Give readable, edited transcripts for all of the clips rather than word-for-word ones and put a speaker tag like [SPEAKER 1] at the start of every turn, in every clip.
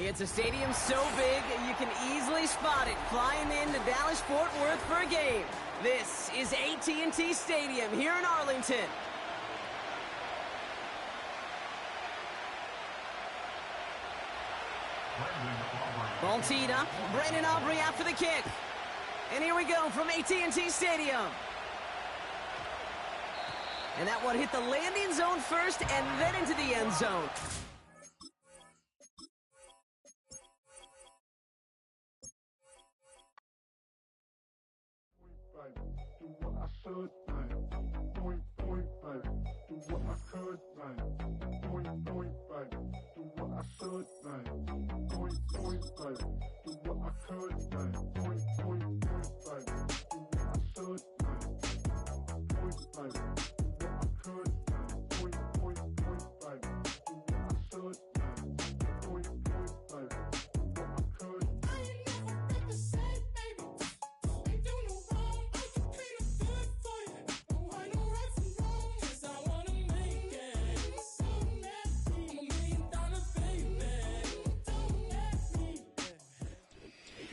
[SPEAKER 1] It's a stadium so big you can easily spot it flying into Dallas-Fort Worth for a game. This is AT&T Stadium here in Arlington. Ball teed up. Brandon Aubrey after the kick. And here we go from AT&T Stadium. And that one hit the landing zone first and then into the end zone.
[SPEAKER 2] Do what I should, point, baby. Do what I could, point, baby. Do what I should, point, baby. Do what I could, point, baby. Do what I should, point, baby. Do what I could, point, baby. Do what I should, point, baby. Do what I could.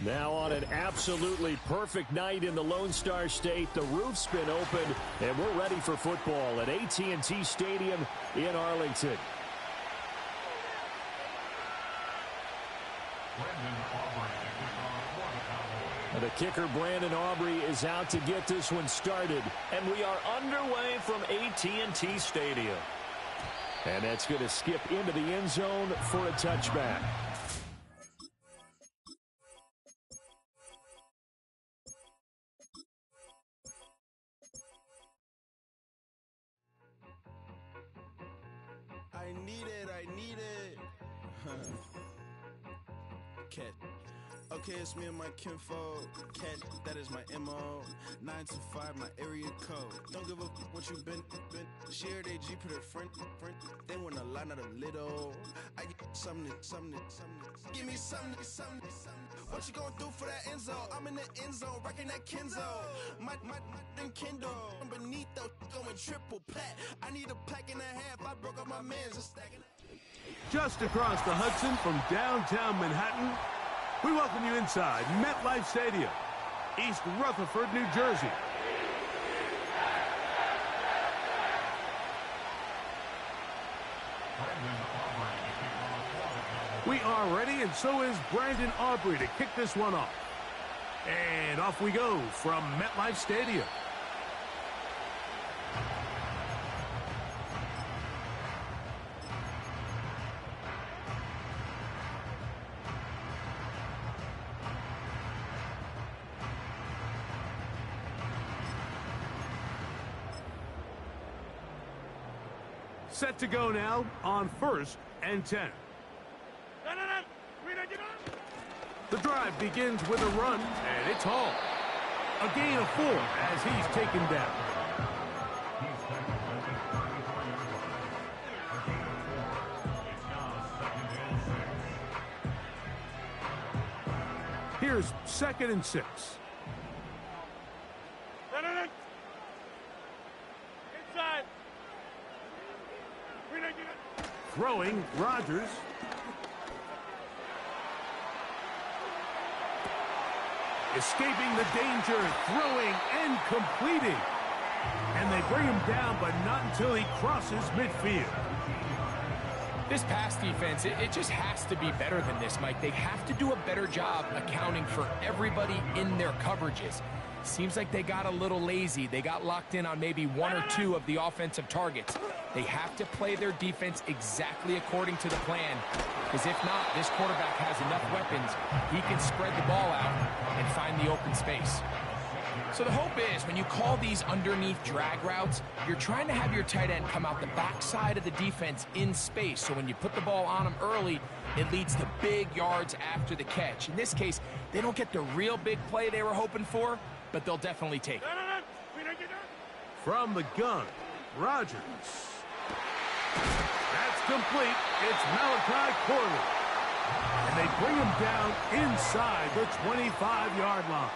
[SPEAKER 3] Now on an absolutely perfect night in the Lone Star State, the roof's been opened, and we're ready for football at AT&T Stadium in Arlington. The kicker, Brandon Aubrey, is out to get this one started, and we are underway from AT&T Stadium. And that's going to skip into the end zone for a touchback.
[SPEAKER 4] I need it. Cat. Okay, it's me and my kinfolk. Cat, that is my MO. 925, my area code. Don't give a what you been. Share they G, put it front. They want a lot, not a little. I get something. Give me something. What you gonna do for that end zone? I'm in the end zone, rocking that Kenzo. My Kindle. I'm beneath though, going triple plat. I need a pack and a half. I broke up my man's just stacking.
[SPEAKER 5] Just across the Hudson from downtown Manhattan, we welcome you inside MetLife Stadium, East Rutherford, New Jersey. We are ready, and so is Brandon Aubrey to kick this one off. And off we go from MetLife Stadium. Set to go now on 1st and 10. The drive begins with a run, and it's hauled. A gain of 4 as he's taken down. Here's 2nd and 6. Inside. Throwing, Rodgers. Escaping the danger, throwing and completing. And they bring him down, but not until he crosses midfield.
[SPEAKER 6] This pass defense, it just has to be better than this, Mike. They have to do a better job accounting for everybody in their coverages. Seems like they got a little lazy. They got locked in on maybe 1 or 2 of the offensive targets. They have to play their defense exactly according to the plan, because if not, this quarterback has enough weapons. He can spread the ball out and find the open space. So the hope is when you call these underneath drag routes, you're trying to have your tight end come out the backside of the defense in space. So when you put the ball on him early, it leads to big yards after the catch. In this case, they don't get the real big play they were hoping for, but they'll definitely take it.
[SPEAKER 5] From the gun, Rodgers. That's complete. It's Malachi Coolin. And they bring him down inside the 25-yard line.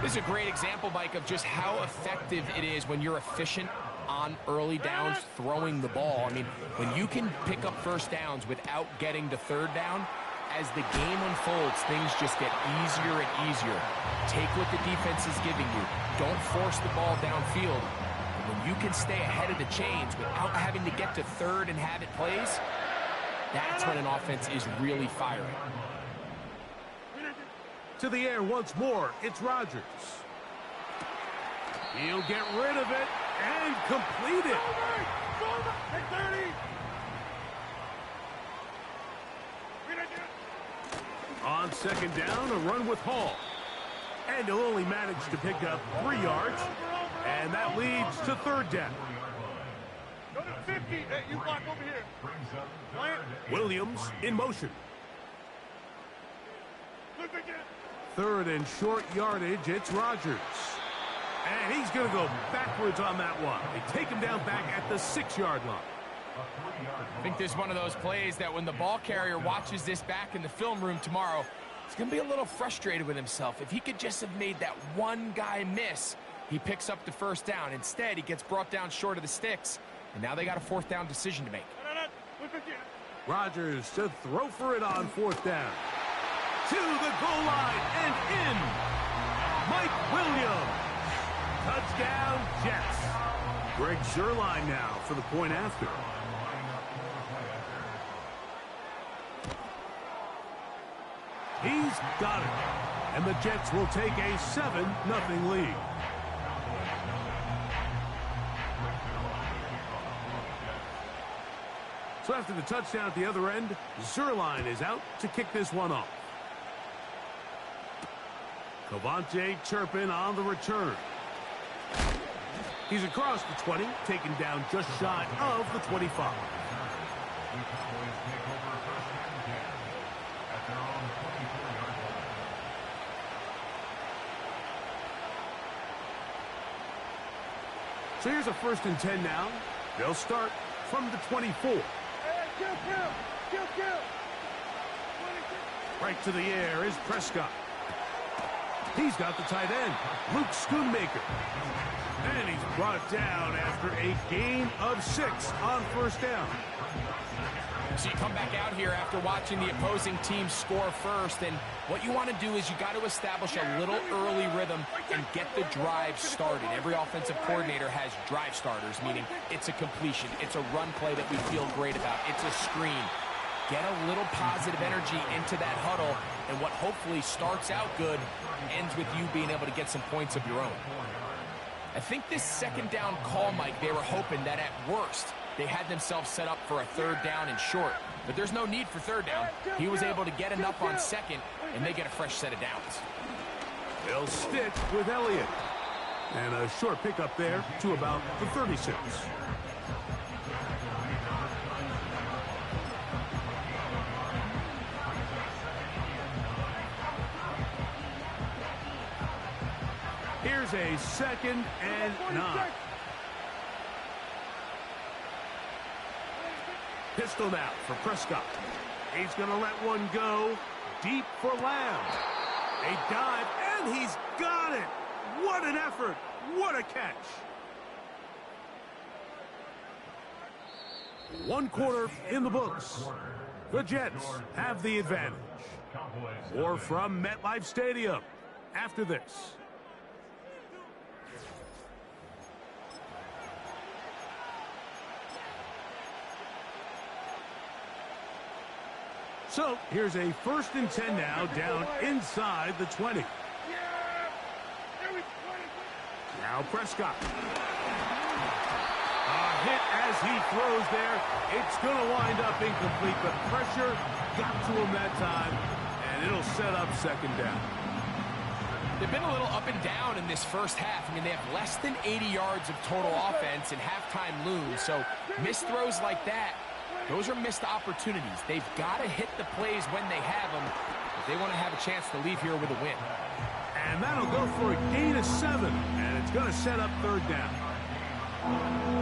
[SPEAKER 6] This is a great example, Mike, of just how effective it is when you're efficient on early downs throwing the ball. I mean, when you can pick up first downs without getting to third down, as the game unfolds, things just get easier and easier. Take what the defense is giving you. Don't force the ball downfield. And when you can stay ahead of the chains without having to get to third and have it plays, that's when an offense is really firing.
[SPEAKER 5] To the air once more, it's Rodgers. He'll get rid of it and complete it. On second down, a run with Hall. And he'll only manage to pick up 3 yards. And that leads to third down.
[SPEAKER 2] Go to 50. Hey, you block over here.
[SPEAKER 5] Williams in motion.
[SPEAKER 2] Look again.
[SPEAKER 5] Third and short yardage, it's Rodgers. And he's going to go backwards on that one. They take him down back at the 6-yard line.
[SPEAKER 6] I think there's one of those plays that when the ball carrier watches this back in the film room tomorrow, he's going to be a little frustrated with himself. If he could just have made that one guy miss, he picks up the first down. Instead, he gets brought down short of the sticks, and now they got a fourth down decision to make.
[SPEAKER 5] Rodgers to throw for it on fourth down. To the goal line and in. Mike Williams. Touchdown, Jets. Greg Zuerlein now for the point after. He's got it. And the Jets will take a 7-0 lead. So after the touchdown at the other end, Zuerlein is out to kick this one off. Cavante Turpin on the return. He's across the 20, taken down just shy of the 25. So here's a 1st and 10 now. They'll start from the 24. Right to the air is Prescott. He's got the tight end, Luke Schoonmaker. And he's brought down after a gain of 6 on first down.
[SPEAKER 6] So you come back out here after watching the opposing team score first, and what you want to do is you got to establish a little early rhythm and get the drive started. Every offensive coordinator has drive starters, meaning it's a completion, it's a run play that we feel great about, it's a screen. Get a little positive energy into that huddle, and what hopefully starts out good ends with you being able to get some points of your own. I think this second down call, Mike, they were hoping that at worst they had themselves set up for a third down and short. But there's no need for third down. He was able to get enough on second, and they get a fresh set of downs.
[SPEAKER 5] They'll stick with Elliott. And a short pickup there to about the 36. Here's a 2nd and 9. Pistol now for Prescott. He's going to let one go deep for Lamb. A dive, and he's got it. What an effort. What a catch. 1 quarter in the books. The Jets have the advantage. More from MetLife Stadium after this. So here's a 1st and 10 now down inside the 20. Now Prescott. A hit as he throws there. It's going to wind up incomplete, but pressure got to him that time, and it'll set up 2nd down.
[SPEAKER 6] They've been a little up and down in this first half. I mean, they have less than 80 yards of total offense and halftime looms, so missed throws like that, those are missed opportunities. They've got to hit the plays when they have them if they want to have a chance to leave here with a win.
[SPEAKER 5] And that'll go for a gain of 7, and it's going to set up 3rd down.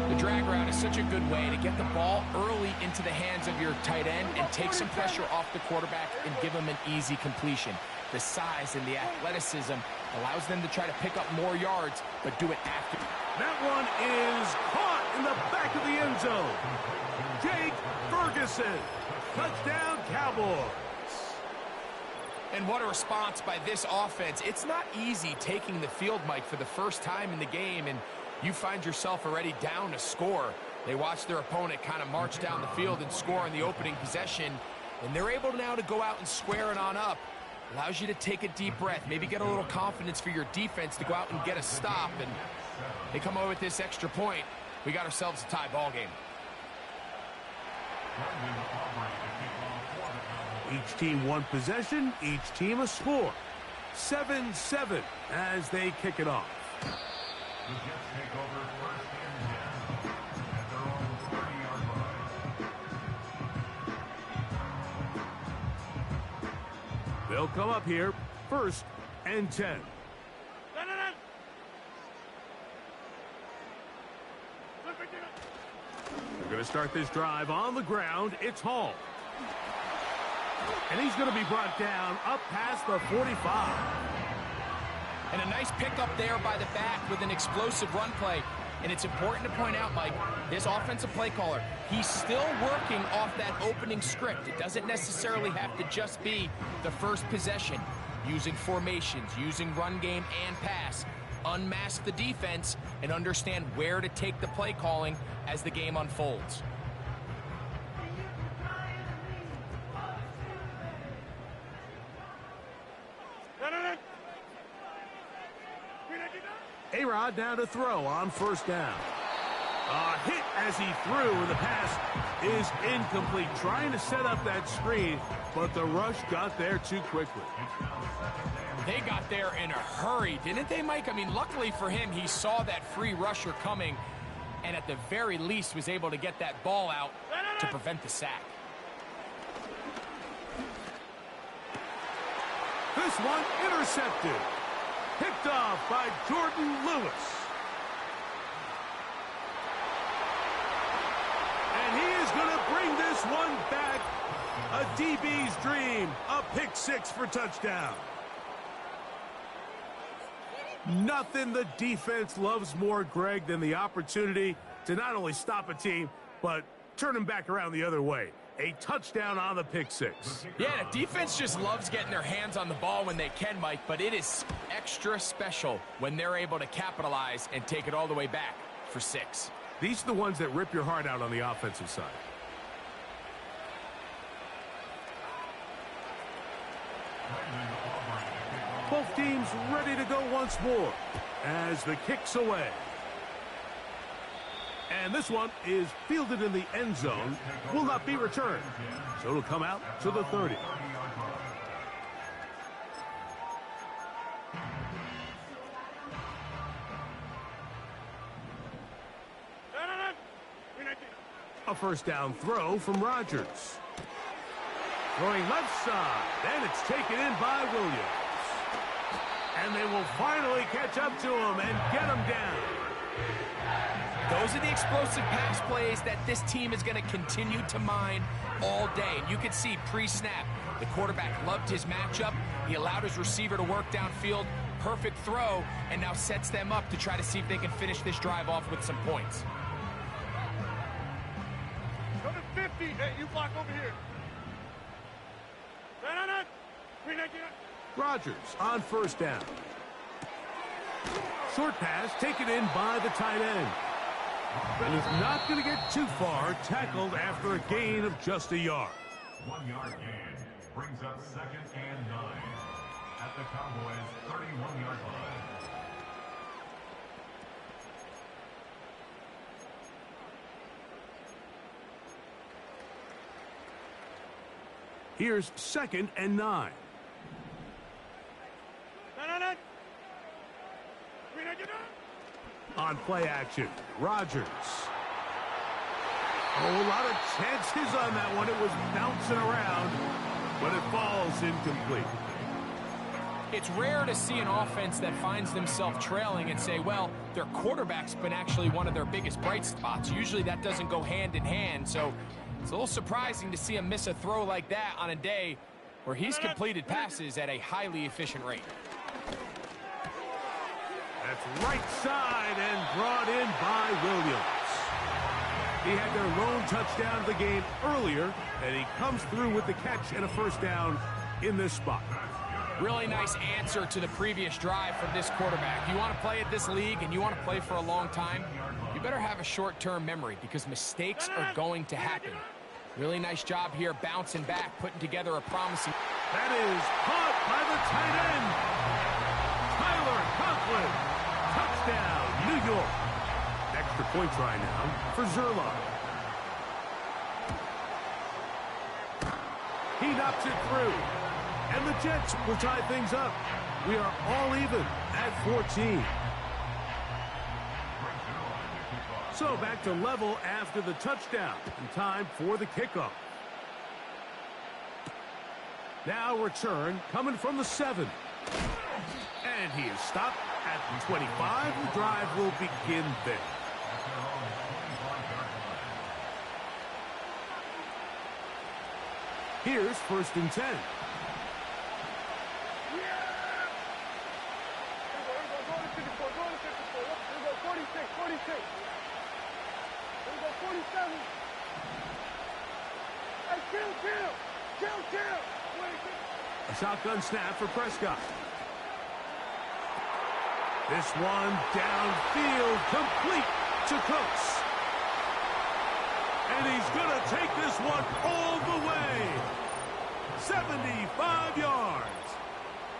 [SPEAKER 6] The drag route is such a good way to get the ball early into the hands of your tight end and take some pressure off the quarterback and give him an easy completion. The size and the athleticism allows them to try to pick up more yards, but do it after.
[SPEAKER 5] That one is caught. in the back of the end zone. Jake Ferguson. Touchdown, Cowboys.
[SPEAKER 6] And what a response by this offense. It's not easy taking the field, Mike, for the first time in the game, and you find yourself already down a score. They watch their opponent kind of march down the field and score on the opening possession, and they're able now to go out and square it on up. Allows you to take a deep breath, maybe get a little confidence for your defense to go out and get a stop, and they come away with this extra point. We got ourselves a tie ball game.
[SPEAKER 5] Each team one possession, each team a score. 7-7 as they kick it off.
[SPEAKER 2] The Jets take over first and 10 at their own 30-yard line.
[SPEAKER 5] They'll come up here, 1st and 10. They're going to start this drive on the ground. It's Hall. And he's going to be brought down up past the 45.
[SPEAKER 6] And a nice pickup there by the back with an explosive run play. And it's important to point out, Mike, this offensive play caller, he's still working off that opening script. It doesn't necessarily have to just be the first possession. Using formations, using run game and pass. Unmask the defense and understand where to take the play calling as the game unfolds.
[SPEAKER 5] A-Rod now to throw on 1st down. A hit as he threw, and the pass is incomplete. Trying to set up that screen, but the rush got there too quickly.
[SPEAKER 6] They got there in a hurry, didn't they, Mike? I mean, luckily for him, he saw that free rusher coming, and at the very least was able to get that ball out to prevent the sack.
[SPEAKER 5] This one intercepted. Picked off by Jordan Lewis. And he is going to bring this one back. A DB's dream. A pick 6 for touchdown. Nothing the defense loves more, Greg, than the opportunity to not only stop a team, but turn them back around the other way. A touchdown on the pick 6.
[SPEAKER 6] Yeah, the defense just loves getting their hands on the ball when they can, Mike, but it is extra special when they're able to capitalize and take it all the way back for 6.
[SPEAKER 5] These are the ones that rip your heart out on the offensive side. Both teams ready to go once more as the kick's away. And this one is fielded in the end zone, will not be returned. So it'll come out to the 30. A 1st down throw from Rodgers. Throwing left side, and it's taken in by Williams. And they will finally catch up to him and get him down.
[SPEAKER 6] Those are the explosive pass plays that this team is going to continue to mine all day. And you can see pre-snap, the quarterback loved his matchup. He allowed his receiver to work downfield. Perfect throw, and now sets them up to try to see if they can finish this drive off with some points.
[SPEAKER 2] Go to 50. Hey, you block over here.
[SPEAKER 5] Rodgers on 1st down. Short pass taken in by the tight end. And is not going to get too far, tackled after a gain of just a yard.
[SPEAKER 2] 1-yard gain brings up 2nd and 9 at the Cowboys' 31-yard line.
[SPEAKER 5] Here's 2nd and 9. On play action, Rodgers. Oh, a lot of chances on that one. It was bouncing around, but it falls incomplete.
[SPEAKER 6] It's rare to see an offense that finds themselves trailing and say, well, their quarterback's been actually one of their biggest bright spots. Usually that doesn't go hand in hand, so it's a little surprising to see him miss a throw like that on a day where he's completed passes at a highly efficient rate.
[SPEAKER 5] That's right side and brought in by Williams. He had their lone touchdown of the game earlier, and he comes through with the catch and a first down in this spot.
[SPEAKER 6] Really nice answer to the previous drive from this quarterback. You want to play at this league and you want to play for a long time, you better have a short-term memory because mistakes are going to happen. Really nice job here bouncing back, putting together a promising...
[SPEAKER 5] That is caught by the tight end. Tyler Conklin. Touchdown, New York. Extra point try now for Zerline. He knocks it through. And the Jets will tie things up. We are all even at 14. So back to level after the touchdown. And time for the kickoff. Now return coming from the 7. And he is stopped at the 25. The drive will begin there. Here's 1st and 10. A shotgun snap for Prescott. This one downfield, complete to Cooks. And he's going to take this one all the way. 75 yards.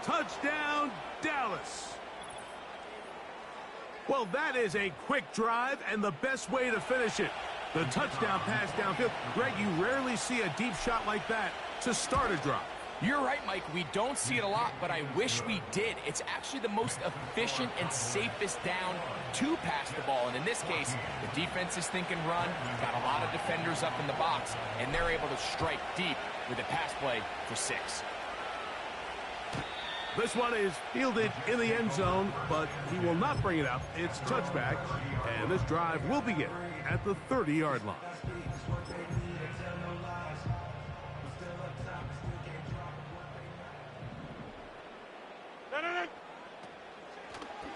[SPEAKER 5] Touchdown, Dallas. Well, that is a quick drive and the best way to finish it. The touchdown pass downfield. Greg, you rarely see a deep shot like that to start a drive.
[SPEAKER 6] You're right, Mike. We don't see it a lot, but I wish we did. It's actually the most efficient and safest down to pass the ball. And in this case, the defense is thinking run, got a lot of defenders up in the box, and they're able to strike deep with a pass play for 6.
[SPEAKER 5] This one is fielded in the end zone, but he will not bring it up. It's touchback, and this drive will begin at the 30-yard line.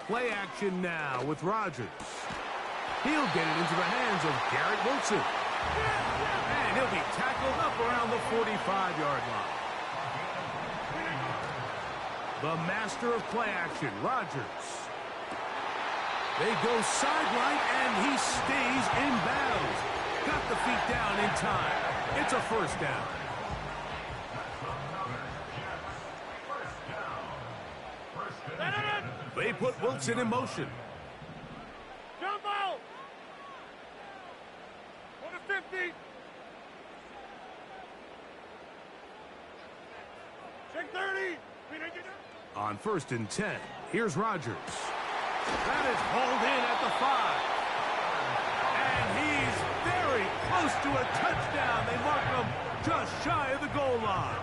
[SPEAKER 5] Play action now with Rodgers. He'll get it into the hands of Garrett Wilson. And he'll be tackled up around the 45-yard line. The master of play action, Rodgers. They go sideline, and he stays in bounds. Got the feet down in time. It's a first down. They put Wilson in motion.
[SPEAKER 2] Jump out! 150! Check 30!
[SPEAKER 5] On 1st and 10, here's Rodgers. That is hauled in at the 5. And he's very close to a touchdown. They mark him just shy of the goal line.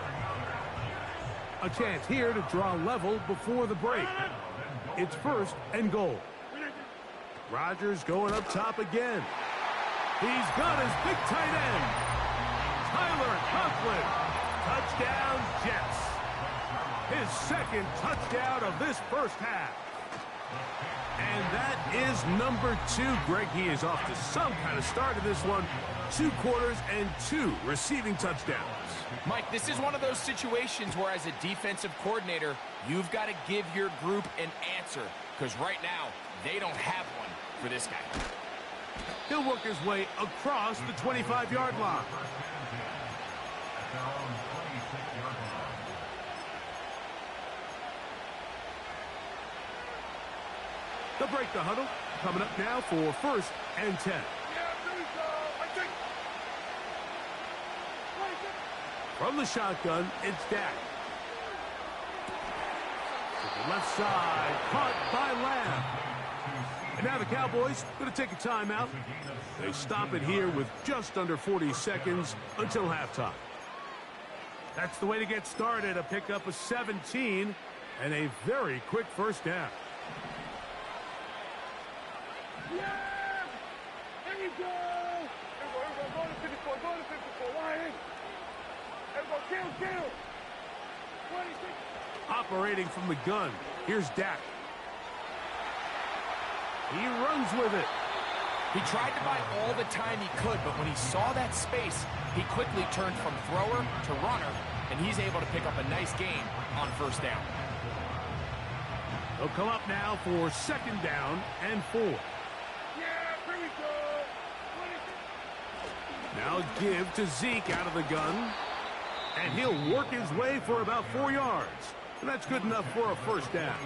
[SPEAKER 5] A chance here to draw level before the break. It's 1st and goal. Rodgers going up top again. He's got his big tight end. Tyler Conklin. Touchdown, Jets. His 2nd touchdown of this first half. And that is number 2. Greg, he is off to some kind of start in this one. 2 quarters and 2 receiving touchdowns.
[SPEAKER 6] Mike, this is one of those situations where as a defensive coordinator, you've got to give your group an answer. Because right now, they don't have one for this guy.
[SPEAKER 5] He'll work his way across the 25-yard line. They'll break the huddle. Coming up now for 1st and 10. From the shotgun, it's Dak. To the left side, caught by Lamb. And now the Cowboys going to take a timeout. They stop it here with just under 40 seconds until halftime. That's the way to get started. A pickup of 17 and a very quick first down.
[SPEAKER 2] Yeah! There you go! Go to 54, go to 54, line. Kill. 26.
[SPEAKER 5] Operating from the gun, here's Dak. He runs with it.
[SPEAKER 6] He tried to buy all the time he could, but when he saw that space, he quickly turned from thrower to runner, and he's able to pick up a nice gain on first down.
[SPEAKER 5] They'll come up now for 2nd down and 4. Now give to Zeke out of the gun, and he'll work his way for about 4 yards. And that's good enough for a first down.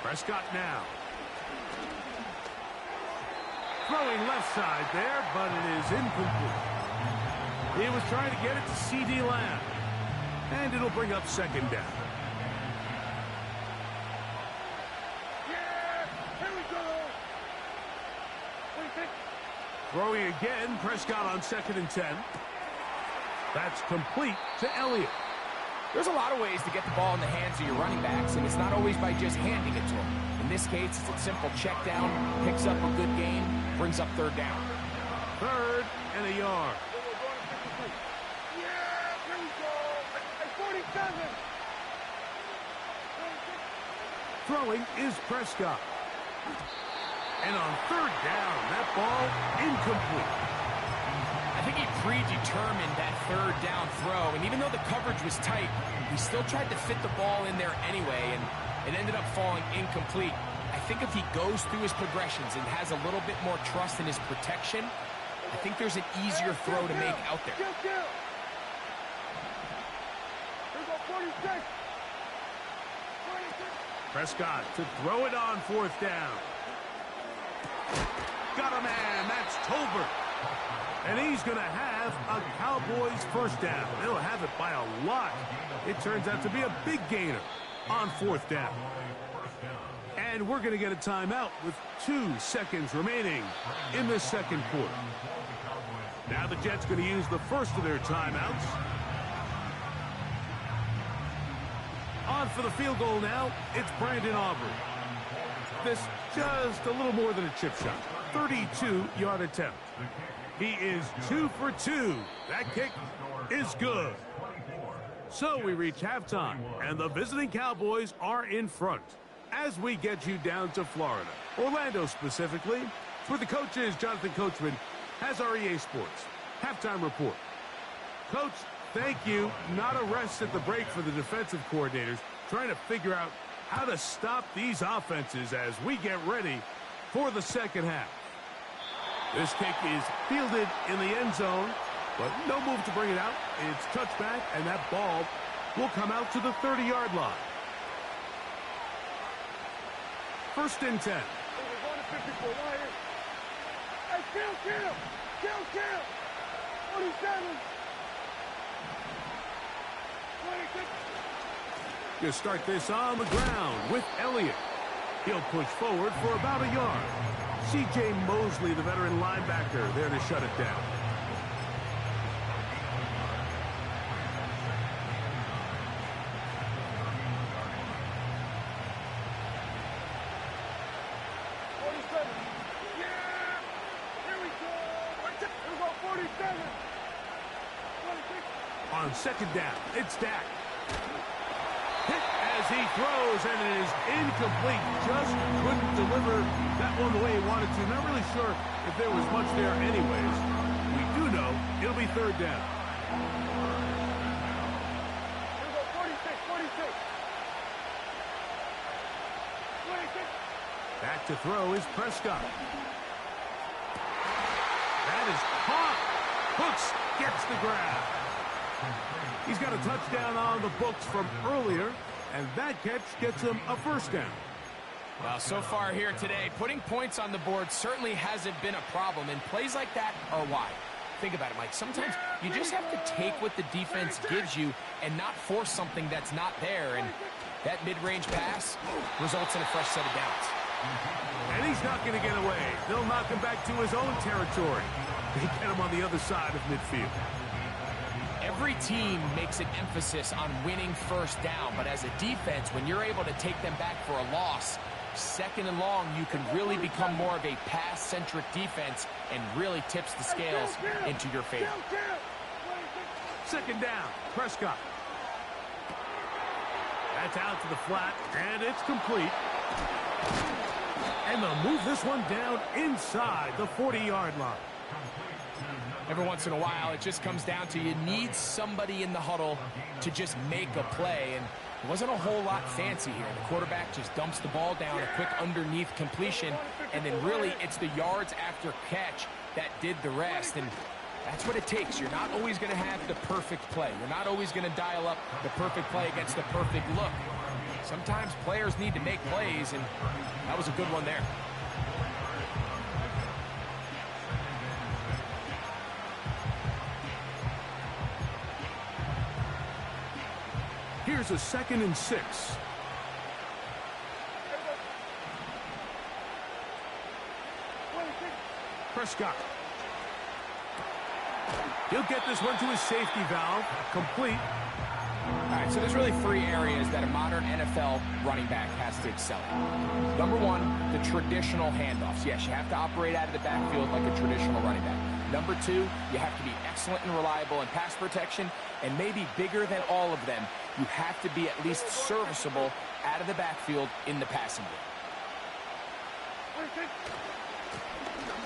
[SPEAKER 5] Prescott now. Throwing left side there, but it is incomplete. He was trying to get it to C.D. Lamb. And it'll bring up 2nd down. Throwing again, Prescott on 2nd and 10. That's complete to Elliott.
[SPEAKER 6] There's a lot of ways to get the ball in the hands of your running backs, and it's not always by just handing it to them. In this case, it's a simple check down, picks up a good gain, brings up 3rd down.
[SPEAKER 5] 3rd and a yard. Throwing is Prescott. And on 3rd down, that ball incomplete.
[SPEAKER 6] I think he predetermined that 3rd down throw, and even though the coverage was tight, he still tried to fit the ball in there anyway, and it ended up falling incomplete. I think if he goes through his progressions and has a little bit more trust in his protection, I think there's an easier throw to make out there.
[SPEAKER 5] Prescott to throw it on 4th down. Got a man, that's Tolbert. And he's going to have a Cowboys first down. They'll have it by a lot. It turns out to be a big gainer on 4th down. And we're going to get a timeout with 2 seconds remaining in the 2nd quarter. Now the Jets going to use the first of their timeouts. On for the field goal now, it's Brandon Aubrey. This just a little more than a chip shot. 32-yard attempt. He is 2 for 2. That kick is good. So we reach halftime, and the visiting Cowboys are in front. As we get you down to Florida, Orlando specifically, where the coach is, Jonathan Coachman, has our EA Sports halftime report. Coach, thank you. Not a rest at the break for the defensive coordinators, trying to figure out how to stop these offenses as we get ready for the 2nd half. This kick is fielded in the end zone, but no move to bring it out. It's touchback, and that ball will come out to the 30-yard line. 1st and 10. You start this on the ground with Elliott. He'll push forward for about a yard. C.J. Mosley, the veteran linebacker, there to shut it down. On 2nd down, it's Dak. Hit as he throws, and it is incomplete. Just couldn't deliver that one the way he wanted to. Not really sure if there was much there anyways. We do know it'll be 3rd down. Back to throw is Prescott. That is caught. Hooks gets the grab. He's got a touchdown on the books from earlier, and that catch gets him a first down.
[SPEAKER 6] Well, so far here today, putting points on the board certainly hasn't been a problem, and plays like that are why. Think about it, Mike. Sometimes you just have to take what the defense gives you and not force something that's not there, and that mid-range pass results in a fresh set of downs.
[SPEAKER 5] And he's not going to get away. They'll knock him back to his own territory. They get him on the other side of midfield.
[SPEAKER 6] Every team makes an emphasis on winning first down, but as a defense, when you're able to take them back for a loss, second and long, you can really become more of a pass-centric defense and really tips the scales into your favor.
[SPEAKER 5] Second down, Prescott. That's out to the flat, and it's complete. And they'll move this one down inside the 40-yard line.
[SPEAKER 6] Every once in a while, it just comes down to you need somebody in the huddle to just make a play, and it wasn't a whole lot fancy here. The quarterback just dumps the ball down, a quick underneath completion, and then really it's the yards after catch that did the rest, and that's what it takes. You're not always going to have the perfect play. You're not always going to dial up the perfect play against the perfect look. Sometimes players need to make plays, and that was a good one there.
[SPEAKER 5] Here's a 2nd and 6. Prescott. He'll get this one to his safety valve. Complete.
[SPEAKER 6] All right, so there's really 3 areas that a modern NFL running back has to excel in. Number 1, the traditional handoffs. Yes, you have to operate out of the backfield like a traditional running back. Number 2, you have to be excellent and reliable in pass protection, and maybe bigger than all of them, you have to be at least serviceable out of the backfield in the passing game.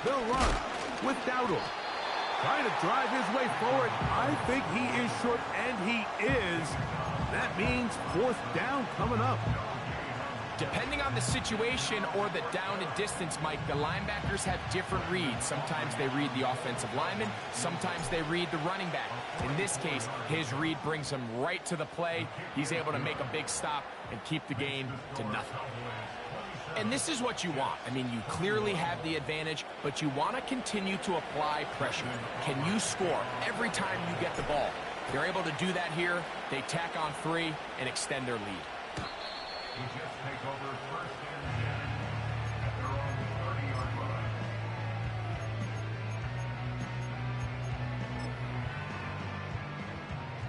[SPEAKER 5] They'll run with Dowdle. Trying to drive his way forward. I think he is short, and he is. That means 4th down coming up.
[SPEAKER 6] Depending on the situation or the down and distance, Mike, the linebackers have different reads. Sometimes they read the offensive lineman. Sometimes they read the running back. In this case, his read brings him right to the play. He's able to make a big stop and keep the gain to nothing. And this is what you want. I mean, you clearly have the advantage, but you want to continue to apply pressure. Can you score every time you get the ball? They're able to do that here. They tack on 3 and extend their lead.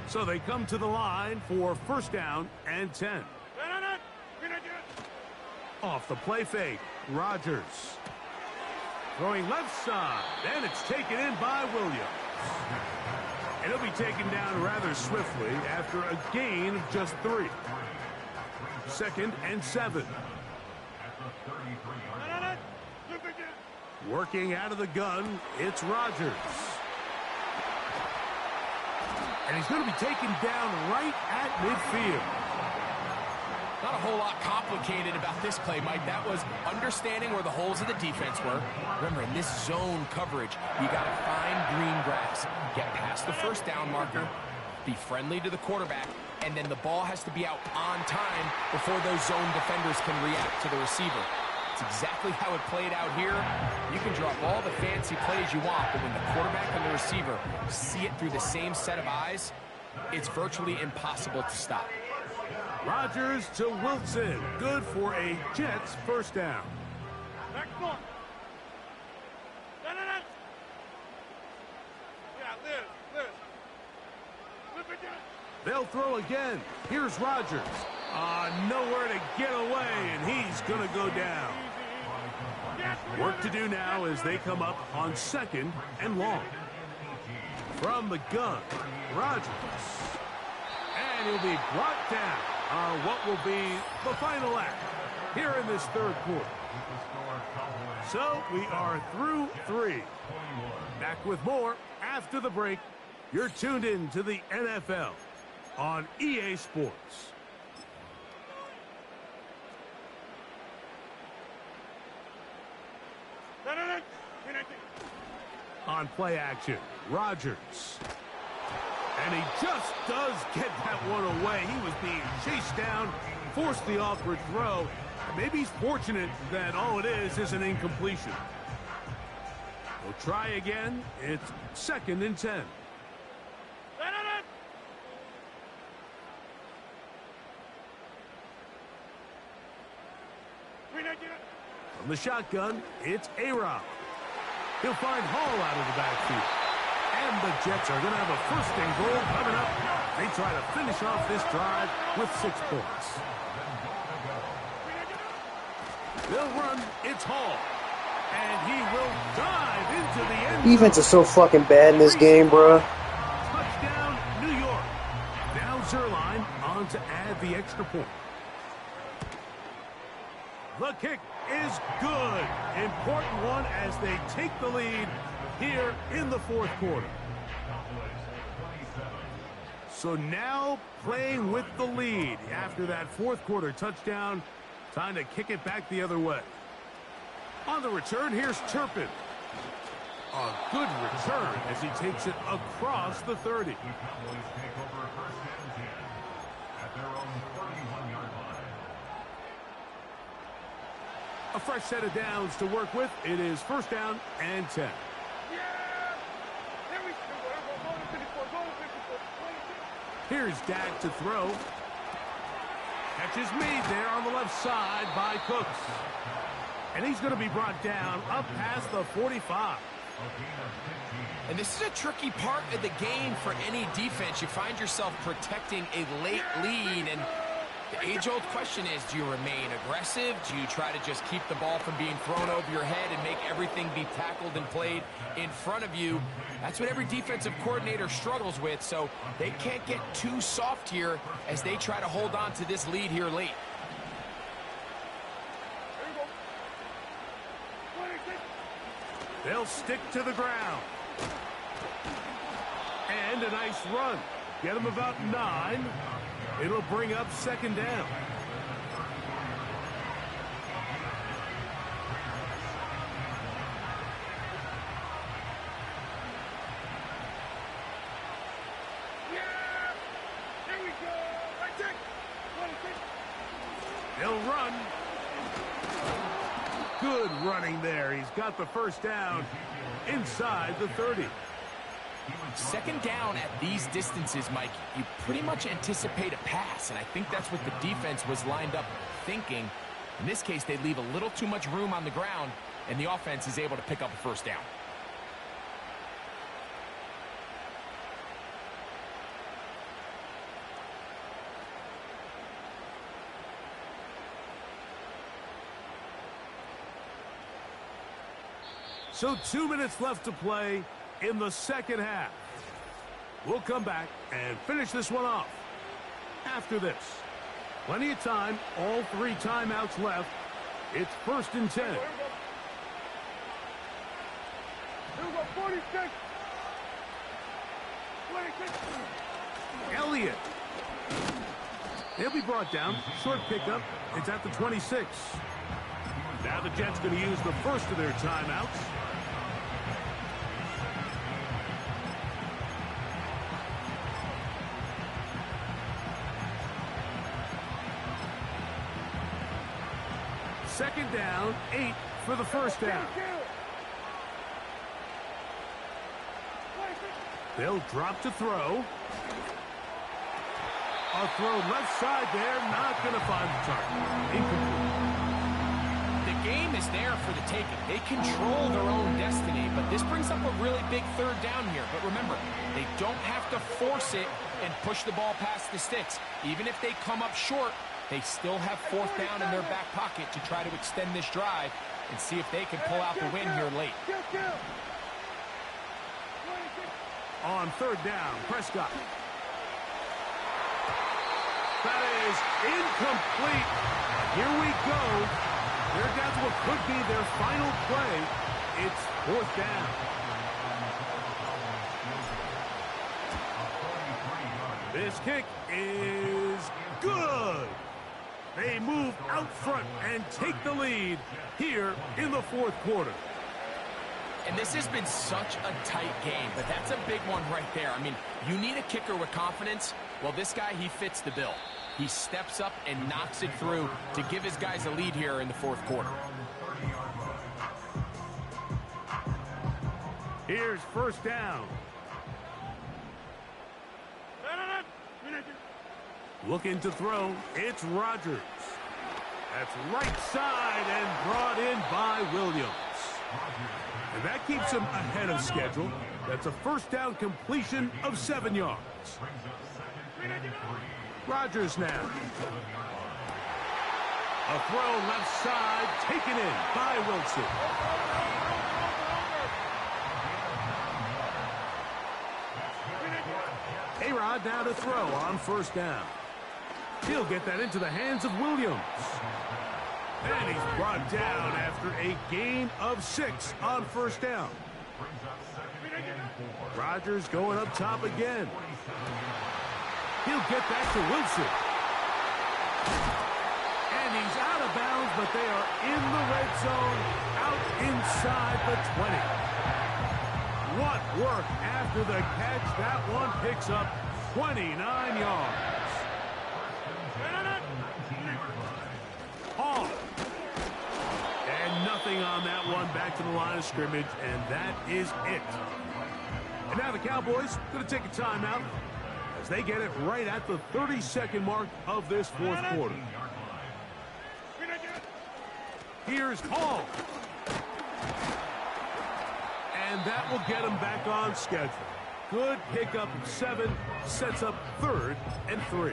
[SPEAKER 5] So they come to the line for 1st down and 10. Off the play fake, Rodgers. Throwing left side, and it's taken in by Williams. And he'll be taken down rather swiftly after a gain of just 3. 2nd and 7. Working out of the gun, it's Rodgers. And he's going to be taken down right at midfield.
[SPEAKER 6] Not a whole lot complicated about this play, Mike. That was understanding where the holes of the defense were. Remember, in this zone coverage, you got to find green grass. Get past the 1st down marker, be friendly to the quarterback, and then the ball has to be out on time before those zone defenders can react to the receiver. It's exactly how it played out here. You can drop all the fancy plays you want, but when the quarterback and the receiver see it through the same set of eyes, it's virtually impossible to stop.
[SPEAKER 5] Rodgers to Wilson. Good for a Jets 1st down.
[SPEAKER 2] Next one.
[SPEAKER 5] They'll throw again. Here's Rodgers. Nowhere to get away, and he's going to go down. Work to do now as they come up on 2nd and long. From the gun, Rodgers. And he'll be brought down on what will be the final act here in this 3rd quarter. So we are through 3. Back with more after the break. You're tuned in to the NFL on EA Sports. On play action, Rodgers. And he just does get that one away. He was being chased down, forced the awkward throw. Maybe he's fortunate that all it is an incompletion. We'll try again. It's 2nd and 10. From the shotgun, it's A-Rob. He'll find Hall out of the backfield. And the Jets are going to have a 1st and goal coming up. They try to finish off this drive with 6 points. They'll run. It's Hall. And he will dive into the end zone.
[SPEAKER 7] Defense is so fucking bad in this game, bro.
[SPEAKER 5] Touchdown, New York. Now Zerline on to add the extra point. The kick is good. Important one as they take the lead here in the fourth quarter. So now playing with the lead after that fourth quarter touchdown. Time to kick it back the other way. On the return, here's Turpin. A good return as he takes it across the 30. A fresh set of downs to work with. It is first down and 10. Here's Dak to throw. Catch is made there on the left side by Cooks. And he's going to be brought down up past the 45.
[SPEAKER 6] And this is a tricky part of the game for any defense. You find yourself protecting a late lead, and the age-old question is, do you remain aggressive? Do you try to just keep the ball from being thrown over your head and make everything be tackled and played in front of you? That's what every defensive coordinator struggles with, so they can't get too soft here as they try to hold on to this lead here late.
[SPEAKER 5] They'll stick to the ground. And a nice run. Get them about 9. It'll bring up second down. They'll run. Good running there. He's got the first down inside the 30.
[SPEAKER 6] Second down at these distances, Mike, you pretty much anticipate a pass, and I think that's what the defense was lined up thinking. In this case, they leave a little too much room on the ground, and the offense is able to pick up a first down.
[SPEAKER 5] So 2 minutes left to play in the second half. We'll come back and finish this one off after this. Plenty of time, all 3 timeouts left. It's first and 10. Elliott. They'll be brought down. Short pickup. It's at the 26. Now the Jets going to use the first of their timeouts. Second down, 8 for the first down. They'll drop to throw. A throw left side there, not going to find the target. Incomplete.
[SPEAKER 6] The game is there for the taking. They control their own destiny, but this brings up a really big third down here. But remember, they don't have to force it and push the ball past the sticks. Even if they come up short, they still have fourth down in their back pocket to try to extend this drive and see if they can pull out the win here late.
[SPEAKER 5] On third down, Prescott. That is incomplete. Here we go. They're down to what could be their final play. It's fourth down. This kick is good. They move out front and take the lead here in the fourth quarter.
[SPEAKER 6] And this has been such a tight game, but that's a big one right there. I mean, you need a kicker with confidence. Well, this guy, he fits the bill. He steps up and knocks it through to give his guys a lead here in the fourth quarter.
[SPEAKER 5] Here's first down. Looking to throw, it's Rodgers. That's right side and brought in by Williams. And that keeps him ahead of schedule. That's a first down completion of 7 yards. Rodgers now. A throw left side, taken in by Wilson. A-Rod now to throw on first down. He'll get that into the hands of Williams. And he's brought down after a gain of 6 on first down. Rodgers going up top again. He'll get that to Wilson. And he's out of bounds, but they are in the red zone, out inside the 20. What work after the catch. That one picks up 29 yards. Hall. And nothing on that one. Back to the line of scrimmage, and that is it. And now the Cowboys going to take a timeout as they get it right at the 30-second mark of this fourth quarter. Here's Hall. And that will get him back on schedule. Good pickup of 7, sets up 3rd and 3.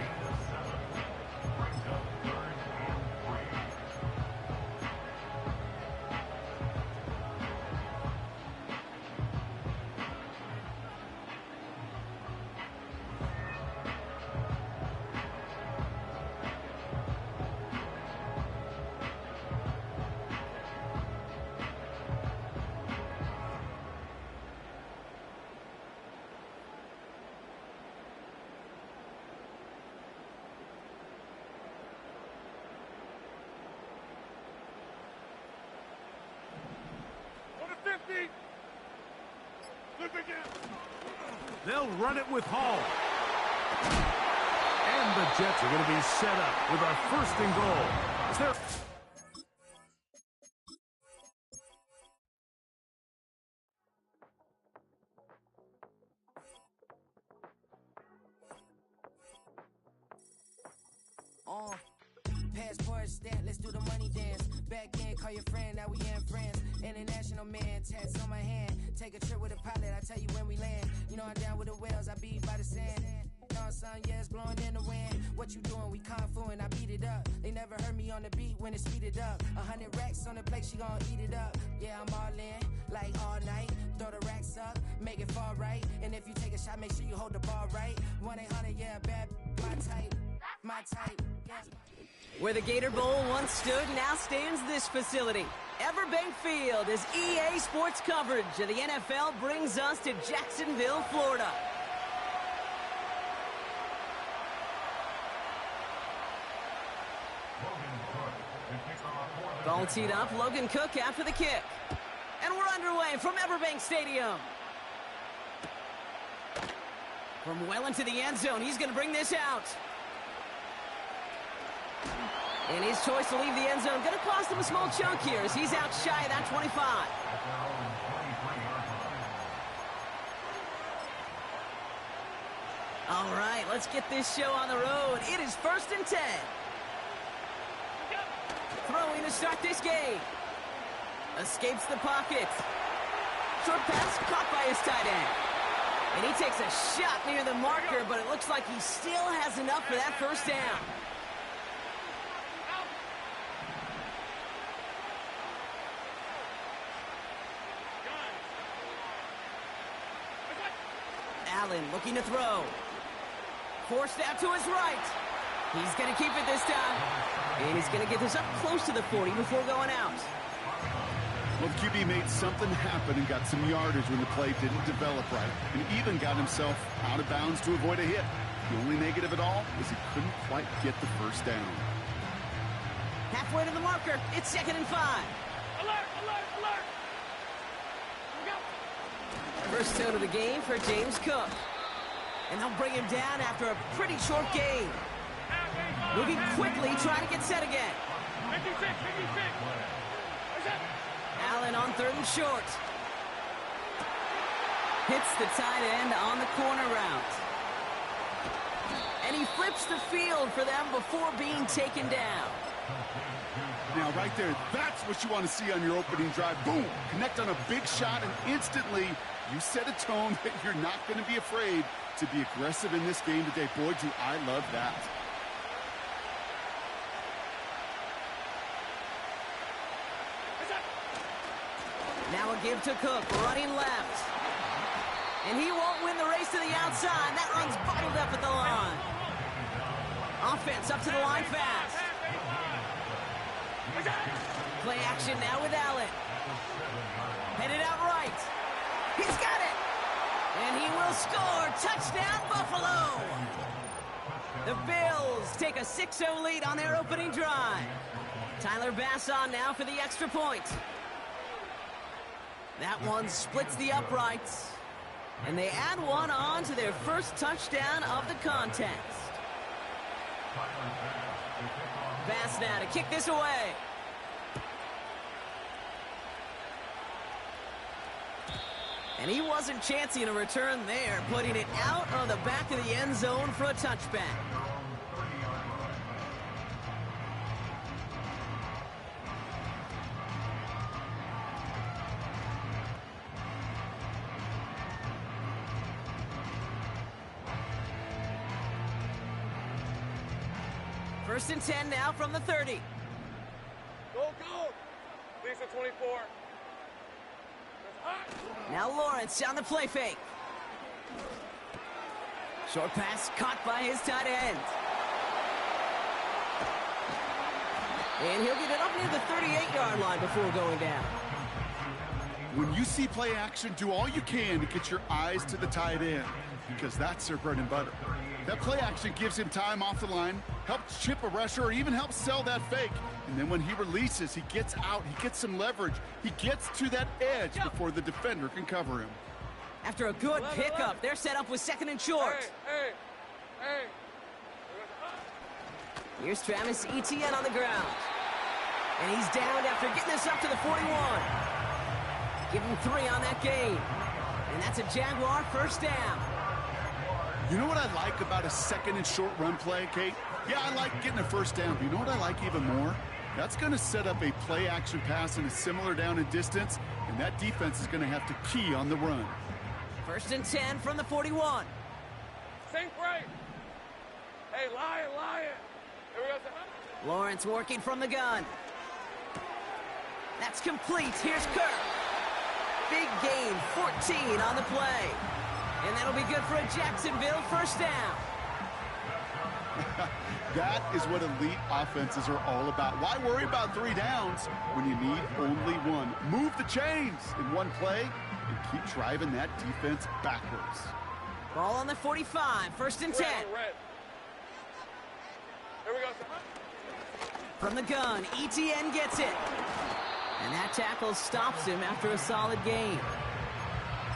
[SPEAKER 5] They'll run it with Hall. And the Jets are going to be set up with a 1st and goal. Is there...
[SPEAKER 8] Passport stamp, let's do the money dance. Back in, call your friend, now we in France. International man, tats on my hand. Take a trip with a pilot, I tell you when we land. You know I'm down with the whales, I be by the sand. On sun, yeah, it's blowing in the wind. What you doing? We kung fu and I beat it up. They never heard me on the beat when it's speeded up. 100 racks on the plate, she gon' eat it up. Yeah, I'm all in, like all night. Throw the racks up, make it fall right. And if you take a shot, make sure you hold the ball right. 1-800, yeah, bad, my type, my type, yeah.
[SPEAKER 1] Where the Gator Bowl once stood, now stands this facility. Everbank Field, as EA Sports coverage of the NFL brings us to Jacksonville, Florida. Ball teed up, Logan Cook after the kick. And we're underway from Everbank Stadium. From well into the end zone, he's going to bring this out. And his choice to leave the end zone going to cost him a small chunk here as he's out shy of that 25. All right, let's get this show on the road. It is 1st and 10. Throwing to start this game. Escapes the pocket. Short pass caught by his tight end. And he takes a shot near the marker, but it looks like he still has enough for that 1st down. Allen looking to throw. Forced out to his right. He's going to keep it this time. And he's going to get this up close to the 40 before going out.
[SPEAKER 9] Well, the QB made something happen and got some yardage when the play didn't develop right, and even got himself out of bounds to avoid a hit. The only negative at all is he couldn't quite get the 1st down.
[SPEAKER 1] Halfway to the marker. It's 2nd and 5.
[SPEAKER 10] Alert, alert, alert.
[SPEAKER 1] First down of the game for James Cook. And they'll bring him down after a pretty short game. Moving quickly, trying to get set again.
[SPEAKER 10] 56.
[SPEAKER 1] Allen on 3rd and short. Hits the tight end on the corner route. And he flips the field for them before being taken down.
[SPEAKER 9] Now, right there, that's what you want to see on your opening drive. Boom! Connect on a big shot, and instantly you set a tone that you're not going to be afraid to be aggressive in this game today. Boy, do I love that.
[SPEAKER 1] Now a give to Cook, running left. And he won't win the race to the outside. That run's bottled up at the line. Offense up to the line fast. Play action now with Allen. Headed out right. He's got it. And he will score. Touchdown, Buffalo. The Bills take a 6-0 lead on their opening drive. Tyler Bass on now for the extra point. That one splits the uprights. And they add one on to their first touchdown of the contest. Bass now to kick this away. And he wasn't chancing a return there, putting it out on the back of the end zone for a touchback. First and 10 now from the 30.
[SPEAKER 10] Go, go. Lisa 24.
[SPEAKER 1] Now Lawrence on the play fake. Short pass caught by his tight end. And he'll get it up near the 38-yard line before going down.
[SPEAKER 9] When you see play action, do all you can to get your eyes to the tight end, because that's their bread and butter. That play action gives him time off the line, helps chip a rusher, or even helps sell that fake. And then when he releases, he gets out, he gets some leverage. He gets to that edge before the defender can cover him.
[SPEAKER 1] After a good pickup, they're set up with second and short.
[SPEAKER 10] Hey.
[SPEAKER 1] Here's Travis Etienne on the ground. And he's downed after getting this up to the 41. Give him 3 on that game. And that's a Jaguar first down.
[SPEAKER 9] You know what I like about a second and short run play, Kate? Yeah, I like getting a first down, but you know what I like even more? That's going to set up a play action pass in a similar down and distance, and that defense is going to have to key on the run.
[SPEAKER 1] First and 10 from the 41.
[SPEAKER 10] Sink right. Hey, lion. Here we go.
[SPEAKER 1] Lawrence working from the gun. That's complete. Here's Kirk. Big gain, 14 on the play. And that'll be good for a Jacksonville first down.
[SPEAKER 9] That is what elite offenses are all about. Why worry about 3 downs when you need only 1? Move the chains in one play and keep driving that defense backwards.
[SPEAKER 1] Ball on the 45, first and 10.
[SPEAKER 10] Red. Here we go.
[SPEAKER 1] From the gun, Etienne gets it. And that tackle stops him after a solid gain.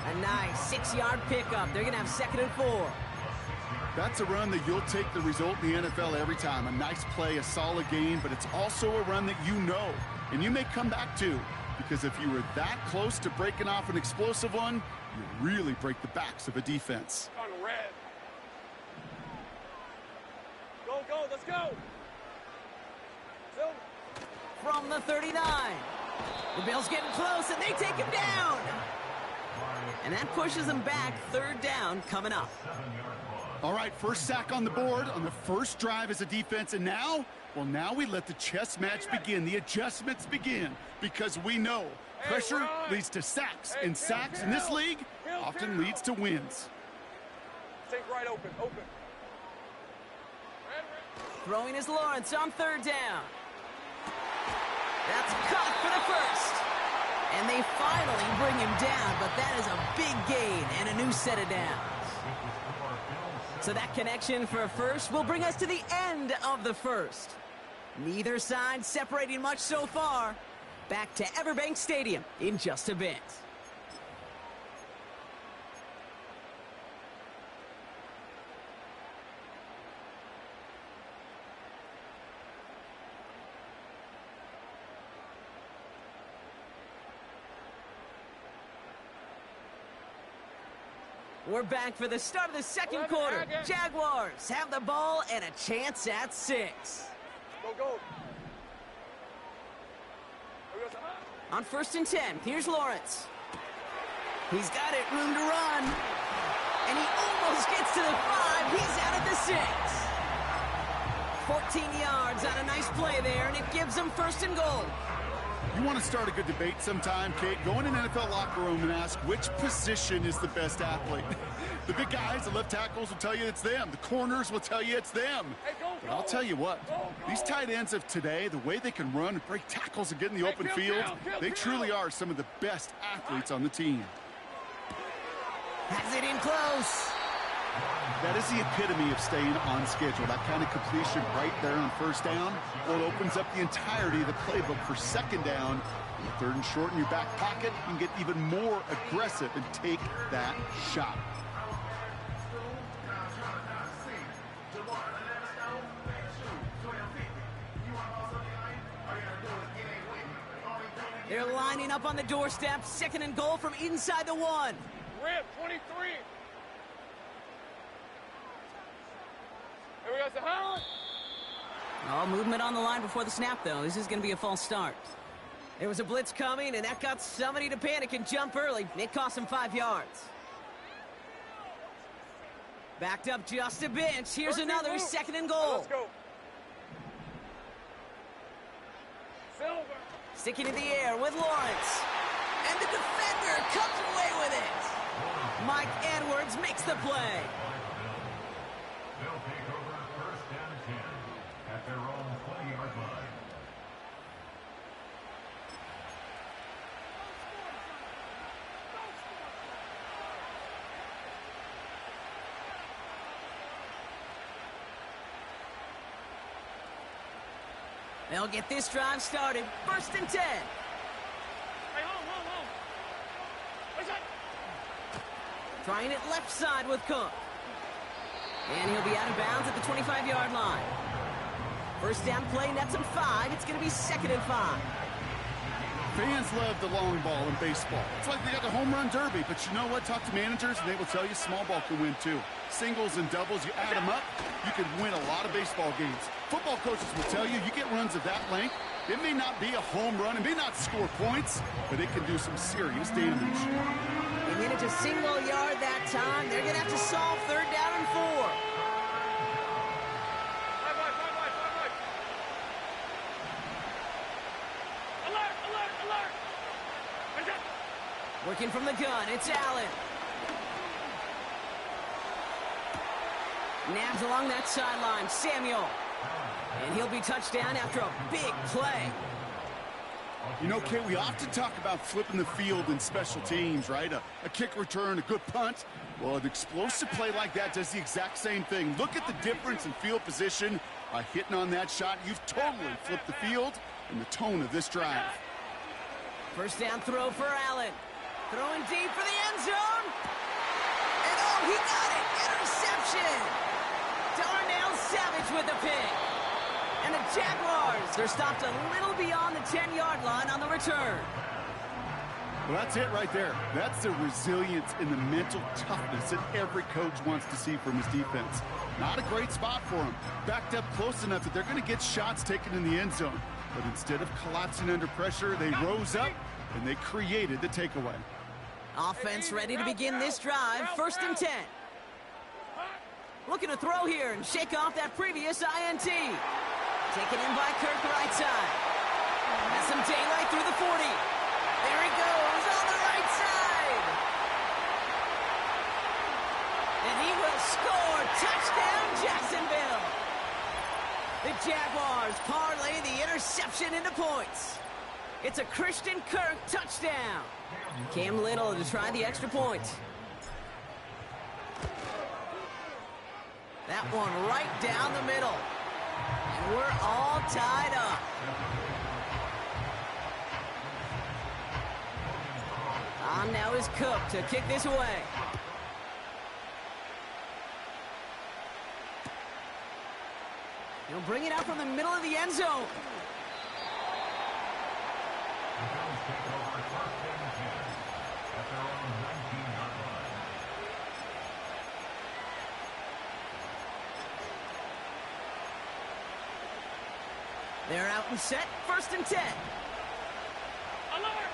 [SPEAKER 1] A nice 6-yard pickup. They're going to have second and 4.
[SPEAKER 9] That's a run that you'll take the result in the NFL every time. A nice play, a solid gain, but it's also a run that you know and you may come back to, because if you were that close to breaking off an explosive one, you really break the backs of a defense.
[SPEAKER 10] On red. Go, let's go.
[SPEAKER 1] From the 39. The Bills getting close, and they take him down. And that pushes them back. Third down coming up.
[SPEAKER 9] All right, first sack on the board on the first drive as a defense. And now, well, now we let the chess match begin. The adjustments begin, because we know pressure leads to sacks. And sacks in this league often leads to wins.
[SPEAKER 10] Take right open.
[SPEAKER 1] Throwing is Lawrence on third down. That's caught for the first. And they finally bring him down, but that is a big gain and a new set of downs. So that connection for a first will bring us to the end of the first. Neither side separating much so far. Back to Everbank Stadium in just a bit. We're back for the start of the second quarter. Jaguars have the ball and a chance at 6.
[SPEAKER 10] Go.
[SPEAKER 1] On first and 10, here's Lawrence. He's got it, room to run. And he almost gets to the 5. He's out at the 6. 14 yards on a nice play there, and it gives them first and goal.
[SPEAKER 9] You want to start a good debate sometime, Kate? Go in an NFL locker room and ask which position is the best athlete. The big guys, the left tackles will tell you it's them. The corners will tell you it's them. But I'll tell you what, these tight ends of today, the way they can run and break tackles and get in the open field, they truly are some of the best athletes on the team.
[SPEAKER 1] Has it in close.
[SPEAKER 9] That is the epitome of staying on schedule. That kind of completion right there on first down. Well, it opens up the entirety of the playbook for second down. And third and short in your back pocket, you can get even more aggressive and take that shot.
[SPEAKER 1] They're lining up on the doorstep. Second and goal from inside the 1.
[SPEAKER 10] Rip, 23. Here we go, Sahara.
[SPEAKER 1] Oh, movement on the line before the snap, though. This is going to be a false start. There was a blitz coming, and that got somebody to panic and jump early. It cost him 5 yards. Backed up just a bit. Here's another second and goal.
[SPEAKER 10] Let's go. Silver.
[SPEAKER 1] Sticking in the air with Lawrence. And the defender comes away with it. Mike Edwards makes the play.
[SPEAKER 5] They'll take over first and 10 at their own 20-yard line.
[SPEAKER 1] They'll get this drive started. First and 10.
[SPEAKER 10] Hey, hold. What's that?
[SPEAKER 1] Trying it left side with Cook. And he'll be out of bounds at the 25-yard line. First down play nets him 5. It's going to be second and 5.
[SPEAKER 9] Fans love the long ball in baseball. It's like they got the home run derby, but you know what? Talk to managers, and they will tell you small ball can win too. Singles and doubles, you add them up, you can win a lot of baseball games. Football coaches will tell you, you get runs of that length, it may not be a home run, it may not score points, but it can do some serious damage.
[SPEAKER 1] They managed a single yard that time. They're going to have to solve third down and 4. Working from the gun, it's Allen. Nabs along that sideline, Samuel. And he'll be touched down after a big play.
[SPEAKER 9] You know, Kate, we often talk about flipping the field in special teams, right? A kick return, a good punt. Well, an explosive play like that does the exact same thing. Look at the difference in field position. By hitting on that shot, you've totally flipped the field and the tone of this drive.
[SPEAKER 1] First down throw for Allen. Throwing deep for the end zone. And oh, he got it. Interception. Darnell Savage with the pick. And the Jaguars, they're stopped a little beyond the 10-yard line on the return.
[SPEAKER 9] Well, that's it right there. That's the resilience and the mental toughness that every coach wants to see from his defense. Not a great spot for him. Backed up close enough that they're going to get shots taken in the end zone. But instead of collapsing under pressure, they rose up and they created the takeaway.
[SPEAKER 1] Offense ready to begin this drive. First and 10. Looking to throw here and shake off that previous INT. Taken in by Kirk right side. Has some daylight through the 40. There he goes on the right side. And he will score. Touchdown, Jacksonville. The Jaguars parlay the interception into points. It's a Christian Kirk touchdown. Cam Little to try the extra point. That one right down the middle. And we're all tied up. On now is Cook to kick this away. He'll bring it out from the middle of the end zone. They're out and set. First and 10.
[SPEAKER 10] Alert!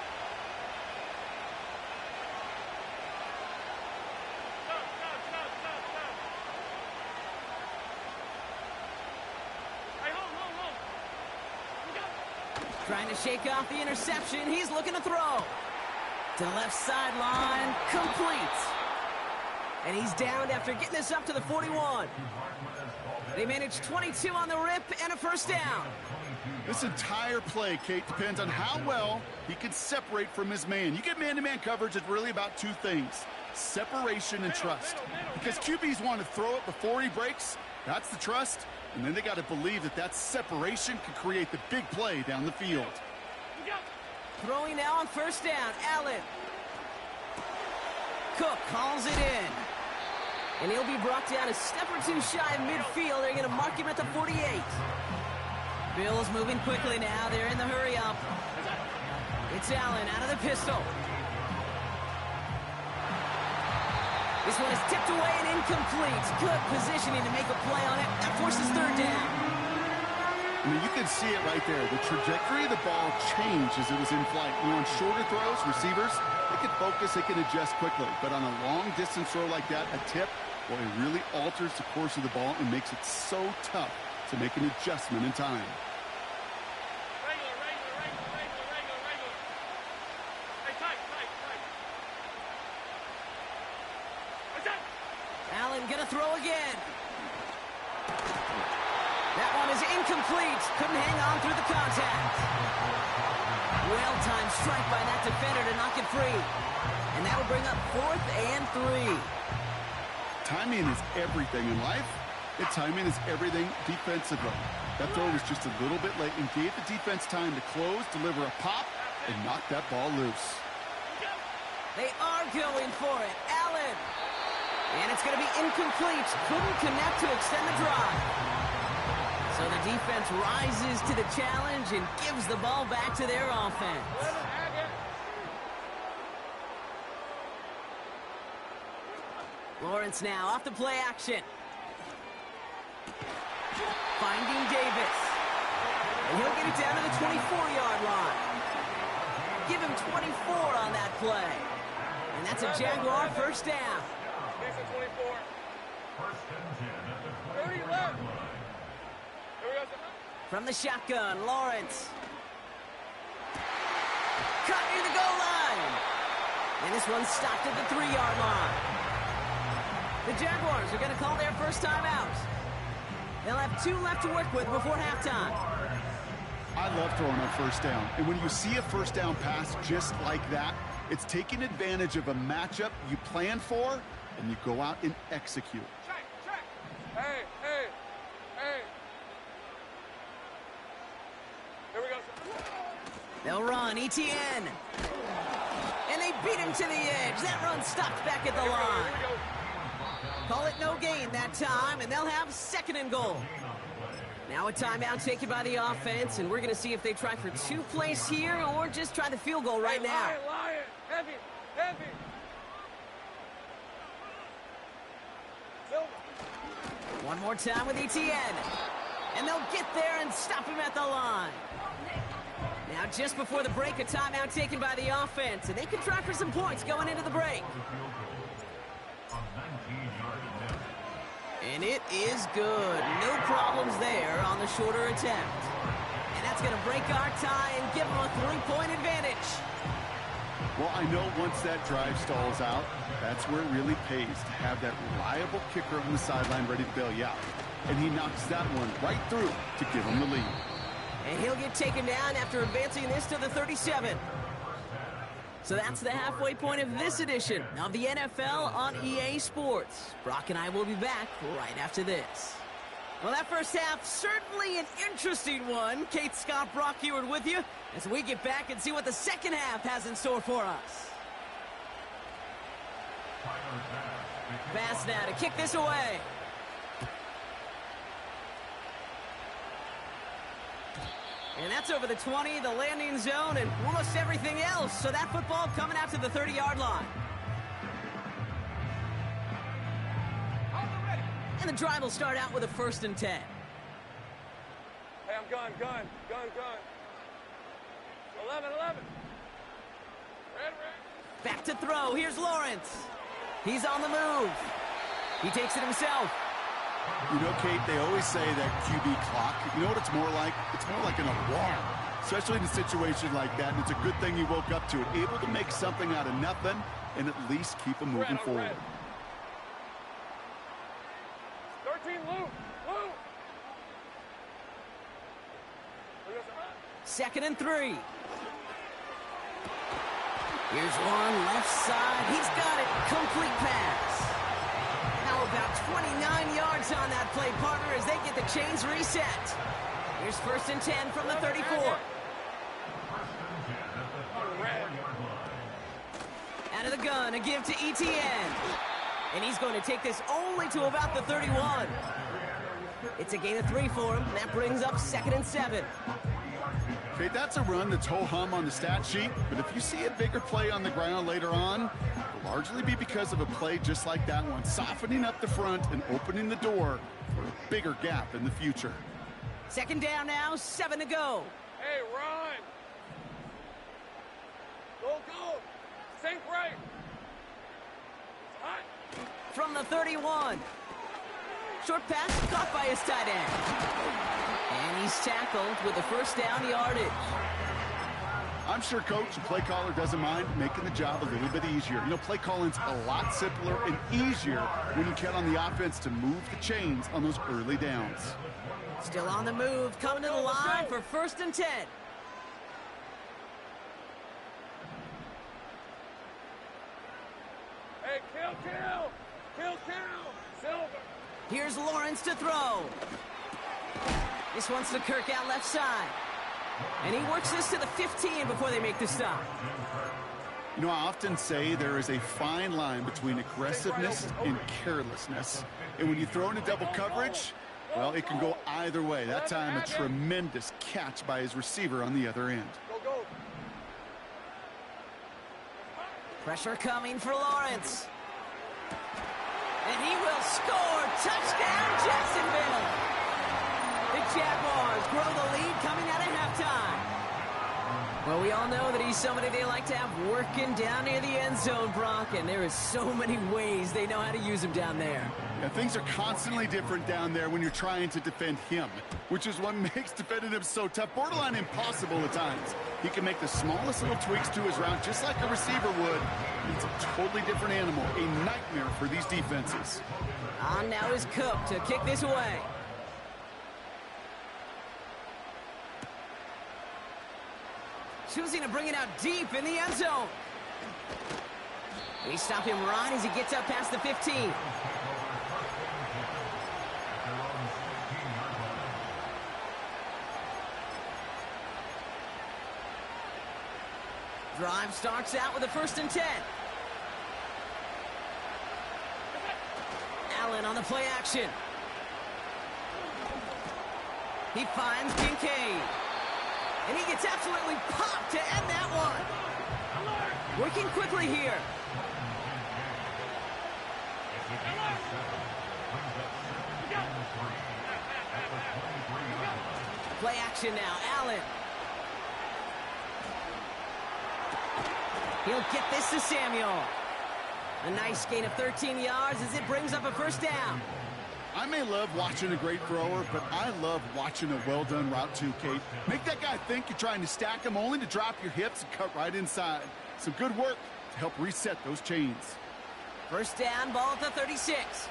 [SPEAKER 10] Stop. Hey, hold.
[SPEAKER 1] Trying to shake off the interception. He's looking to throw. To the left sideline. Complete. And he's downed after getting this up to the 41. They managed 22 on the rip and a first down.
[SPEAKER 9] This entire play, Kate, depends on how well he can separate from his man. You get man-to-man coverage, it's really about two things: separation and trust. Because QBs want to throw it before he breaks. That's the trust. And then they got to believe that that separation can create the big play down the field.
[SPEAKER 1] Throwing now on first down. Allen. Cook calls it in. And he'll be brought down a step or two shy of midfield. They're going to mark him at the 48. Bills moving quickly now. They're in the hurry-up. It's Allen out of the pistol. This one is tipped away and incomplete. Good positioning to make a play on it. That forces third down.
[SPEAKER 9] I mean, you can see it right there. The trajectory of the ball changed as it was in flight. You know, on shorter throws, receivers, they can focus, they can adjust quickly. But on a long-distance throw like that, a tip, well, it really alters the course of the ball and makes it so tough to make an adjustment in time.
[SPEAKER 1] Allen gonna throw again. That one is incomplete. Couldn't hang on through the contact. Well-timed strike by that defender to knock it free. And that will bring up 4th and 3.
[SPEAKER 9] Timing is everything in life. And timing is everything defensively. That throw was just a little bit late and gave the defense time to close, deliver a pop, and knock that ball loose.
[SPEAKER 1] They are going for it. Allen. And it's going to be incomplete. Couldn't connect to extend the drive. So the defense rises to the challenge and gives the ball back to their offense. Lawrence now off the play action. Finding Davis. And he'll get it down to the 24-yard line. Give him 24 on that play. And that's a Jaguar first down.
[SPEAKER 10] 24. 30 left.
[SPEAKER 1] From the shotgun, Lawrence. Cut near the goal line. And this one's stopped at the 3-yard line. The Jaguars are going to call their first time out. They'll have 2 left to work with before halftime.
[SPEAKER 9] I love throwing on first down. And when you see a first down pass just like that, it's taking advantage of a matchup you plan for, and you go out and execute.
[SPEAKER 10] Check. Hey. Here we go.
[SPEAKER 1] They'll run, ETN. And they beat him to the edge. That run stopped back at the line. Call it no gain that time, and they'll have 2nd and goal. Now a timeout taken by the offense, and we're going to see if they try for 2 plays here or just try the field goal right now.
[SPEAKER 10] Lion. Heavy.
[SPEAKER 1] One more time with ETN. And they'll get there and stop him at the line. Now just before the break, a timeout taken by the offense, and they can try for some points going into the break. And it is good. No problems there on the shorter attempt. And that's going to break our tie and give them a 3-point advantage.
[SPEAKER 9] Well, I know once that drive stalls out, that's where it really pays to have that reliable kicker on the sideline ready to bail you out. And he knocks that one right through to give him the lead.
[SPEAKER 1] And he'll get taken down after advancing this to the 37. So that's the halfway point of this edition of the NFL on EA Sports. Brock and I will be back right after this. Well, that first half, certainly an interesting one. Kate, Scott, Brock Eward with you as we get back and see what the second half has in store for us. Pass now to kick this away. And that's over the 20, the landing zone, and almost everything else. So that football coming out to the 30-yard line. And the drive will start out with a 1st and 10.
[SPEAKER 10] Hey, I'm gun. 11. Red.
[SPEAKER 1] Back to throw. Here's Lawrence. He's on the move. He takes it himself.
[SPEAKER 9] You know, Kate, they always say that QB clock, you know what it's more like? It's more like an alarm. especially in a situation like that. And it's a good thing he woke up to it, able to make something out of nothing and at least keep him moving forward.
[SPEAKER 10] 13, Lou.
[SPEAKER 1] Second and 3. Here's one left side. He's got it. Complete pass. Now about 29 yards on that play, partner, as they get the chains reset. Here's first and 10 from the 34. Out of the gun, a give to ETN. And he's going to take this only to about the 31. It's a gain of 3 for him, and that brings up second and 7.
[SPEAKER 9] Okay, that's a run that's ho-hum on the stat sheet, but if you see a bigger play on the ground later on, it'll largely be because of a play just like that one, softening up the front and opening the door for a bigger gap in the future.
[SPEAKER 1] Second down now, 7 to go.
[SPEAKER 10] Hey, run. Go. Sink right. Hot.
[SPEAKER 1] From the 31. Short pass caught by his tight end. And he's tackled with the first down yardage.
[SPEAKER 9] I'm sure coach and play caller doesn't mind making the job a little bit easier. You know, play calling's a lot simpler and easier when you count on the offense to move the chains on those early downs.
[SPEAKER 1] Still on the move, coming to the line for first and 10.
[SPEAKER 10] Hey, kill. Silver.
[SPEAKER 1] Here's Lawrence to throw. This one's to Kirk out left side. And he works this to the 15 before they make the stop.
[SPEAKER 9] You know, I often say there is a fine line between aggressiveness and carelessness. And when you throw into double coverage, well, it can go either way. That time, a tremendous catch by his receiver on the other end.
[SPEAKER 10] Go.
[SPEAKER 1] Pressure coming for Lawrence. And he will score. Touchdown, Jacksonville. The Jaguars grow the lead coming out of halftime. Well, we all know that he's somebody they like to have working down near the end zone, Brock, and there is so many ways they know how to use him down there.
[SPEAKER 9] Yeah, things are constantly different down there when you're trying to defend him, which is what makes defending him so tough, borderline impossible at times. He can make the smallest little tweaks to his route just like a receiver would. It's a totally different animal, a nightmare for these defenses.
[SPEAKER 1] On now is Cook to kick this away. Choosing to bring it out deep in the end zone. They stop him right as he gets up past the 15. Drive starts out with a first and 10. Allen on the play action. He finds Kincaid. And he gets absolutely popped to end that one. Working quickly here. Play action now, Allen. He'll get this to Samuel. A nice gain of 13 yards as it brings up a first down.
[SPEAKER 9] I may love watching a great thrower, but I love watching a well-done route too, Kate. Make that guy think you're trying to stack him only to drop your hips and cut right inside. Some good work to help reset those chains.
[SPEAKER 1] First down, ball at the 36.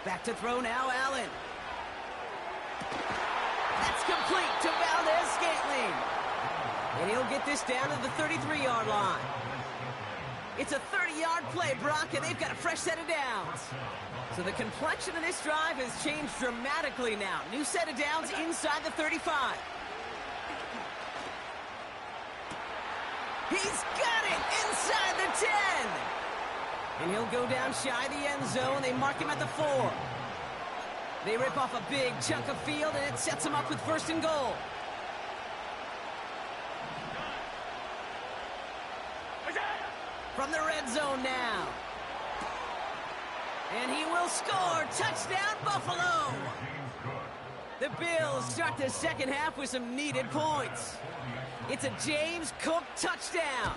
[SPEAKER 1] Back to throw now, Allen. That's complete to Valdez-Scantling. And he'll get this down to the 33-yard line. It's a 30-yard play, Brock, and they've got a fresh set of downs. So the complexion of this drive has changed dramatically now. New set of downs inside the 35. He's got it inside the 10. And he'll go down shy of the end zone. They mark him at the 4. They rip off a big chunk of field, and it sets him up with first and goal. From the red zone now. And he will score. Touchdown, Buffalo. The Bills start the second half with some needed points. It's a James Cook touchdown.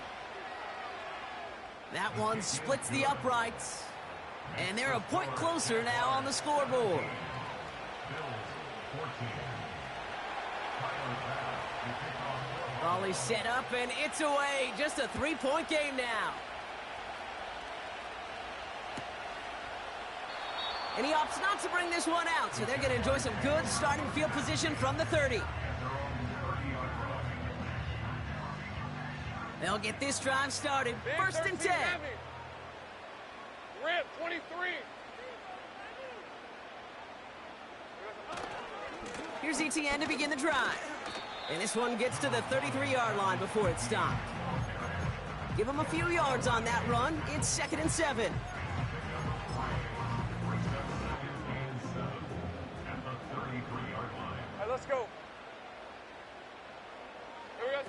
[SPEAKER 1] That one splits the uprights. And they're a point closer now on the scoreboard. Ball is set up, and it's away. Just a three-point game now. And he opts not to bring this one out, so they're going to enjoy some good starting field position from the 30. They'll get this drive started. First and 10.
[SPEAKER 10] Rip, 23.
[SPEAKER 1] Here's ETN to begin the drive. And this one gets to the 33-yard line before it's stopped. Give him a few yards on that run. It's second and 7.
[SPEAKER 10] Let's go. Here we go.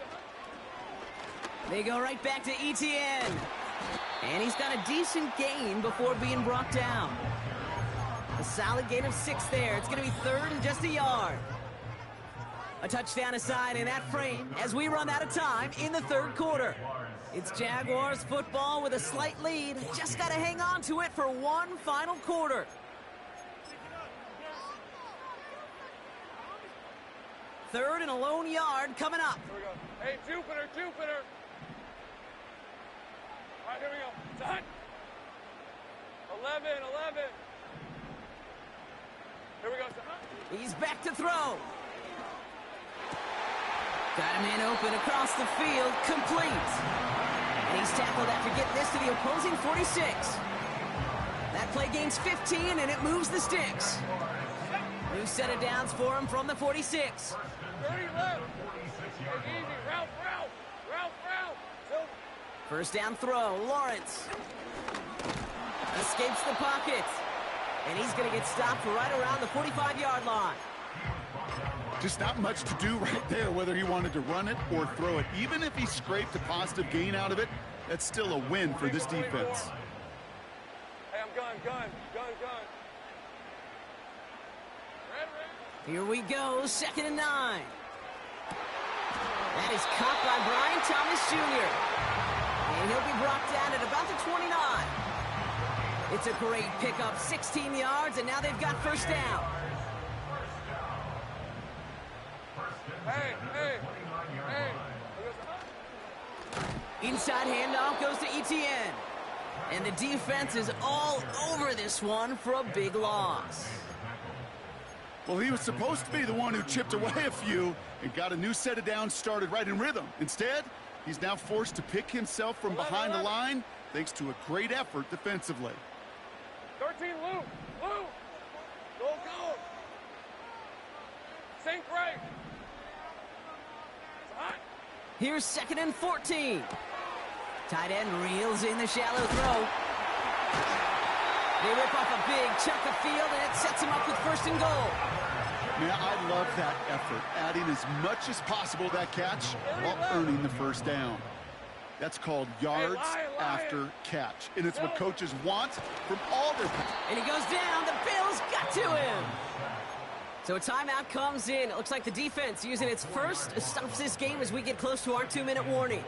[SPEAKER 1] They go right back to ETN. And he's got a decent gain before being brought down. A solid gain of 6 there. It's going to be third and just a yard. A touchdown aside in that frame as we run out of time in the third quarter. It's Jaguars football with a slight lead. Just got to hang on to it for one final quarter. Third and a lone yard coming up.
[SPEAKER 10] Here we go. Hey, Jupiter, Jupiter. All right, here we go. Done. 11. Here we go.
[SPEAKER 1] He's back to throw. Got him in open across the field, complete. And he's tackled after getting this to the opposing 46. That play gains 15, and it moves the sticks. New set of downs for him from the 46.
[SPEAKER 10] 30 left. Easy. Route.
[SPEAKER 1] First down throw, Lawrence. Escapes the pocket. And he's going to get stopped right around the 45-yard line.
[SPEAKER 9] Just not much to do right there, whether he wanted to run it or throw it. Even if he scraped a positive gain out of it, that's still a win for this defense.
[SPEAKER 10] Hey, I'm gun. Red.
[SPEAKER 1] Here we go, second and 9. That is caught by Brian Thomas Jr. And he'll be brought down at about the 29. It's a great pickup, 16 yards, and now they've got first down.
[SPEAKER 10] Hey.
[SPEAKER 1] Inside handoff goes to ETN. And the defense is all over this one for a big loss.
[SPEAKER 9] Well, he was supposed to be the one who chipped away a few and got a new set of downs started right in rhythm. Instead, he's now forced to pick himself from behind the line thanks to a great effort defensively.
[SPEAKER 10] 13 Luke. Go. Sink right.
[SPEAKER 1] Here's second and 14. Tight end reels in the shallow throw. They rip off a big chunk of field, and it sets him up with first and goal.
[SPEAKER 9] Man, I love that effort, adding as much as possible to that catch while earning the first down. That's called yards after catch, and it's what coaches want from all their players.
[SPEAKER 1] And he goes down. The Bills got to him. So a timeout comes in. It looks like the defense using its first stops this game as we get close to our 2-minute warning.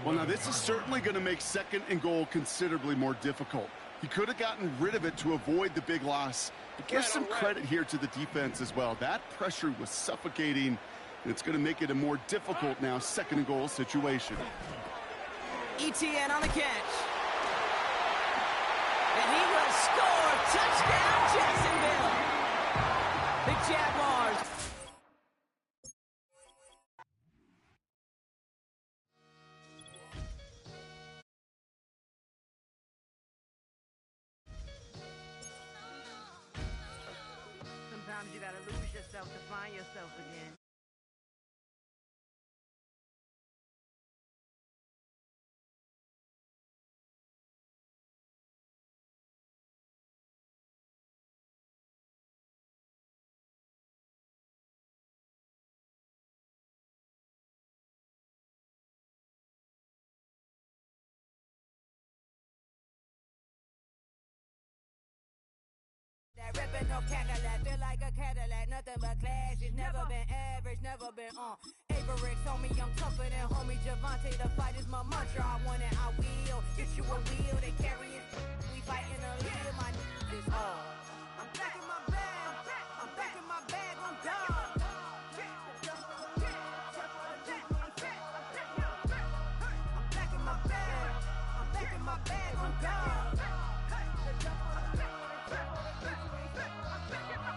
[SPEAKER 9] Well, now this is certainly going to make second and goal considerably more difficult. He could have gotten rid of it to avoid the big loss. But give some credit here to the defense as well. That pressure was suffocating, and it's going to make it a more difficult now second and goal situation.
[SPEAKER 1] ETN on the catch. And he will score. Touchdown, Jacksonville. The Jaguars.
[SPEAKER 11] Sometimes you gotta lose yourself to find yourself again.
[SPEAKER 8] Ripping no Cadillac, feel like a Cadillac, nothing but clash. It's never been average, never been on. Average told me I'm tougher than homie Javante. The fight is my mantra. I want it, I will. Get you a wheel, they carry it. We fighting a little, my is all. I'm back in my bag. I'm back in my bag. in my bag, I'm gone.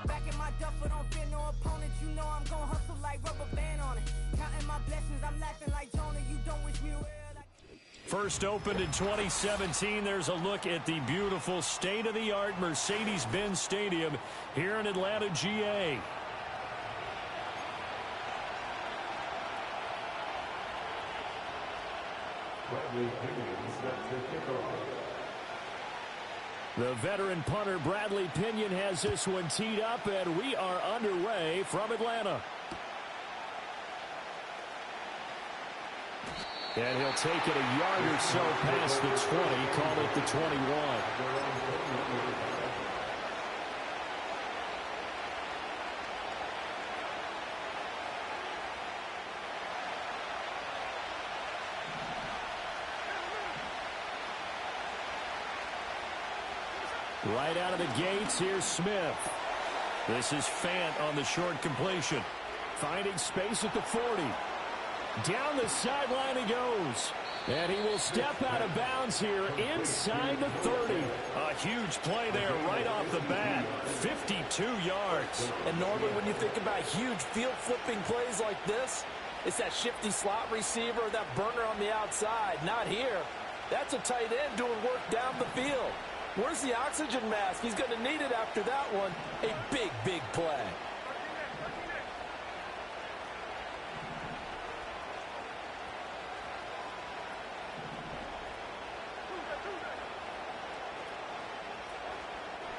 [SPEAKER 8] Back in my duffel, don't fear no opponent. You know I'm gon' hustle like rubber band on it. Counting my blessings, I'm laughing like Jonah. You don't wish me well.
[SPEAKER 3] First opened in 2017. There's a look at the beautiful state-of-the-art Mercedes-Benz Stadium here in Atlanta, GA. The veteran punter Bradley Pinion has this one teed up, and we are underway from Atlanta. And he'll take it a yard or so past the 20, call it the 21. Right out of the gates, here's Smith. This is Fant on the short completion. Finding space at the 40. Down the sideline he goes. And he will step out of bounds here inside the 30. A huge play there right off the bat. 52 yards.
[SPEAKER 12] And normally when you think about huge field-flipping plays like this, it's that shifty slot receiver or that burner on the outside. Not here. That's a tight end doing work down the field. Where's the oxygen mask? He's going to need it after that one. A big, big play.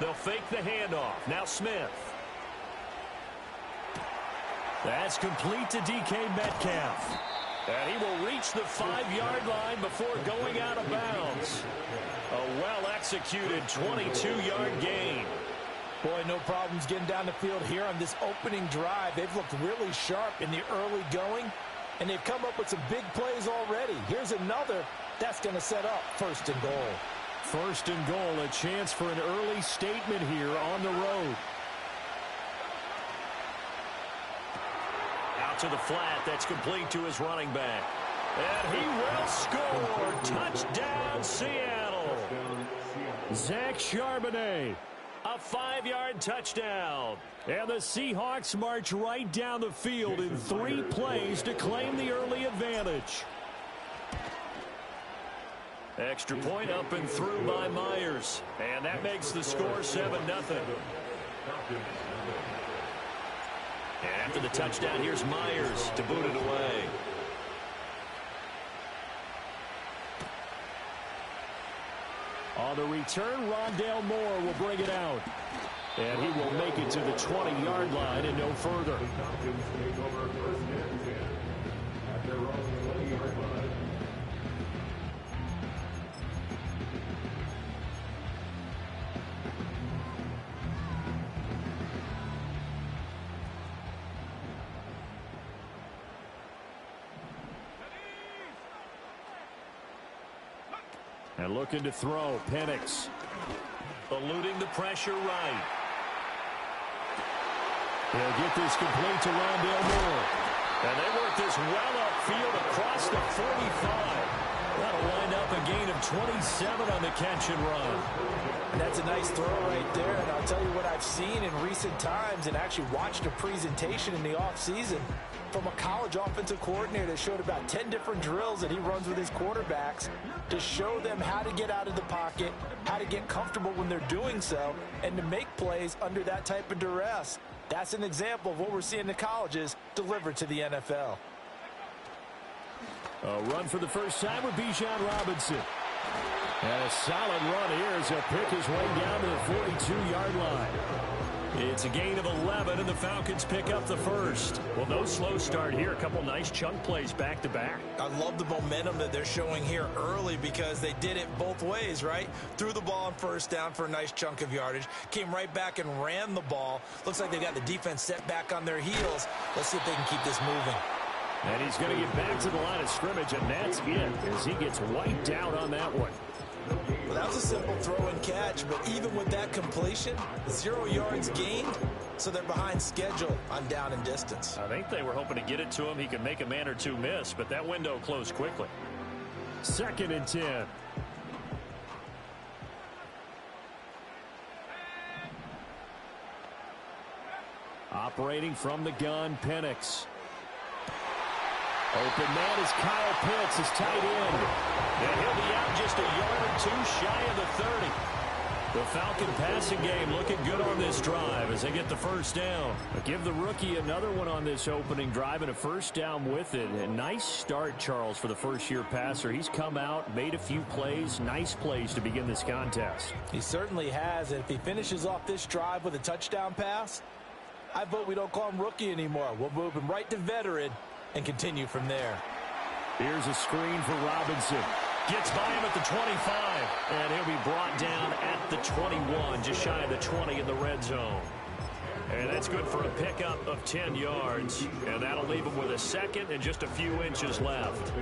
[SPEAKER 3] They'll fake the handoff. Now Smith. That's complete to DK Metcalf. And he will reach the 5-yard line before going out of bounds. A well-executed 22-yard gain.
[SPEAKER 12] Boy, no problems getting down the field here on this opening drive. They've looked really sharp in the early going, and they've come up with some big plays already. Here's another that's going to set up first and goal.
[SPEAKER 3] First and goal, a chance for an early statement here on the road. Out to the flat, that's complete to his running back. And he will score. Touchdown, Seattle. Zach Charbonnet, a 5-yard touchdown. And the Seahawks march right down the field in 3 plays to claim the early advantage. Extra point up and through by Myers. And that makes the score 7-0. And after the touchdown, here's Myers to boot it away. On the return, Rondale Moore will bring it out. And he will make it to the 20-yard line and no further. And looking to throw, Penix. Eluding the pressure right. He'll get this complete to Rondale Moore. And they work this well upfield across the 45. That'll wind up a gain of 27 on the catch and run.
[SPEAKER 12] And that's a nice throw right there. And I'll tell you what I've seen in recent times and actually watched a presentation in the offseason from a college offensive coordinator that showed about 10 different drills that he runs with his quarterbacks to show them how to get out of the pocket, how to get comfortable when they're doing so, and to make plays under that type of duress. That's an example of what we're seeing in the colleges delivered to the NFL.
[SPEAKER 3] A run for the first time with Bijan Robinson. And a solid run here as he'll pick his way down to the 42-yard line. It's a gain of 11, and the Falcons pick up the first. Well, no slow start here. A couple nice chunk plays back-to-back.
[SPEAKER 12] I love the momentum that they're showing here early because they did it both ways, right? Threw the ball on first down for a nice chunk of yardage. Came right back and ran the ball. Looks like they got the defense set back on their heels. Let's see if they can keep this moving.
[SPEAKER 3] And he's going to get back to the line of scrimmage, and that's it as he gets wiped out on that one.
[SPEAKER 12] Well, that was a simple throw and catch, but even with that completion, 0 yards gained, so they're behind schedule on down and distance.
[SPEAKER 3] I think they were hoping to get it to him. He could make a man or two miss, but that window closed quickly. 2nd and 10. Operating from the gun, Penix. Open man is Kyle Pitts, his tight end. And he'll be out just a yard or two shy of the 30. The Falcon passing game looking good on this drive as they get the first down. But give the rookie another one on this opening drive and a first down with it. A nice start, Charles, for the first-year passer. He's come out, made a few plays, nice plays to begin this contest.
[SPEAKER 12] He certainly has, and if he finishes off this drive with a touchdown pass, I vote we don't call him rookie anymore. We'll move him right to veteran and continue from there.
[SPEAKER 3] Here's a screen for Robinson. Gets by him at the 25, and he'll be brought down at the 21, just shy of the 20 in the red zone. And that's good for a pickup of 10 yards, and that'll leave him with a second and just a few inches left.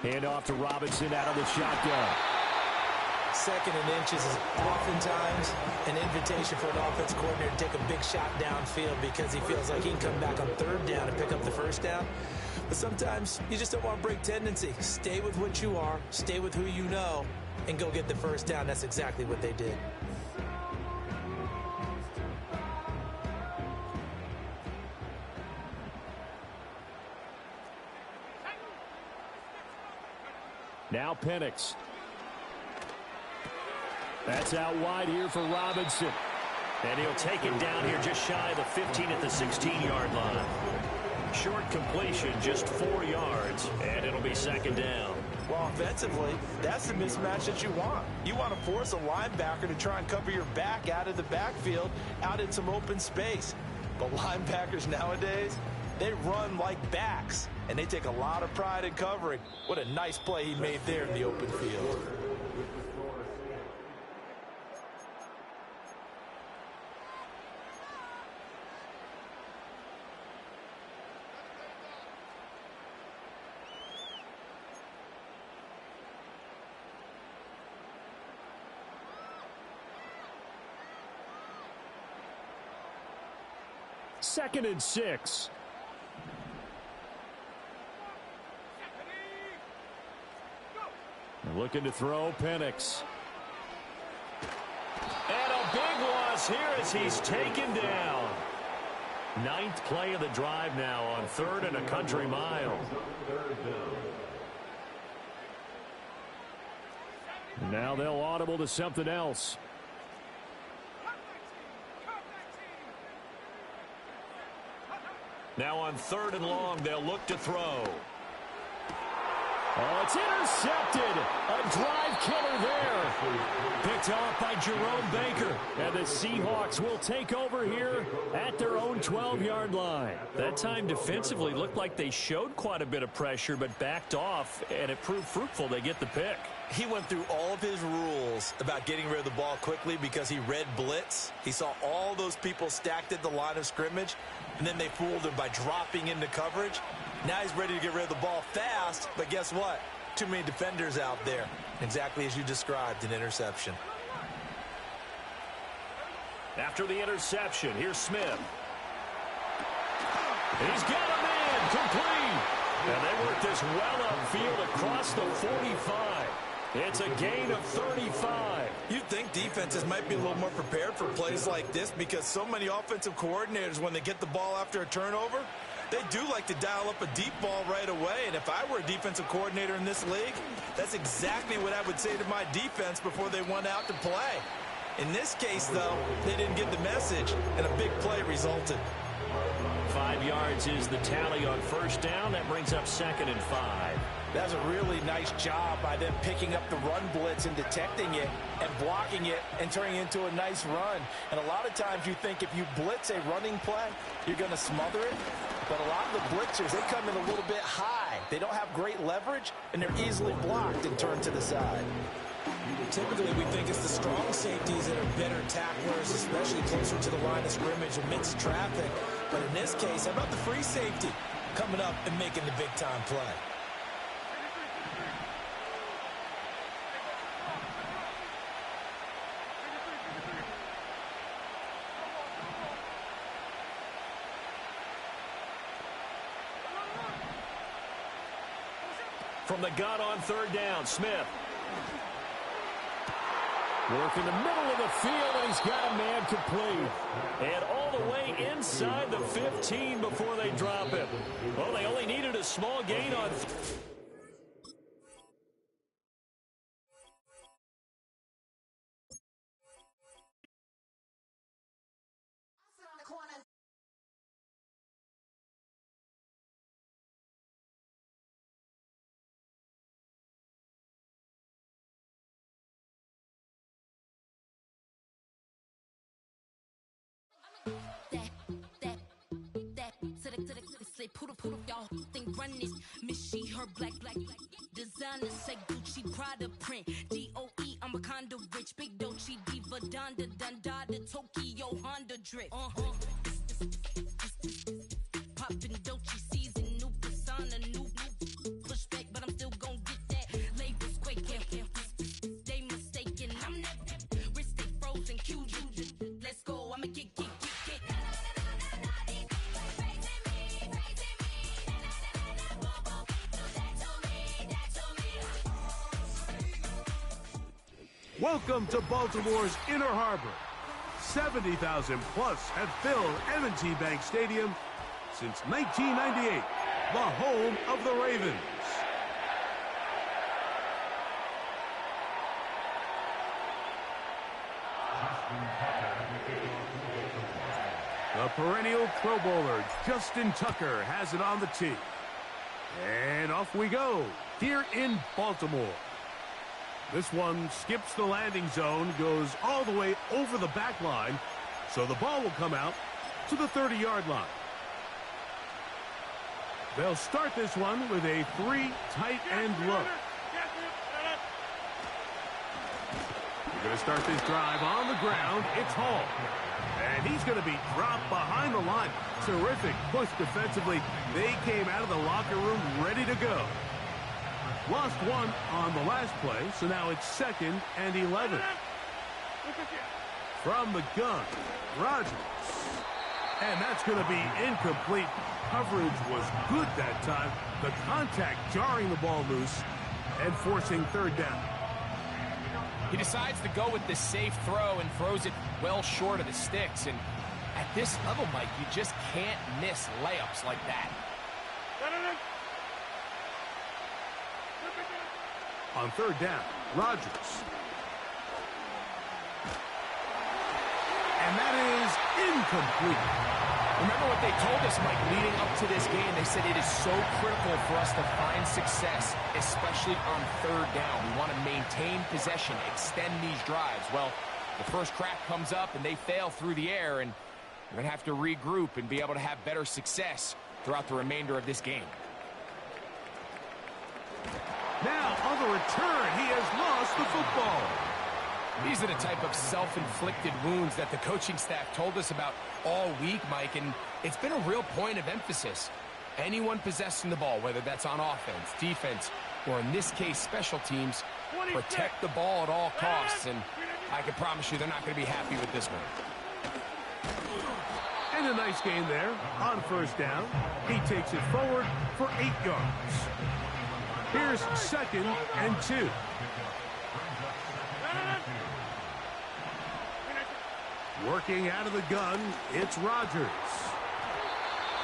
[SPEAKER 3] Hand off to Robinson out of the shotgun.
[SPEAKER 12] Second and inches is oftentimes an invitation for an offense coordinator to take a big shot downfield because he feels like he can come back on third down and pick up the first down. But sometimes you just don't want to break tendency. Stay with what you are, stay with who you know, and go get the first down. That's exactly what they did.
[SPEAKER 3] Now Penix. That's out wide here for Robinson. And he'll take it down here just shy of the 15 at the 16-yard line. Short completion, just 4 yards, and it'll be second down.
[SPEAKER 12] Well, offensively, that's the mismatch that you want. You want to force a linebacker to try and cover your back out of the backfield, out in some open space. But linebackers nowadays, they run like backs, and they take a lot of pride in covering. What a nice play he made there in the open field.
[SPEAKER 3] Second and 6. Looking to throw, Penix. And a big loss here as he's taken down. 9th play of the drive now on 3rd and a country mile. Now they'll audible to something else. Now on 3rd and long, they'll look to throw. Oh, it's intercepted. A drive killer there. Picked off by Jerome Baker. And the Seahawks will take over here at their own 12-yard line. That time defensively looked like they showed quite a bit of pressure but backed off, and it proved fruitful. They get the pick.
[SPEAKER 12] He went through all of his rules about getting rid of the ball quickly because he read blitz. He saw all those people stacked at the line of scrimmage, and then they fooled him by dropping into coverage. Now he's ready to get rid of the ball fast, but guess what? Too many defenders out there. Exactly as you described, an interception.
[SPEAKER 3] After the interception, here's Smith. He's got him in, complete. And they work this well upfield across the 45. It's a gain of 35.
[SPEAKER 12] You'd think defenses might be a little more prepared for plays like this because so many offensive coordinators, when they get the ball after a turnover, they do like to dial up a deep ball right away. And if I were a defensive coordinator in this league, that's exactly what I would say to my defense before they went out to play. In this case, though, they didn't get the message, and a big play resulted.
[SPEAKER 3] 5 yards is the tally on first down. That brings up 2nd and 5.
[SPEAKER 12] That's a really nice job by them picking up the run blitz and detecting it and blocking it and turning it into a nice run. And a lot of times you think if you blitz a running play, you're going to smother it. But a lot of the blitzers, they come in a little bit high. They don't have great leverage, and they're easily blocked and turned to the side. Typically, we think it's the strong safeties that are better tacklers, especially closer to the line of scrimmage amidst traffic. But in this case, how about the free safety coming up and making the big-time play?
[SPEAKER 3] from the gun on third down. Smith. Work in the middle of the field, and he's got a man complete. And all the way inside the 15 before they drop it. Well, they only needed a small gain on...
[SPEAKER 13] Poodle, y'all think run this. Miss she, her black, designer, say Gucci, Prada print, DOE, I'm a condo rich, big Dolce, Diva, Donda, Dundada, Tokyo, Honda drip, poppin' Dolce season, new persona, new pushback, but I'm still gon' get that, labels quaking, they mistaken, I'm that, wrist stay frozen, QU, let's go, I'ma get.
[SPEAKER 5] Welcome to Baltimore's Inner Harbor. 70,000 plus have filled M&T Bank Stadium since 1998, the home of the Ravens. The perennial Pro Bowler, Justin Tucker, has it on the tee. And off we go, here in Baltimore. This one skips the landing zone, goes all the way over the back line, so the ball will come out to the 30-yard line. They'll start this one with a 3 tight end look. We're going to start this drive on the ground. It's Hall. And he's going to be dropped behind the line. Terrific push defensively. They came out of the locker room ready to go. Lost one on the last play, so now it's 2nd and 11. From the gun, Rodgers. And that's going to be incomplete. Coverage was good that time. The contact jarring the ball loose and forcing 3rd down.
[SPEAKER 6] He decides to go with the safe throw and throws it well short of the sticks. And at this level, Mike, you just can't miss layups like that.
[SPEAKER 5] On 3rd down, Rodgers. And that is incomplete.
[SPEAKER 6] Remember what they told us, Mike, leading up to this game? They said it is so critical for us to find success, especially on 3rd down. We want to maintain possession, extend these drives. Well, the first crack comes up and they fail through the air, and we're going to have to regroup and be able to have better success throughout the remainder of this game.
[SPEAKER 5] Now, on the return, he has lost the football.
[SPEAKER 6] These are the type of self-inflicted wounds that the coaching staff told us about all week, Mike, and it's been a real point of emphasis. Anyone possessing the ball, whether that's on offense, defense, or in this case, special teams, protect the ball at all costs, and I can promise you they're not going to be happy with this one.
[SPEAKER 5] And a nice gain there on 1st down. He takes it forward for 8 yards. Here's 2nd and 2. Working out of the gun, it's Rodgers.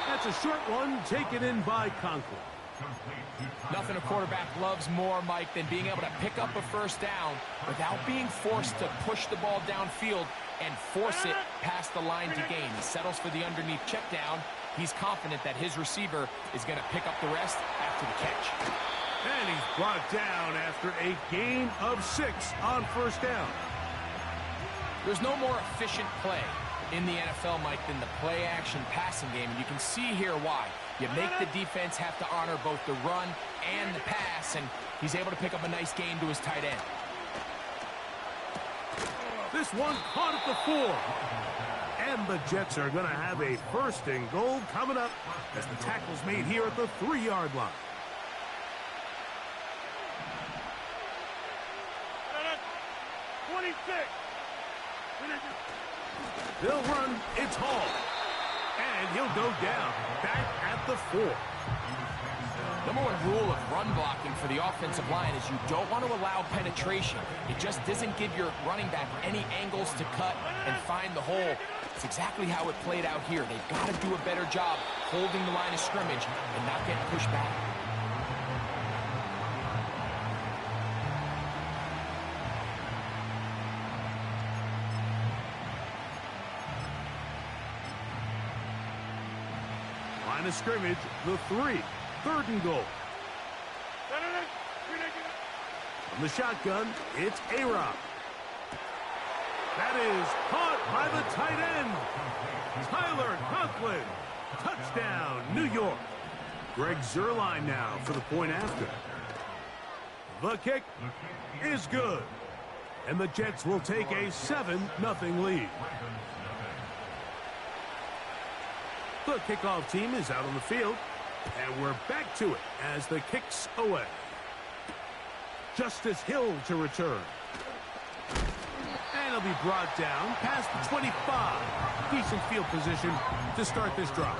[SPEAKER 5] That's a short one taken in by Conklin.
[SPEAKER 6] Nothing a quarterback loves more, Mike, than being able to pick up a 1st down without being forced to push the ball downfield and force it past the line to gain. He settles for the underneath check down. He's confident that his receiver is going to pick up the rest after the catch.
[SPEAKER 5] And he's brought down after a gain of 6 on 1st down.
[SPEAKER 6] There's no more efficient play in the NFL, Mike, than the play-action passing game, and you can see here why. You make the defense have to honor both the run and the pass, and he's able to pick up a nice gain to his tight end.
[SPEAKER 5] This one caught at the 4. And the Jets are going to have a 1st and goal coming up as the tackle's made here at the 3-yard line. They'll run, it's Hall. And he'll go down, back at the 4.
[SPEAKER 6] Number one rule of run blocking for the offensive line is you don't want to allow penetration. It just doesn't give your running back any angles to cut and find the hole. It's exactly how it played out here. They've got to do a better job holding the line of scrimmage and not getting pushed back.
[SPEAKER 5] Line of scrimmage, the 3. 3rd and goal. From the shotgun, it's A-Rob. That is caught by the tight end. Tyler Conklin. Touchdown, New York. Greg Zuerlein now for the point after. The kick is good. And the Jets will take a 7-0 lead. The kickoff team is out on the field. And we're back to it as the kick's away. Justice Hill to return. And he'll be brought down past the 25. Decent field position to start this drive.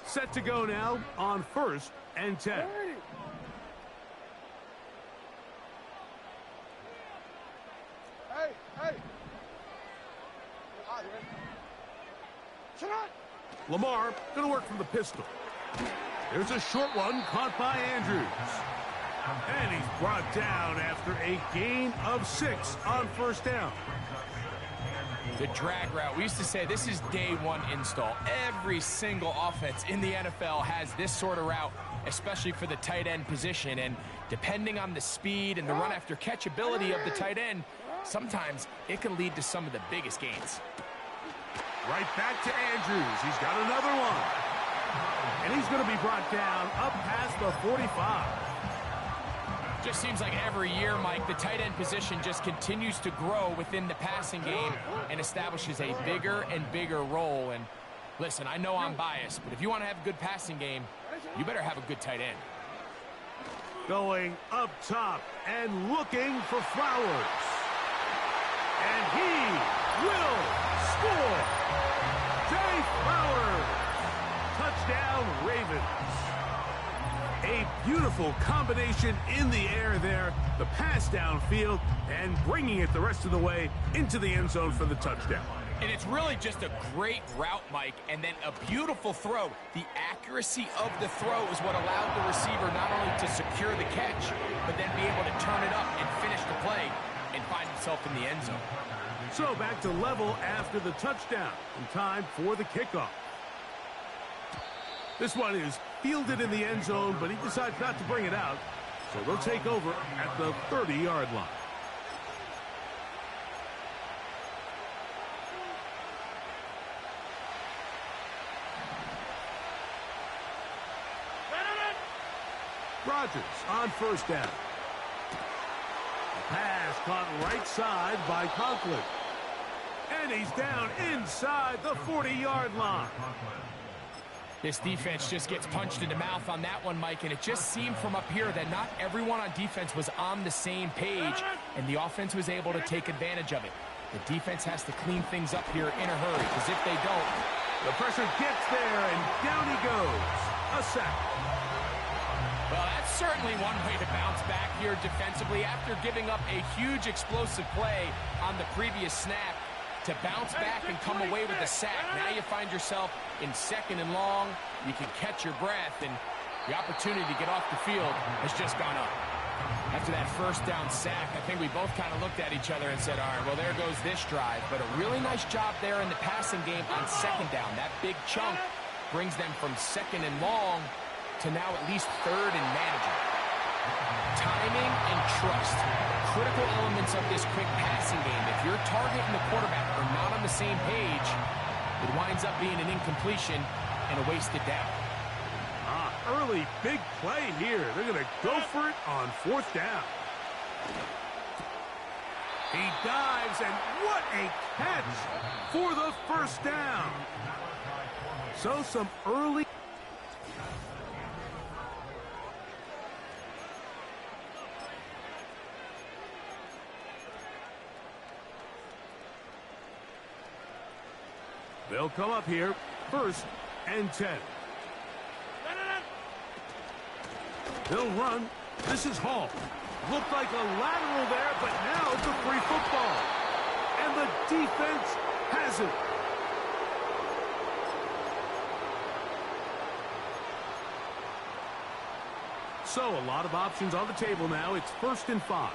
[SPEAKER 5] Set to go now on 1st and 10. Lamar going to work from the pistol. There's a short one caught by Andrews. And he's brought down after a gain of 6 on 1st down.
[SPEAKER 6] The drag route. We used to say this is day one install. Every single offense in the NFL has this sort of route, especially for the tight end position. And depending on the speed and the run after catch ability of the tight end, sometimes it can lead to some of the biggest gains.
[SPEAKER 5] Right back to Andrews. He's got another one. And he's going to be brought down up past the 45.
[SPEAKER 6] Just seems like every year, Mike, the tight end position just continues to grow within the passing game and establishes a bigger and bigger role. And listen, I know I'm biased, but if you want to have a good passing game, you better have a good tight end.
[SPEAKER 5] Going up top and looking for Flowers. And he will score. Jay Flowers. Touchdown, Ravens. A beautiful combination in the air there. The pass downfield and bringing it the rest of the way into the end zone for the touchdown.
[SPEAKER 6] And it's really just a great route, Mike, and then a beautiful throw. The accuracy of the throw is what allowed the receiver not only to secure the catch, but then be able to turn it up and finish the play and find himself in the end zone.
[SPEAKER 5] So back to level after the touchdown in time for the kickoff. This one is fielded in the end zone, but he decides not to bring it out. So they'll take over at the 30-yard line. Rodgers on 1st down. Pass caught right side by Conklin. And he's down inside the 40-yard line.
[SPEAKER 6] This defense just gets punched in the mouth on that one, Mike, and it just seemed from up here that not everyone on defense was on the same page, and the offense was able to take advantage of it. The defense has to clean things up here in a hurry, because if they don't...
[SPEAKER 5] The pressure gets there, and down he goes. A sack.
[SPEAKER 6] Well, that's certainly one way to bounce back here defensively after giving up a huge explosive play on the previous snap. To bounce back and come away with a sack. Now you find yourself in 2nd and long. You can catch your breath, and the opportunity to get off the field has just gone up. After that 1st down sack, I think we both kind of looked at each other and said, all right, well, there goes this drive. But a really nice job there in the passing game on 2nd down. That big chunk brings them from 2nd and long to now at least 3rd and manageable. Timing and trust, critical elements of this quick passing game. If your target and the quarterback are not on the same page, it winds up being an incompletion and a wasted down.
[SPEAKER 5] Early big play here. They're going to go for it on 4th down. He dives, and what a catch for the 1st down. So some early... They'll come up here, 1st and 10. They'll run. This is Hall. Looked like a lateral there, but now it's a free football. And the defense has it. So a lot of options on the table now. It's 1st and 5.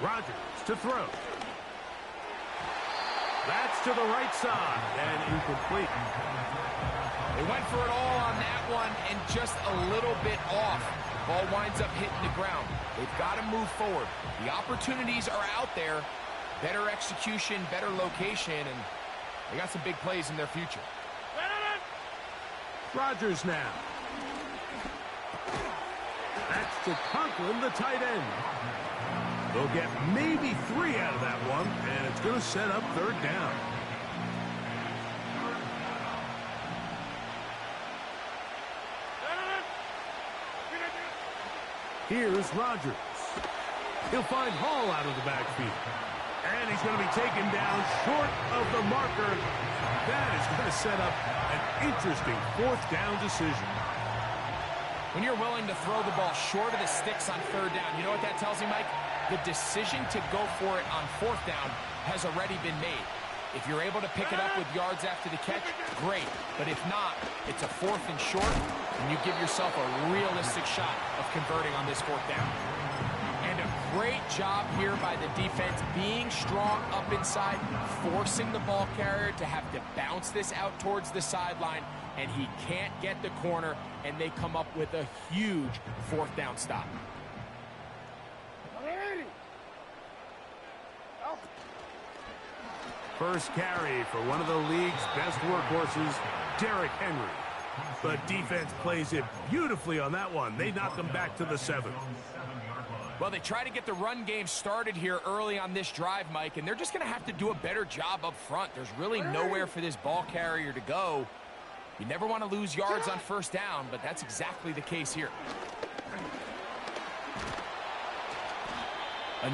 [SPEAKER 5] Rodgers to throw. That's to the right side and incomplete.
[SPEAKER 6] They went for it all on that one and just a little bit off. Ball winds up hitting the ground. They've got to move forward. The opportunities are out there. Better execution, better location, and they got some big plays in their future.
[SPEAKER 5] Rodgers now. That's to Coolin, the tight end. They'll get maybe 3 out of that one, and it's going to set up 3rd down. Here's Rodgers. He'll find Hall out of the backfield. And he's going to be taken down short of the marker. That is going to set up an interesting 4th down decision.
[SPEAKER 6] When you're willing to throw the ball short of the sticks on 3rd down, you know what that tells me, Mike? The decision to go for it on 4th down has already been made. If you're able to pick it up with yards after the catch, great. But if not, it's a 4th and short, and you give yourself a realistic shot of converting on this 4th down. And a great job here by the defense, being strong up inside, forcing the ball carrier to have to bounce this out towards the sideline, and he can't get the corner, and they come up with a huge 4th down stop.
[SPEAKER 5] First carry for one of the league's best workhorses, Derrick Henry. The defense plays it beautifully on that one. They knock him back to the 7.
[SPEAKER 6] Well, they try to get the run game started here early on this drive, Mike, and they're just going to have to do a better job up front. There's really nowhere for this ball carrier to go. You never want to lose yards on 1st down, but that's exactly the case here.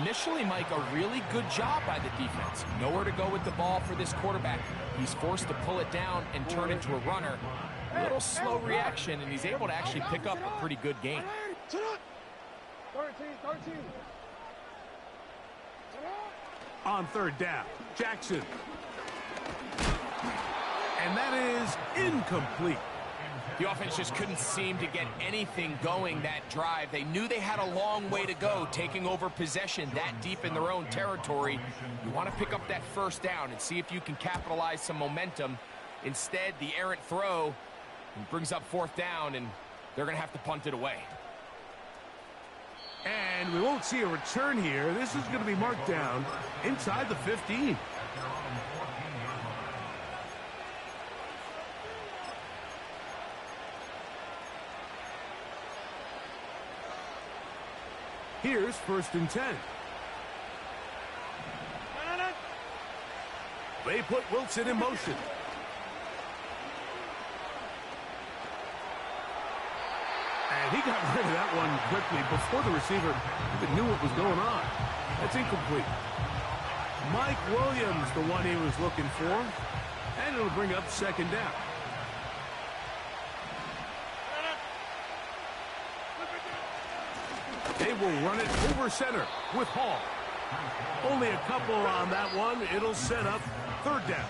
[SPEAKER 6] Initially, Mike, a really good job by the defense. Nowhere to go with the ball for this quarterback. He's forced to pull it down and turn into a runner. A little slow reaction, and he's able to actually pick up a pretty good gain.
[SPEAKER 10] 13.
[SPEAKER 5] On 3rd down, Jackson. And that is incomplete.
[SPEAKER 6] The offense just couldn't seem to get anything going that drive. They knew they had a long way to go, taking over possession that deep in their own territory. You want to pick up that 1st down and see if you can capitalize some momentum. Instead, the errant throw brings up 4th down, and they're going to have to punt it away.
[SPEAKER 5] And we won't see a return here. This is going to be marked down inside the 15. Here's 1st and 10. They put Wilson in motion. And he got rid of that one quickly before the receiver even knew what was going on. That's incomplete. Mike Williams, the one he was looking for. And it'll bring up 2nd down. They will run it over center with Hall. Only a couple on that one. It'll set up 3rd down.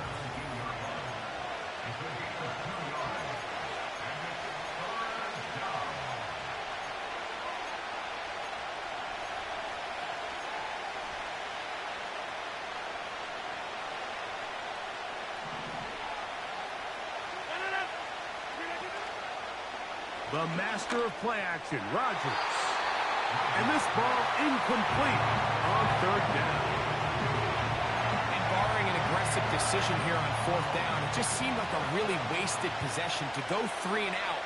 [SPEAKER 5] The master of play action, Rodgers. And this ball incomplete on 3rd down.
[SPEAKER 6] And barring an aggressive decision here on 4th down, it just seemed like a really wasted possession to go 3 and out,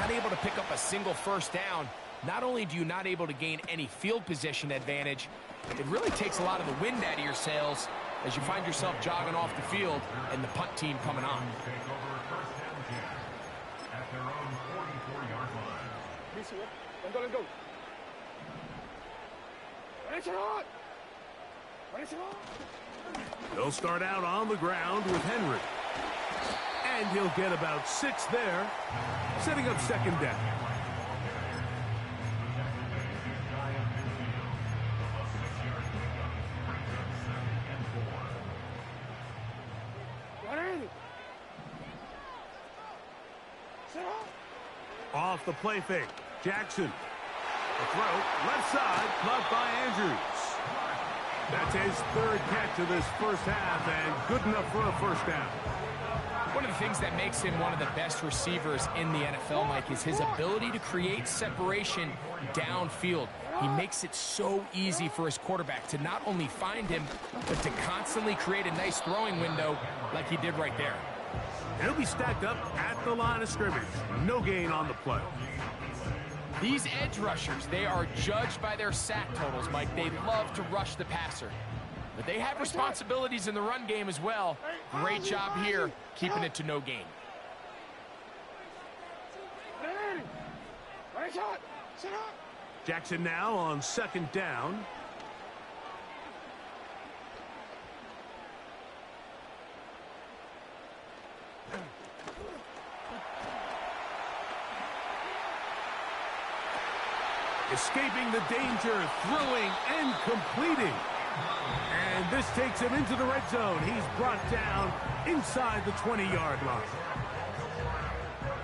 [SPEAKER 6] not able to pick up a single 1st down. Not only do you not able to gain any field position advantage, it really takes a lot of the wind out of your sails as you find yourself jogging off the field and the punt team coming on.
[SPEAKER 10] Let's go.
[SPEAKER 5] He'll start out on the ground with Henry. And he'll get about 6 there, setting up second down. Off the play fake. Jackson. The throw, left side, caught by Andrews. That's his 3rd catch of this first half, and good enough for a first down.
[SPEAKER 6] One of the things that makes him one of the best receivers in the NFL, Mike, is his ability to create separation downfield. He makes it so easy for his quarterback to not only find him, but to constantly create a nice throwing window like he did right there.
[SPEAKER 5] He'll be stacked up at the line of scrimmage. No gain on the play.
[SPEAKER 6] These edge rushers, they are judged by their sack totals, Mike. They love to rush the passer. But they have responsibilities in the run game as well. Great job here, keeping it to no gain.
[SPEAKER 5] Jackson now on second down. Escaping the danger, throwing and completing. And this takes him into the red zone. He's brought down inside the 20-yard line.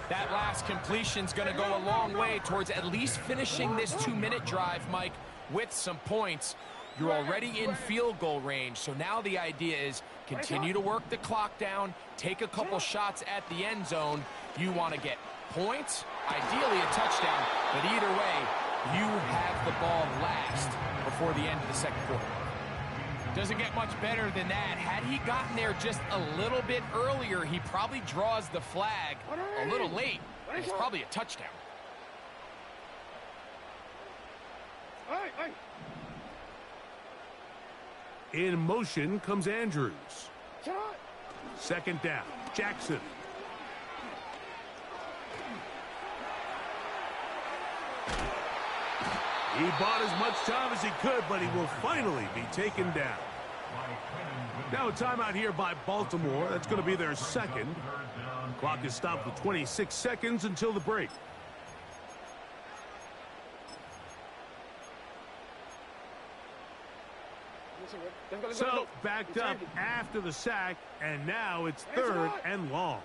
[SPEAKER 6] That last completion's going to go a long way towards at least finishing this 2-minute drive, Mike, with some points. You're already in field goal range, so now the idea is continue to work the clock down, take a couple shots at the end zone. You want to get points, ideally a touchdown, but either way, you have the ball last before the end of the second quarter. Doesn't get much better than that. Had he gotten there just a little bit earlier, he probably draws the flag a little late. It's probably a touchdown.
[SPEAKER 5] In motion comes Andrews. Second down, Jackson. He bought as much time as he could, but he will finally be taken down. Now a timeout here by Baltimore. That's going to be their second. Clock is stopped with 26 seconds until the break. So backed up after the sack, and now it's 3rd and long.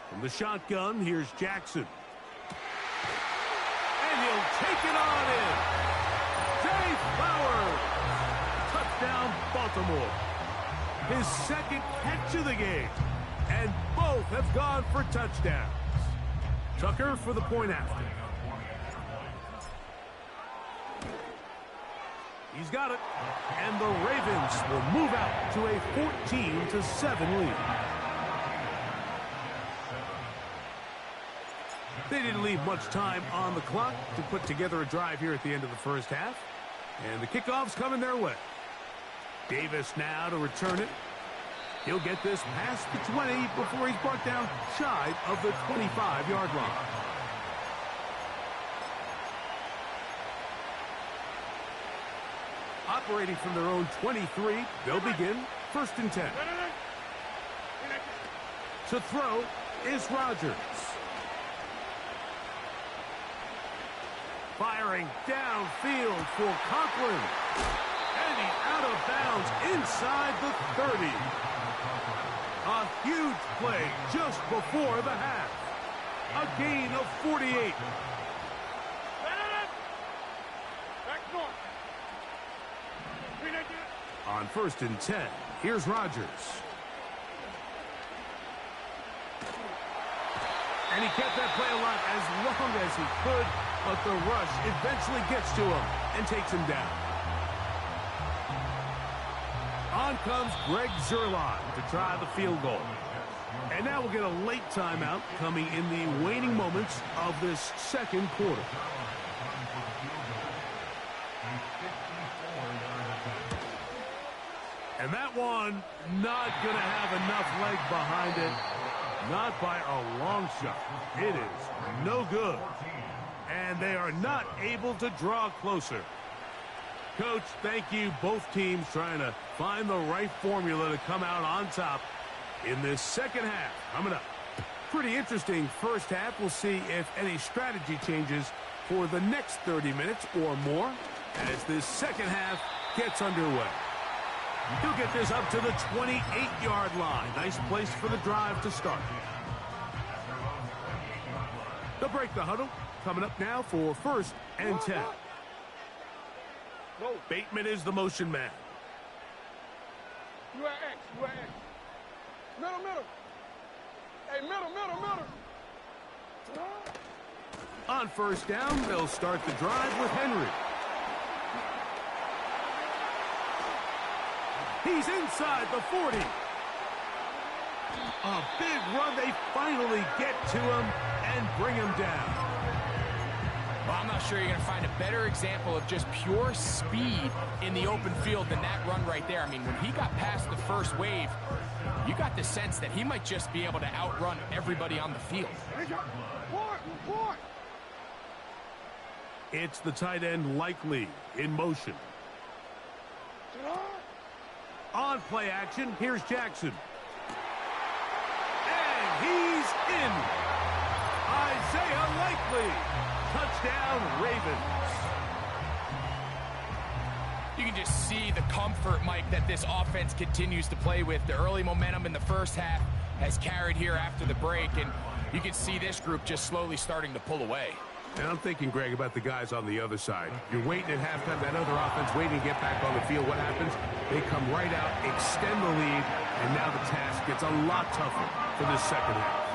[SPEAKER 5] From the shotgun, here's Jackson. And he'll take it on in. Jay Flowers. Touchdown, Baltimore. His 2nd catch of the game. And both have gone for touchdowns. Tucker for the point after. He's got it. And the Ravens will move out to a 14-7 lead. They didn't leave much time on the clock to put together a drive here at the end of the first half. And the kickoff's coming their way. Davis now to return it. He'll get this past the 20 before he's brought down shy of the 25-yard line. Operating from their own 23, they'll begin 1st and 10. To throw is Rodgers. Firing downfield for Coolin. And he's out of bounds inside the 30. A huge play just before the half. A gain of 48. On 1st and 10, here's Rodgers. And he kept that play alive as long as he could, but the rush eventually gets to him and takes him down. On comes Greg Zuerlein to try the field goal. And now we'll get a late timeout coming in the waning moments of this second quarter. And that one not going to have enough leg behind it. Not by a long shot. It is no good. And they are not able to draw closer. Coach, thank you. Both teams trying to find the right formula to come out on top in this second half. Coming up. Pretty interesting first half. We'll see if any strategy changes for the next 30 minutes or more as this second half gets underway. He'll get this up to the 28-yard line. Nice place for the drive to start. They'll break the huddle. Coming up now for 1st and 10. Bateman is the motion man.
[SPEAKER 10] You at X. You at X. Middle. Hey, middle.
[SPEAKER 5] On 1st down, they'll start the drive with Henry. He's inside the 40. A big run. They finally get to him and bring him down.
[SPEAKER 6] Well, I'm not sure you're going to find a better example of just pure speed in the open field than that run right there. I mean, when he got past the first wave, you got the sense that he might just be able to outrun everybody on the field.
[SPEAKER 5] It's the tight end Likely in motion. On play action, here's Jackson. And he's in. Isaiah Likely. Touchdown, Ravens.
[SPEAKER 6] You can just see the comfort, Mike, that this offense continues to play with. The early momentum in the first half has carried here after the break, and you can see this group just slowly starting to pull away.
[SPEAKER 5] And I'm thinking, Greg, about the guys on the other side. You're waiting at halftime, that other offense waiting to get back on the field. What happens? They come right out, extend the lead, and now the task gets a lot tougher for this second half.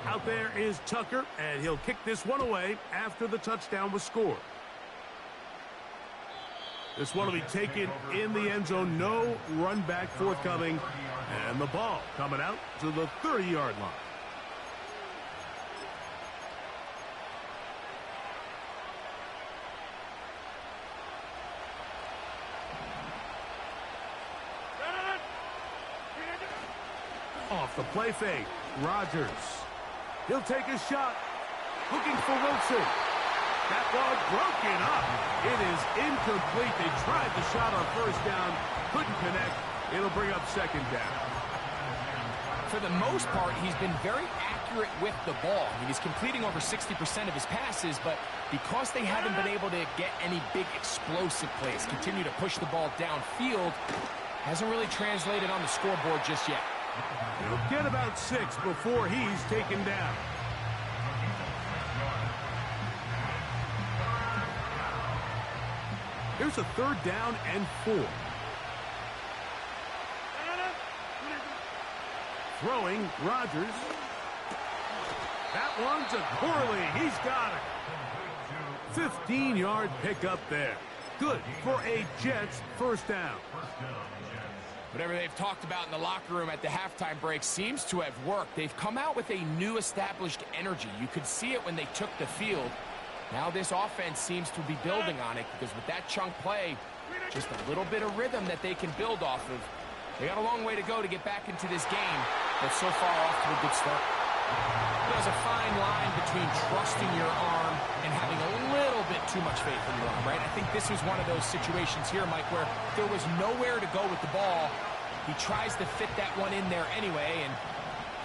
[SPEAKER 5] Out there is Tucker, and he'll kick this one away after the touchdown was scored. This one will be taken in the end zone. No run back forthcoming. And the ball coming out to the 30-yard line. Off the play fake, Rodgers. He'll take a shot. Looking for Wilson. That ball broken up. It is incomplete. They tried the shot on 1st down. Couldn't connect. It'll bring up 2nd down.
[SPEAKER 6] For the most part, he's been very accurate with the ball. I mean, he's completing over 60% of his passes, but because they haven't been able to get any big explosive plays, continue to push the ball downfield, hasn't really translated on the scoreboard just yet.
[SPEAKER 5] He'll get about 6 before he's taken down. Here's a 3rd down and 4. Throwing, Rodgers. That one to Coolin. He's got it. 15-yard pickup there. Good for a Jets 1st down.
[SPEAKER 6] Whatever they've talked about in the locker room at the halftime break seems to have worked. They've come out with a new established energy. You could see it when they took the field. Now this offense seems to be building on it because with that chunk play, just a little bit of rhythm that they can build off of. They got a long way to go to get back into this game, but so far off to a good start. There's a fine line between trusting your arm and having a little bit too much faith in your arm, right? I think this was one of those situations here, Mike, where there was nowhere to go with the ball. He tries to fit that one in there anyway, and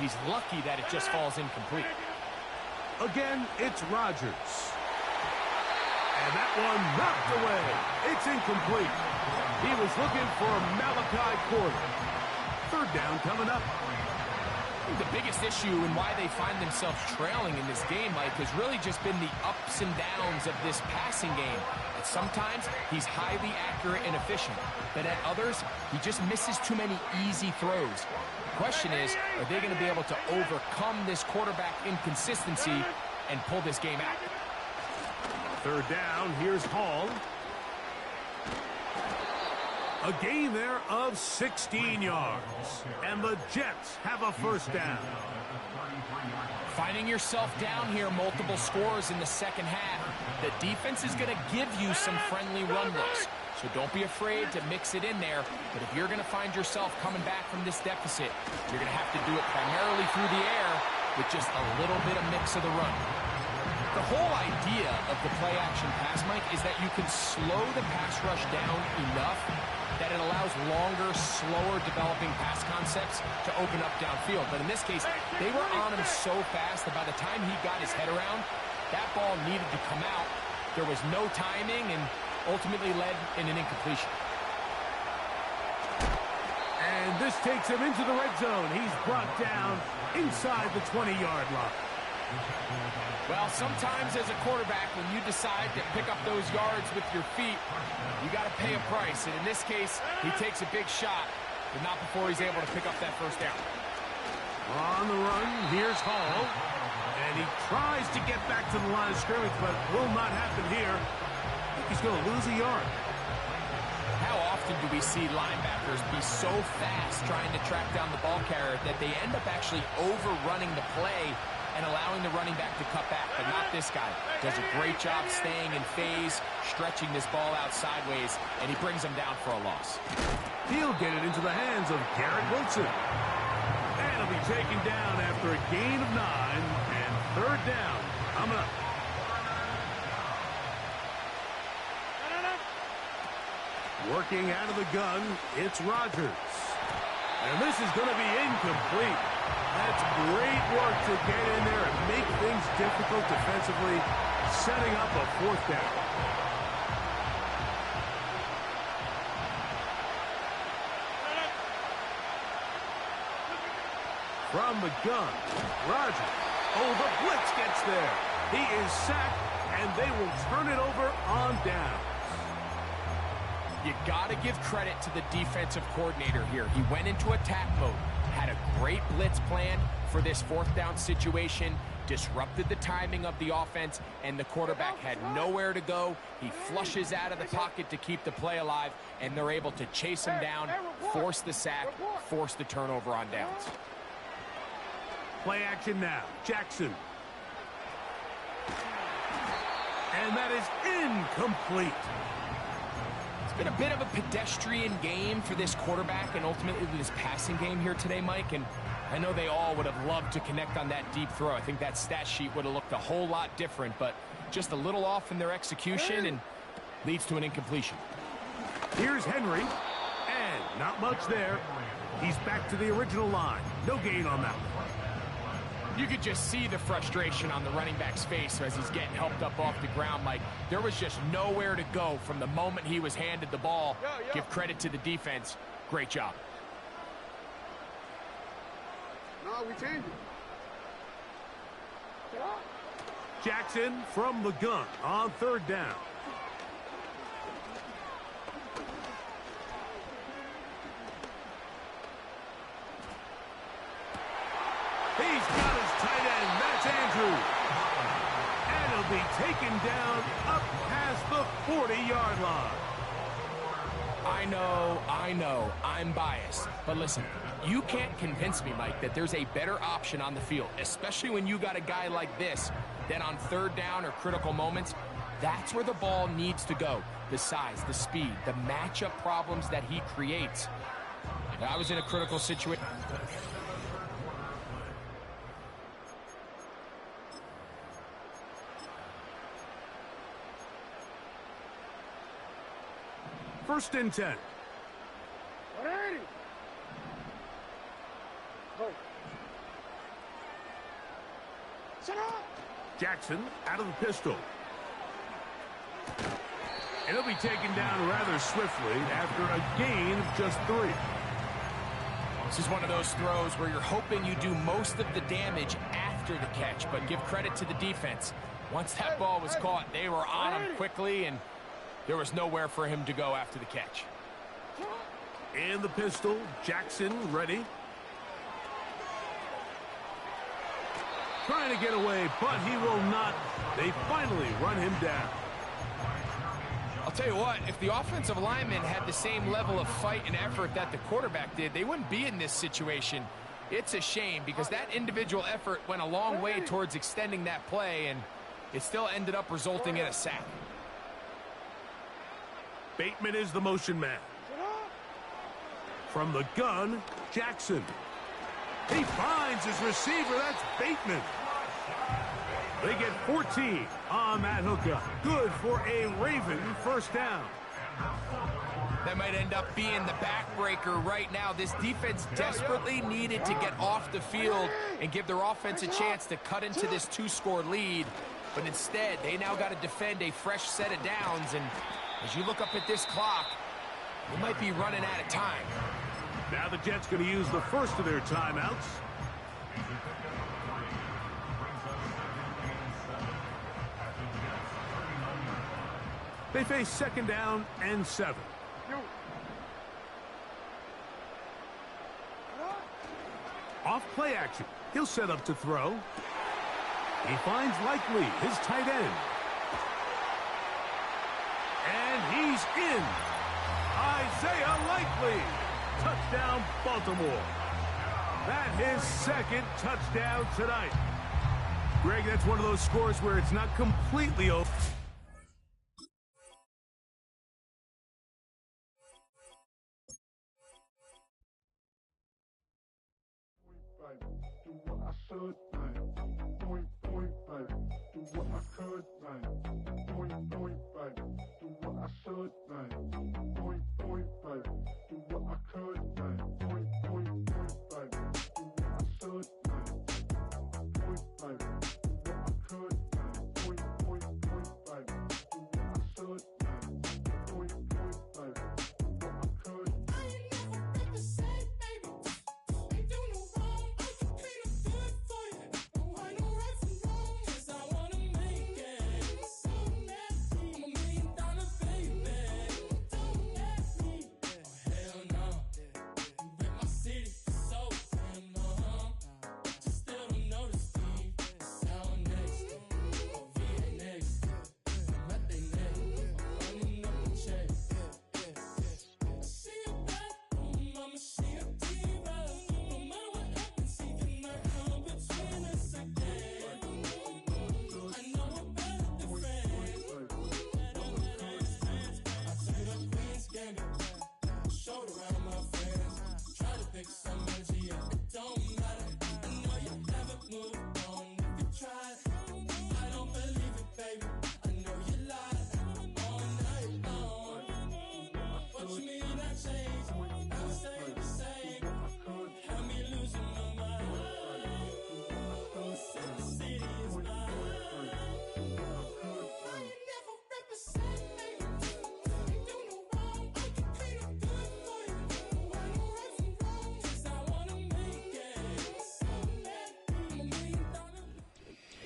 [SPEAKER 6] he's lucky that it just falls incomplete.
[SPEAKER 5] Again, it's Rodgers. And that one knocked away. It's incomplete. He was looking for Malachi Coolin. 3rd down coming up.
[SPEAKER 6] The biggest issue and why they find themselves trailing in this game, Mike, has really just been the ups and downs of this passing game. At sometimes, he's highly accurate and efficient. But at others, he just misses too many easy throws. The question is, are they going to be able to overcome this quarterback inconsistency and pull this game out?
[SPEAKER 5] 3rd down, here's Hall. A gain there of 16 yards. And the Jets have a 1st down.
[SPEAKER 6] Finding yourself down here, multiple scores in the second half. The defense is going to give you some friendly run looks. So So don't be afraid to mix it in there. But if you're going to find yourself coming back from this deficit, you're going to have to do it primarily through the air with just a little bit of mix of the run. The whole idea of the play-action pass, Mike, is that you can slow the pass rush down enough that it allows longer, slower developing pass concepts to open up downfield. But in this case, they were on him so fast that by the time he got his head around, that ball needed to come out. There was no timing and ultimately led in an incompletion.
[SPEAKER 5] And this takes him into the red zone. He's brought down inside the 20-yard line.
[SPEAKER 6] Well, sometimes as a quarterback, when you decide to pick up those yards with your feet, you got to pay a price. And in this case, he takes a big shot, but not before he's able to pick up that first down.
[SPEAKER 5] On the run, here's Hall. And he tries to get back to the line of scrimmage, but will not happen here. I think he's going to lose a yard.
[SPEAKER 6] How often do we see linebackers be so fast trying to track down the ball carrier that they end up actually overrunning the play and allowing the running back to cut back? But not this guy. Does a great job staying in phase, stretching this ball out sideways, and he brings him down for a loss.
[SPEAKER 5] He'll get it into the hands of Garrett Wilson. And he'll be taken down after a gain of 9 and third down coming up. Working out of the gun, it's Rodgers. And this is going to be incomplete. That's great work to get in there and make things difficult defensively, setting up a fourth down. From the gun, Rodgers. Oh, the blitz gets there. He is sacked, and they will turn it over on down.
[SPEAKER 6] You got to give credit to the defensive coordinator here. He went into attack mode, had a great blitz plan for this fourth down situation, disrupted the timing of the offense, and the quarterback had nowhere to go. He flushes out of the pocket to keep the play alive, and they're able to chase him down, force the sack, force the turnover on downs.
[SPEAKER 5] Play action now. Jackson. And that is incomplete.
[SPEAKER 6] It's been a bit of a pedestrian game for this quarterback and ultimately this passing game here today, Mike. And I know they all would have loved to connect on that deep throw. I think that stat sheet would have looked a whole lot different, but just a little off in their execution and leads to an incompletion.
[SPEAKER 5] Here's Henry. And not much there. He's back to the original line. No gain on that one.
[SPEAKER 6] You could just see the frustration on the running back's face as he's getting helped up off the ground, Mike. There was just nowhere to go from the moment he was handed the ball. Give credit to the defense. Great job.
[SPEAKER 10] No, we changed it.
[SPEAKER 5] Jackson from the gun on third down. He's got his tight end. That's Andrews. And he'll be taken down up past the 40-yard line.
[SPEAKER 6] I know, I'm biased. But listen, you can't convince me, Mike, that there's a better option on the field, especially when you got a guy like this, that on third down or critical moments, that's where the ball needs to go. The size, the speed, the matchup problems that he creates. If I was in a critical situation...
[SPEAKER 5] First and 10.
[SPEAKER 10] 180. Go. Set up.
[SPEAKER 5] Jackson out of the pistol. And he'll be taken down rather swiftly after a gain of just 3.
[SPEAKER 6] This is one of those throws where you're hoping you do most of the damage after the catch, but give credit to the defense. Once that ball was caught, they were on him quickly, and there was nowhere for him to go after the catch.
[SPEAKER 5] And the pistol, Jackson ready. Trying to get away, but he will not. They finally run him down.
[SPEAKER 6] I'll tell you what, if the offensive lineman had the same level of fight and effort that the quarterback did, they wouldn't be in this situation. It's a shame because that individual effort went a long way towards extending that play, and it still ended up resulting in a sack.
[SPEAKER 5] Bateman is the motion man. From the gun, Jackson. He finds his receiver. That's Bateman. They get 14 on that hookup. Good for a Raven first down.
[SPEAKER 6] That might end up being the backbreaker right now. This defense desperately needed to get off the field and give their offense a chance to cut into this 2-score lead. But instead, they now got to defend a fresh set of downs. And as you look up at this clock, they might be running out of time.
[SPEAKER 5] Now the Jets going to use the first of their timeouts. They face second down and 7. Off play action. He'll set up to throw. He finds Likely, his tight end. And he's in. Isaiah Likely. Touchdown, Baltimore. That's his second touchdown tonight. Greg, that's one of those scores where it's not completely over.
[SPEAKER 2] Do what I should, man. Point, baby. Do what I could, man. Point, baby. Do what I should, man. Point, baby. Do what I could, man. Point, baby. Do what I should, man. Point, baby. Do what I could, man. Point, baby. Do what I should, man. Point, baby. Do what I could.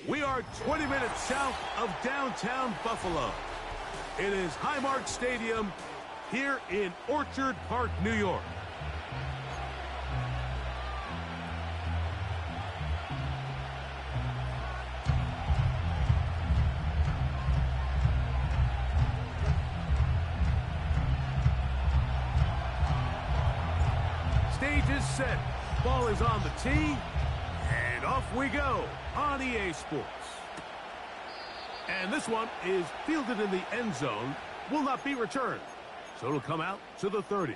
[SPEAKER 5] We are 20 minutes south of downtown Buffalo. It is Highmark Stadium here in Orchard Park, New York. Stage is set. Ball is on the tee. And off we go on EA Sports. And this one is fielded in the end zone. Will not be returned. So it'll come out to the 30.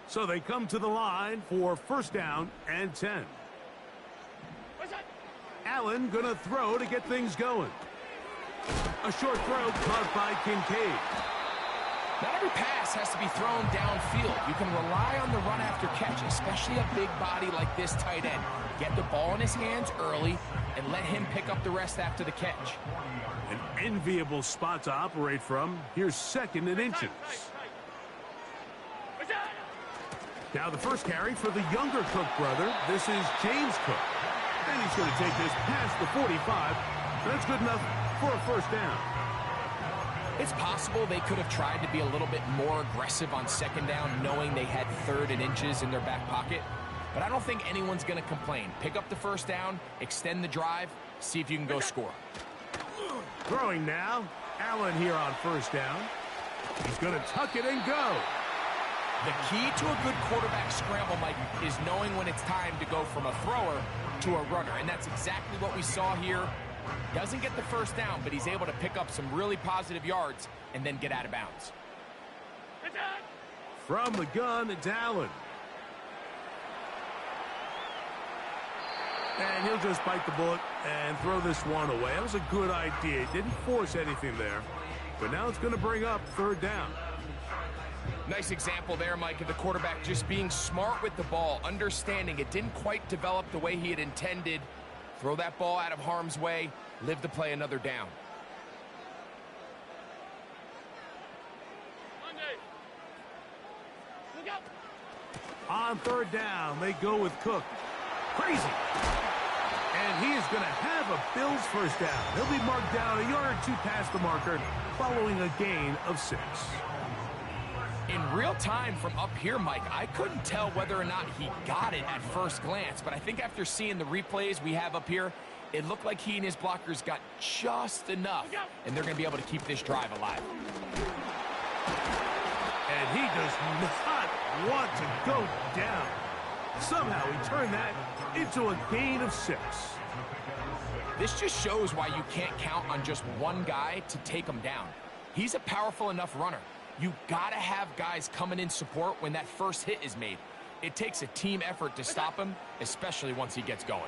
[SPEAKER 5] So they come to the line for first down and 10. Allen gonna throw to get things going. A short throw caught by Kincaid.
[SPEAKER 6] Not every pass has to be thrown downfield. You can rely on the run after catch, especially a big body like this tight end. Get the ball in his hands early and let him pick up the rest after the catch.
[SPEAKER 5] An enviable spot to operate from. Here's second and inches. Now the first carry for the younger Cook brother. This is James Cook. And he's going to take this past the 45. That's good enough for a first down.
[SPEAKER 6] It's possible they could have tried to be a little bit more aggressive on second down, knowing they had third and inches in their back pocket. But I don't think anyone's going to complain. Pick up the first down, extend the drive, see if you can go score.
[SPEAKER 5] Throwing now. Allen here on first down. He's going to tuck it and go.
[SPEAKER 6] The key to a good quarterback scramble, Mike, is knowing when it's time to go from a thrower to a runner. And that's exactly what we saw here. Doesn't get the first down, but he's able to pick up some really positive yards and then get out of bounds.
[SPEAKER 5] From the gun, it's Allen. And he'll just bite the bullet and throw this one away. That was a good idea. Didn't force anything there. But now it's going to bring up third down.
[SPEAKER 6] Nice example there, Mike, of the quarterback just being smart with the ball, understanding it didn't quite develop the way he had intended. Throw that ball out of harm's way, live to play another down.
[SPEAKER 5] On third down, they go with Cook. Crazy. And he is going to have a Bills first down. He'll be marked down a yard or two past the marker following a gain of 6.
[SPEAKER 6] In real time from up here, Mike, I couldn't tell whether or not he got it at first glance, but I think after seeing the replays we have up here, it looked like he and his blockers got just enough, and they're going to be able to keep this drive alive.
[SPEAKER 5] And he does not want to go down. Somehow he turned that into a gain of 6.
[SPEAKER 6] This just shows why you can't count on just one guy to take him down. He's a powerful enough runner. You gotta have guys coming in support when that first hit is made. It takes a team effort to stop him, especially once he gets going.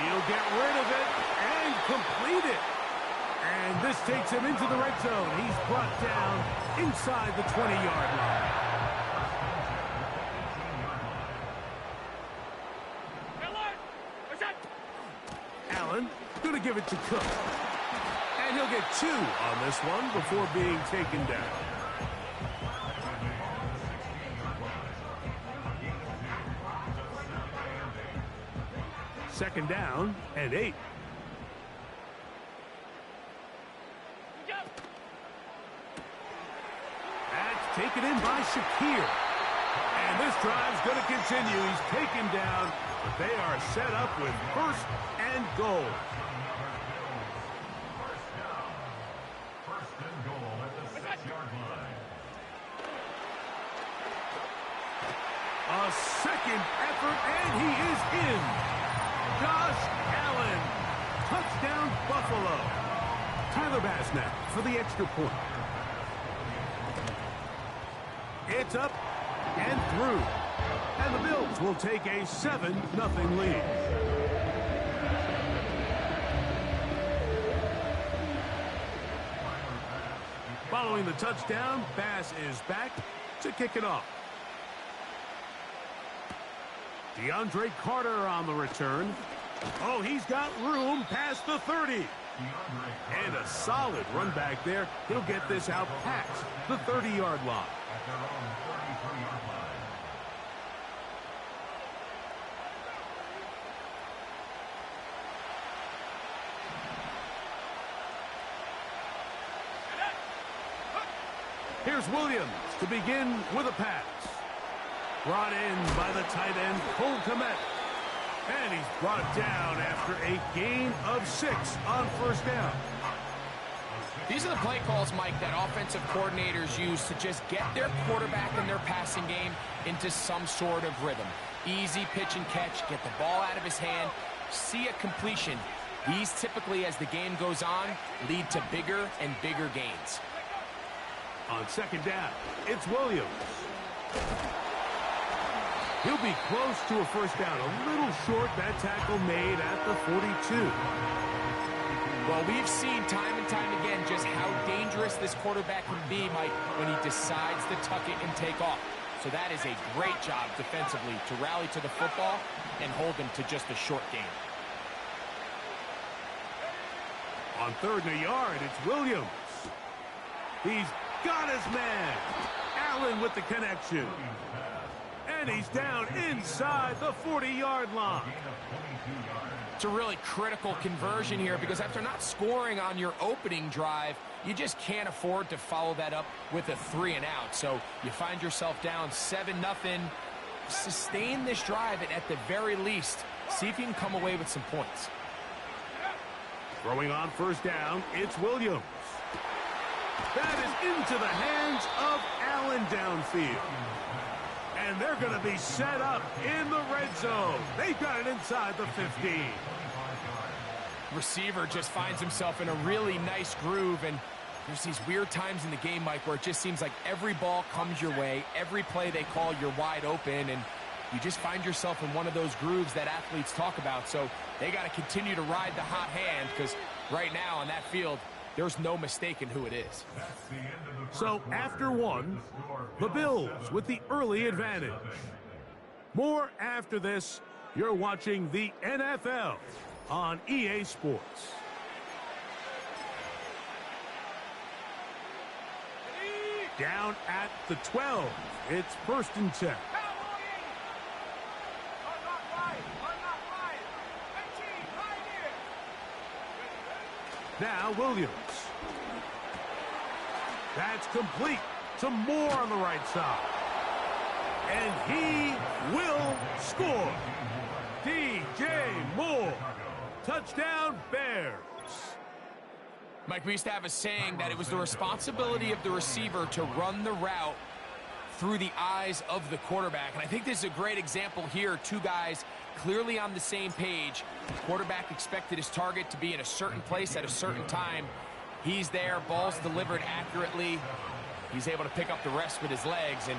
[SPEAKER 5] He'll get rid of it and complete it. And this takes him into the red zone. He's brought down inside the 20-yard line. Allen going to give it to Cook. And he'll get 2 on this one before being taken down. Second down and 8. That's taken in by Shakir. And this drive's going to continue. He's taken down, but they are set up with first and goal.
[SPEAKER 14] First and goal at the 6-yard line.
[SPEAKER 5] A second effort, and he is in. Josh Allen. Touchdown, Buffalo. Tyler Bass now for the extra point. It's up and through. And the Bills will take a 7-0 lead. Following the touchdown, Bass is back to kick it off. DeAndre Carter on the return. Oh, he's got room past the 30. And a solid run back there. He'll get this out past the 30-yard line.
[SPEAKER 14] At their own 33-yard line.
[SPEAKER 5] Here's Williams to begin with a pass. Brought in by the tight end, Cole Kmet. And he's brought down after a gain of 6 on first down.
[SPEAKER 6] These are the play calls, Mike, that offensive coordinators use to just get their quarterback and their passing game into some sort of rhythm. Easy pitch and catch, get the ball out of his hand, see a completion. These typically, as the game goes on, lead to bigger and bigger gains.
[SPEAKER 5] On second down, it's Williams. He'll be close to a first down. A little short, that tackle made at the 42.
[SPEAKER 6] Well, we've seen time and time again just how dangerous this quarterback can be, Mike, when he decides to tuck it and take off. So that is a great job defensively to rally to the football and hold him to just a short gain.
[SPEAKER 5] On third and a yard, it's Williams. He's got his man. Allen with the connection. And he's down inside the 40-yard line.
[SPEAKER 6] It's a really critical conversion here because after not scoring on your opening drive, you just can't afford to follow that up with a 3-and-out. So you find yourself down 7-0. Sustain this drive and at the very least, see if you can come away with some points.
[SPEAKER 5] Throwing on first down, it's Williams. That is into the hands of Allen downfield. And they're going to be set up in the red zone. They've got it inside the 15.
[SPEAKER 6] Receiver just finds himself in a really nice groove, and there's these weird times in the game, Mike, where it just seems like every ball comes your way, every play they call, you're wide open, and you just find yourself in one of those grooves that athletes talk about. So they got to continue to ride the hot hand, because right now on that field, there's no mistaking who it is.
[SPEAKER 5] So after one, the Bills with the early advantage. More after this. You're watching the NFL on EA Sports. Down at the 12. It's 1st and 10. Now Williams. That's complete to Moore on the right side. And he will score. DJ Moore. Touchdown, Bears.
[SPEAKER 6] Mike, we used to have a saying that it was the responsibility of the receiver to run the route through the eyes of the quarterback. And I think this is a great example here. Two guys clearly on the same page. The quarterback expected his target to be in a certain place at a certain time. He's there, ball's delivered accurately. He's able to pick up the rest with his legs, and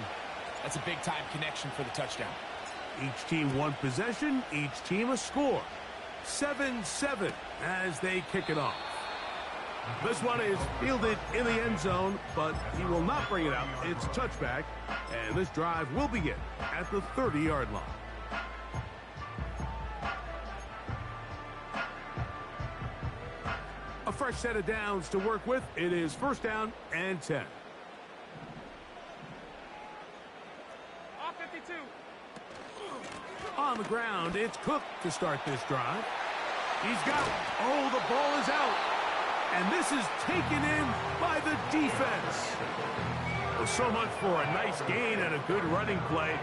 [SPEAKER 6] that's a big-time connection for the touchdown.
[SPEAKER 5] Each team one possession, each team a score. 7-7 as they kick it off. This one is fielded in the end zone, but he will not bring it out. It's a touchback, and this drive will begin at the 30-yard line. A fresh set of downs to work with. It is 1st down and 10. On the ground, it's Cook to start this drive. He's got it. Oh, the ball is out. And this is taken in by the defense. Well, so much for a nice gain and a good running play.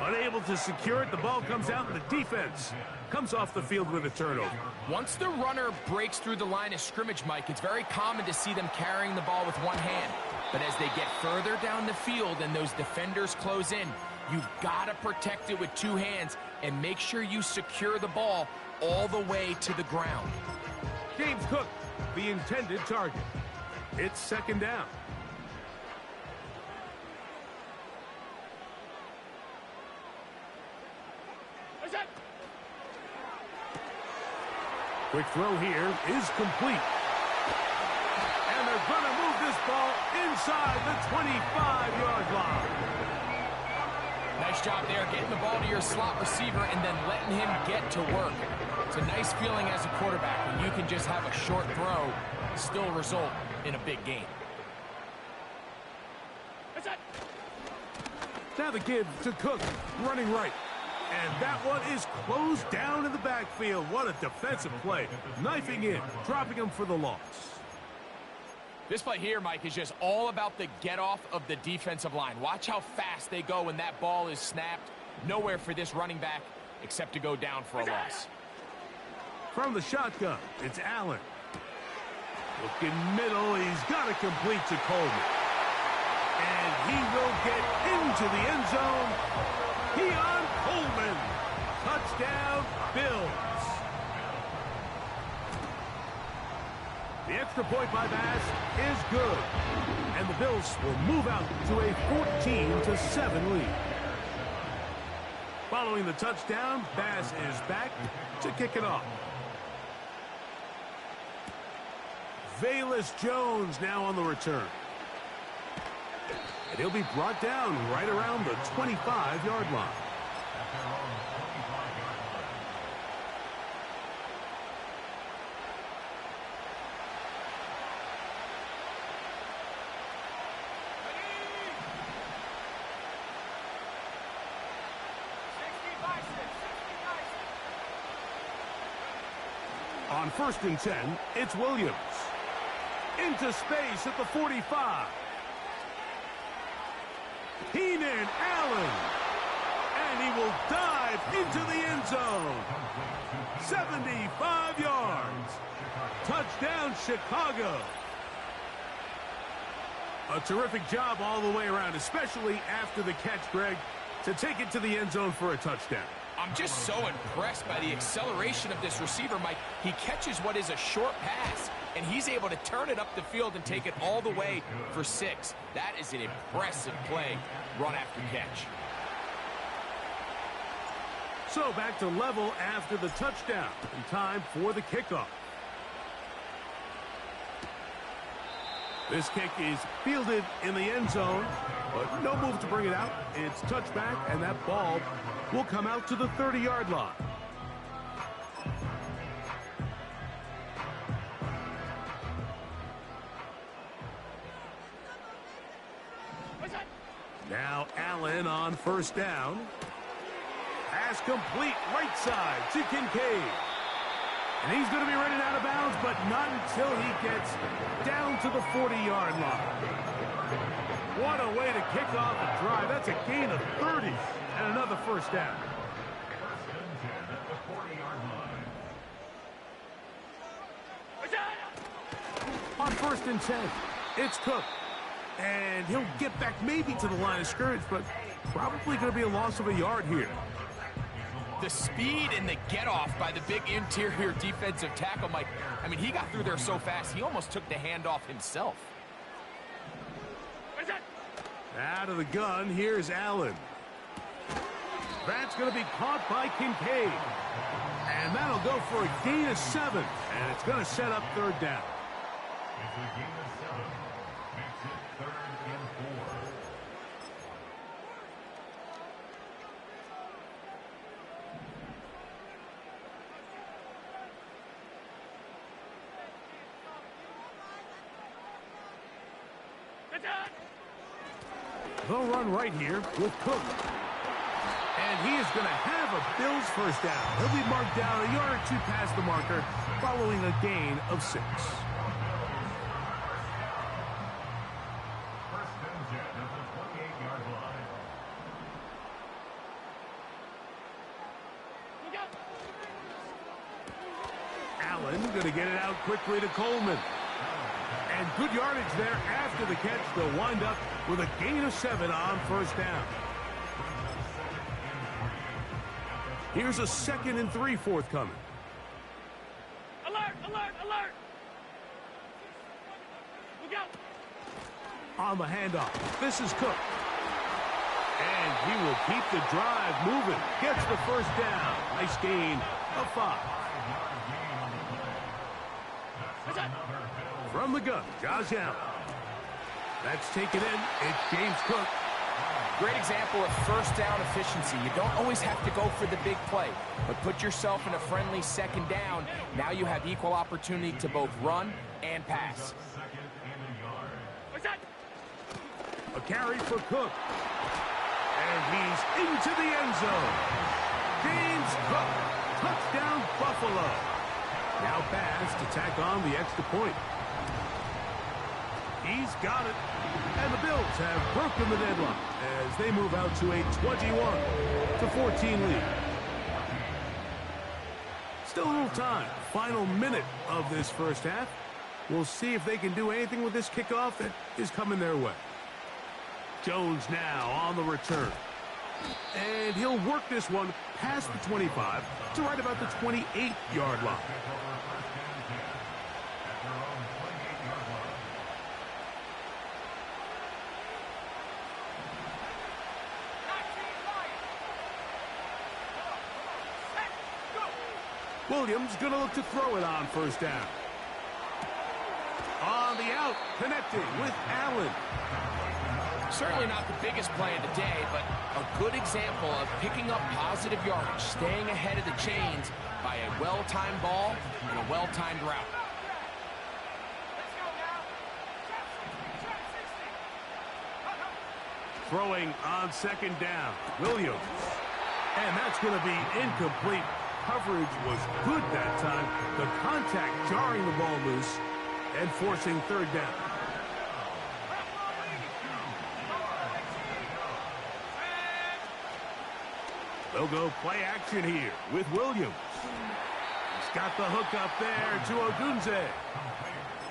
[SPEAKER 5] Unable to secure it, the ball comes out, and the defense comes off the field with a turnover.
[SPEAKER 6] Once the runner breaks through the line of scrimmage, Mike, it's very common to see them carrying the ball with one hand. But as they get further down the field and those defenders close in, you've got to protect it with two hands and make sure you secure the ball all the way to the ground.
[SPEAKER 5] James Cook, the intended target. It's 2nd down. Quick throw here is complete. And they're going to move this ball inside the 25-yard line.
[SPEAKER 6] Nice job there, getting the ball to your slot receiver and then letting him get to work. It's a nice feeling as a quarterback when you can just have a short throw, still result in a big game.
[SPEAKER 5] Now the give to Cook, running right. And that one is closed down in the backfield. What a defensive play. Knifing in, dropping him for the loss.
[SPEAKER 6] This play here, Mike, is just all about the get-off of the defensive line. Watch how fast they go when that ball is snapped. Nowhere for this running back except to go down for a loss.
[SPEAKER 5] From the shotgun, it's Allen. Looking middle, he's got to complete to Coleman. And he will get into the end zone. Keon Coleman. Touchdown, Bills. The extra point by Bass is good. And the Bills will move out to a 14-7 lead. Following the touchdown, Bass is back to kick it off. Velus Jones now on the return. And he'll be brought down right around the 25-yard line. On 1st and 10, it's Williams. Into space at the 45. Keenan Allen. And he will dive into the end zone. 75 yards. Touchdown, Chicago. A terrific job all the way around, especially after the catch, Greg, to take it to the end zone for a touchdown.
[SPEAKER 6] I'm just so impressed by the acceleration of this receiver, Mike. He catches what is a short pass, and he's able to turn it up the field and take it all the way for 6. That is an impressive play, run after catch.
[SPEAKER 5] So back to level after the touchdown. And time for the kickoff. This kick is fielded in the end zone, but no move to bring it out. It's touchback, and that ball will come out to the 30-yard line. Now Allen on first down. Pass complete right side to Kincaid. And he's going to be running out of bounds, but not until he gets down to the 40-yard line. What a way to kick off a drive. That's a gain of 30 and another first down. On 1st and 10, it's Cook. And he'll get back maybe to the line of scrimmage, but probably going to be a loss of a yard here.
[SPEAKER 6] The speed and the get-off by the big interior defensive tackle, Mike. I mean, he got through there so fast, he almost took the handoff himself.
[SPEAKER 5] Out of the gun, here's Allen. That's going to be caught by Kincaid. And that'll go for a gain of 7. And it's going to set up 3rd down.
[SPEAKER 14] It's a gain of 7. Makes it 3rd and 4.
[SPEAKER 5] They'll run right here with Cook. And he is going to have a Bills first down. He'll be marked down a yard or 2 past the marker following a gain of 6.
[SPEAKER 14] First and 10 at the 28-yard line.
[SPEAKER 5] Allen going to get it out quickly to Coleman. And good yardage there after the catch. They'll wind up with a gain of 7 on first down. Here's a 2nd and 3 forthcoming.
[SPEAKER 10] Alert, alert, alert! Look out!
[SPEAKER 5] On the handoff, this is Cook. And he will keep the drive moving. Gets the first down. Nice gain of 5. From the gun, Josh Allen. That's taken in. It's James Cook.
[SPEAKER 6] Great example of first down efficiency. You don't always have to go for the big play, but put yourself in a friendly 2nd down. Now you have equal opportunity to both run and pass.
[SPEAKER 5] A carry for Cook. And he's into the end zone. James Cook. Touchdown, Buffalo. Now pass to tack on the extra point. He's got it. And the Bills have broken the deadline as they move out to a 21-14 lead. Still a little time. Final minute of this first half. We'll see if they can do anything with this kickoff that is coming their way. Jones now on the return. And he'll work this one past the 25 to right about the 28-yard line. Williams going to look to throw it on first down. On the out, connecting with Allen.
[SPEAKER 6] Certainly not the biggest play of the day, but a good example of picking up positive yardage, staying ahead of the chains by a well-timed ball and a well-timed route.
[SPEAKER 5] Throwing on 2nd down, Williams. And that's going to be incomplete. Coverage was good that time. The contact jarring the ball loose and forcing 3rd down. They'll go play action here with Williams. He's got the hook up there to Odunze.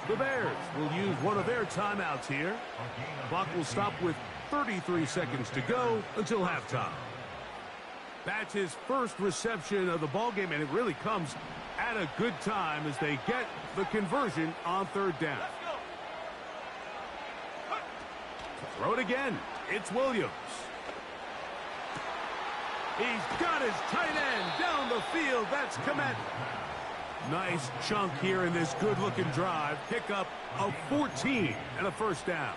[SPEAKER 5] The Bears will use one of their timeouts here. Clock will stop with 33 seconds to go until halftime. That's his first reception of the ballgame, and it really comes at a good time as they get the conversion on third down. Throw it again. It's Williams. He's got his tight end down the field. That's Komet. Nice chunk here in this good-looking drive. Pick up of 14 and a first down.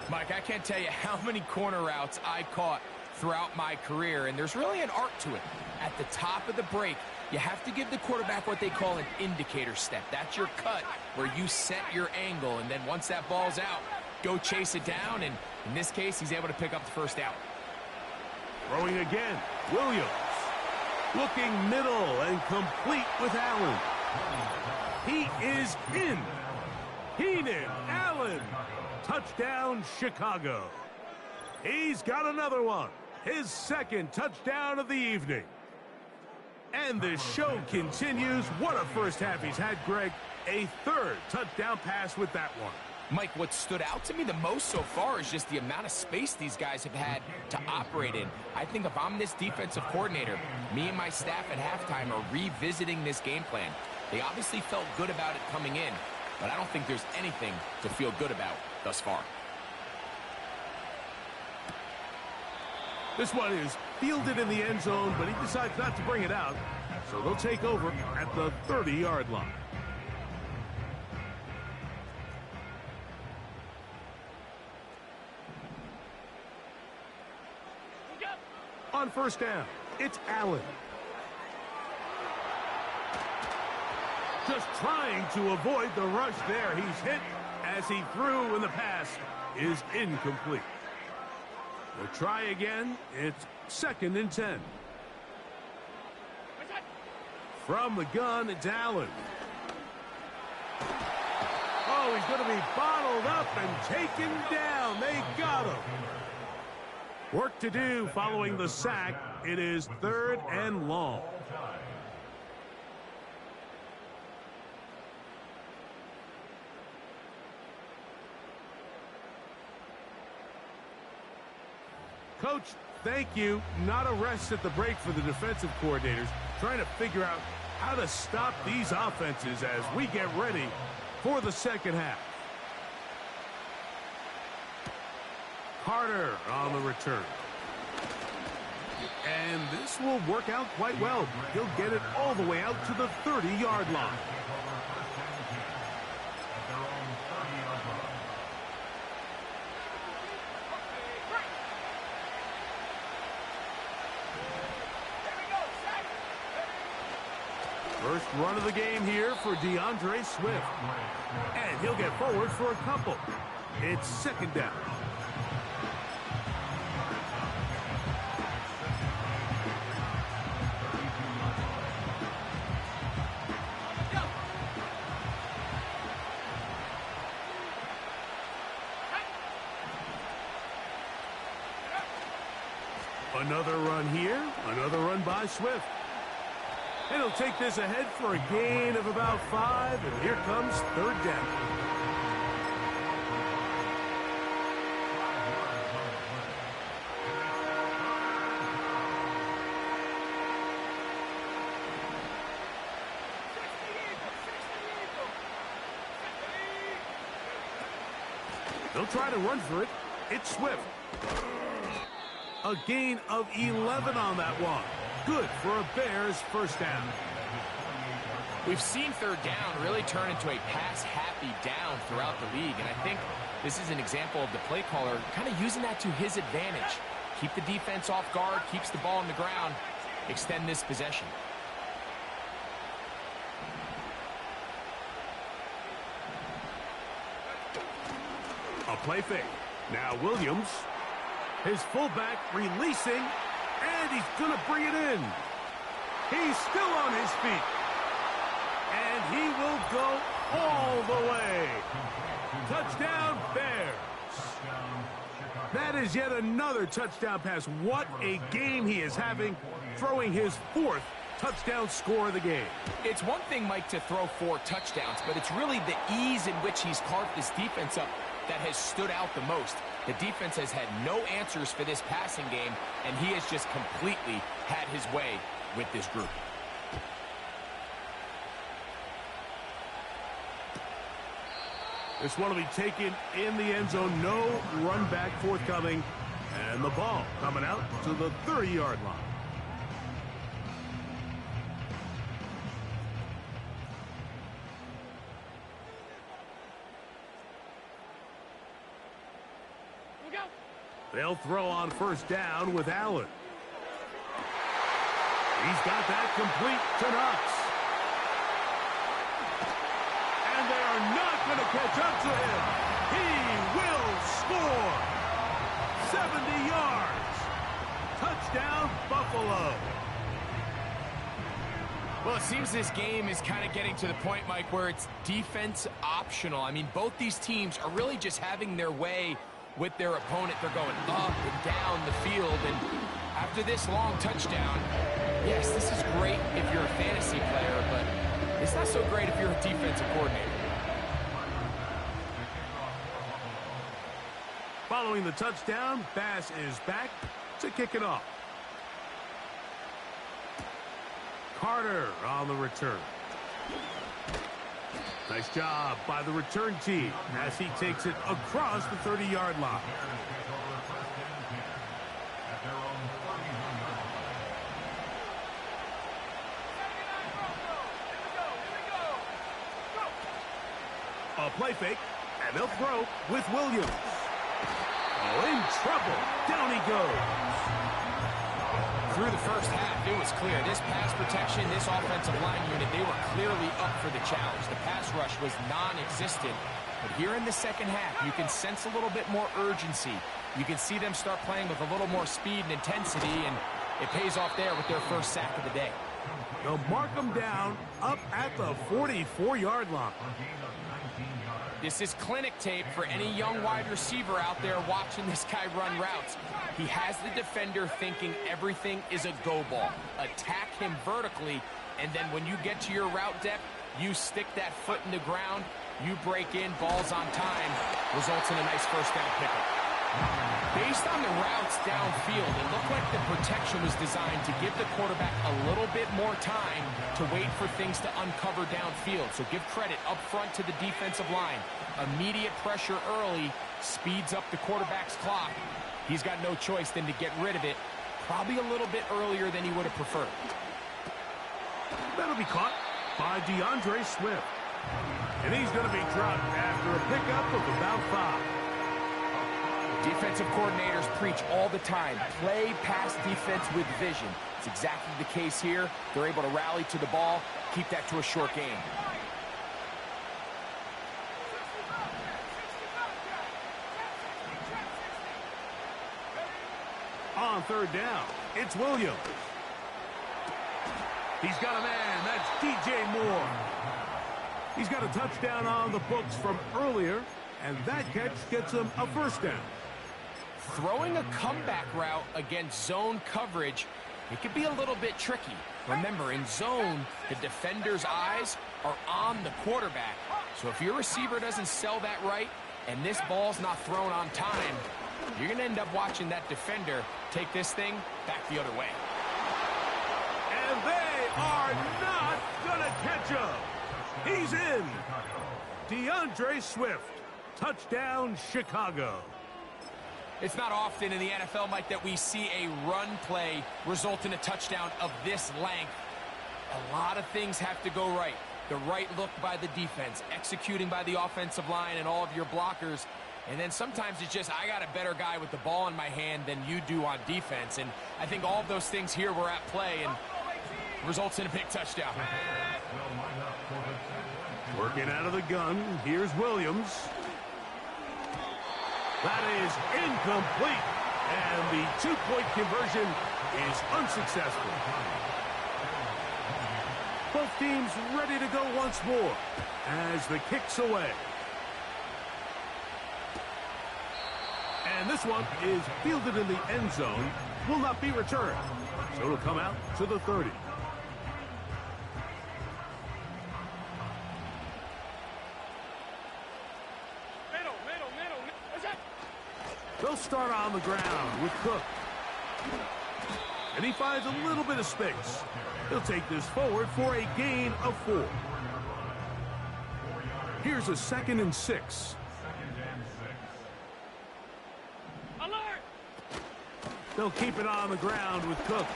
[SPEAKER 6] Mike, I can't tell you how many corner routes I caught throughout my career, and there's really an art to it. At the top of the break, you have to give the quarterback what they call an indicator step. That's your cut where you set your angle, and then once that ball's out, go chase it down, and in this case, he's able to pick up the first down.
[SPEAKER 5] Throwing again, Williams. Looking middle and complete with Allen. He is in. Keenan Allen. Touchdown, Chicago. He's got another one. His second touchdown of the evening. And the show continues. What a first half he's had, Greg. A third touchdown pass with that one.
[SPEAKER 6] Mike, what stood out to me the most so far is just the amount of space these guys have had to operate in. I think if I'm this defensive coordinator, me and my staff at halftime are revisiting this game plan. They obviously felt good about it coming in, but I don't think there's anything to feel good about thus far.
[SPEAKER 5] This one is fielded in the end zone, but he decides not to bring it out, so they'll take over at the 30-yard line. On first down, it's Allen. Just trying to avoid the rush there. He's hit as he threw, and the pass is incomplete. We'll try again. It's 2nd and 10. From the gun, it's Allen. Oh, he's going to be bottled up and taken down. They got him. Work to do following the sack. It is 3rd and long. Coach, thank you. Not a rest at the break for the defensive coordinators, trying to figure out how to stop these offenses as we get ready for the second half. Carter on the return. And this will work out quite well. He'll get it all the way out to the 30-yard line. First run of the game here for DeAndre Swift. And he'll get forward for a couple. It's 2nd down. Another run here, another run by Swift. And he'll take this ahead for a gain of about 5, and here comes 3rd down. They'll try to run for it. It's Swift. A gain of 11 on that one. Good for a Bears first down.
[SPEAKER 6] We've seen 3rd down really turn into a pass-happy down throughout the league, and I think this is an example of the play caller kind of using that to his advantage. Keep the defense off guard, keeps the ball on the ground, extend this possession.
[SPEAKER 5] A play fake. Now Williams. His fullback releasing, and he's going to bring it in. He's still on his feet. And he will go all the way. Touchdown, Bears. That is yet another touchdown pass. What a game he is having, throwing his 4th touchdown score of the game.
[SPEAKER 6] It's one thing, Mike, to throw 4 touchdowns, but it's really the ease in which he's carved this defense up that has stood out the most. The defense has had no answers for this passing game, and he has just completely had his way with this group.
[SPEAKER 5] This one will be taken in the end zone. No run back forthcoming. And the ball coming out to the 30-yard line. They'll throw on first down with Allen. He's got that complete to Knox. And they are not going to catch up to him. He will score. 70 yards. Touchdown, Buffalo.
[SPEAKER 6] Well, it seems this game is kind of getting to the point, Mike, where it's defense optional. I mean, both these teams are really just having their way with their opponent. They're going up and down the field, and after this long touchdown, yes, this is great if you're a fantasy player, but it's not so great if you're a defensive coordinator.
[SPEAKER 5] Following the touchdown, Bass is back to kick it off. Carter on the return. Nice job by the return team as he takes it across the 30-yard line. A play fake, and they'll throw with Williams. Oh, in trouble. Down he goes.
[SPEAKER 6] Through the first half, it was clear. This pass protection, this offensive line unit, they were clearly up for the challenge. The pass rush was non-existent. But here in the second half, you can sense a little bit more urgency. You can see them start playing with a little more speed and intensity, and it pays off there with their first sack of the day.
[SPEAKER 5] They'll mark them down up at the 44-yard line.
[SPEAKER 6] This is clinic tape for any young wide receiver out there watching this guy run routes. He has the defender thinking everything is a go ball. Attack him vertically, and then when you get to your route depth, you stick that foot in the ground, you break in, balls on time, results in a nice first down pickup. Based on the routes downfield, it looked like the protection was designed to give the quarterback a little bit more time to wait for things to uncover downfield. So give credit up front to the defensive line. Immediate pressure early speeds up the quarterback's clock. He's got no choice than to get rid of it, probably a little bit earlier than he would have preferred.
[SPEAKER 5] That'll be caught by DeAndre Swift. And he's going to be dropped after a pickup of about 5.
[SPEAKER 6] Defensive coordinators preach all the time, play pass defense with vision. It's exactly the case here. They're able to rally to the ball, keep that to a short game.
[SPEAKER 5] On third down, it's Williams. He's got a man. That's DJ Moore. He's got a touchdown on the books from earlier, and that catch gets him a first down.
[SPEAKER 6] Throwing a comeback route against zone coverage, it could be a little bit tricky. Remember, in zone, the defender's eyes are on the quarterback. So if your receiver doesn't sell that right, and this ball's not thrown on time, you're going to end up watching that defender take this thing back the other way.
[SPEAKER 5] And they are not going to catch him. He's in. DeAndre Swift. Touchdown, Chicago.
[SPEAKER 6] It's not often in the NFL, Mike, that we see a run play result in a touchdown of this length. A lot of things have to go right. The right look by the defense, executing by the offensive line and all of your blockers. And then sometimes it's just, I got a better guy with the ball in my hand than you do on defense. And I think all of those things here were at play and results in a big touchdown.
[SPEAKER 5] Working out of the gun, here's Williams. That is incomplete. And the two-point conversion is unsuccessful. Both teams ready to go once more as the kick's away. And this one is fielded in the end zone. Will not be returned. So it'll come out to the 30. They'll start on the ground with Cook. And he finds a little bit of space. He'll take this forward for a gain of 4. Here's a 2nd and 6.
[SPEAKER 10] Alert!
[SPEAKER 5] They'll keep it on the ground with Cook.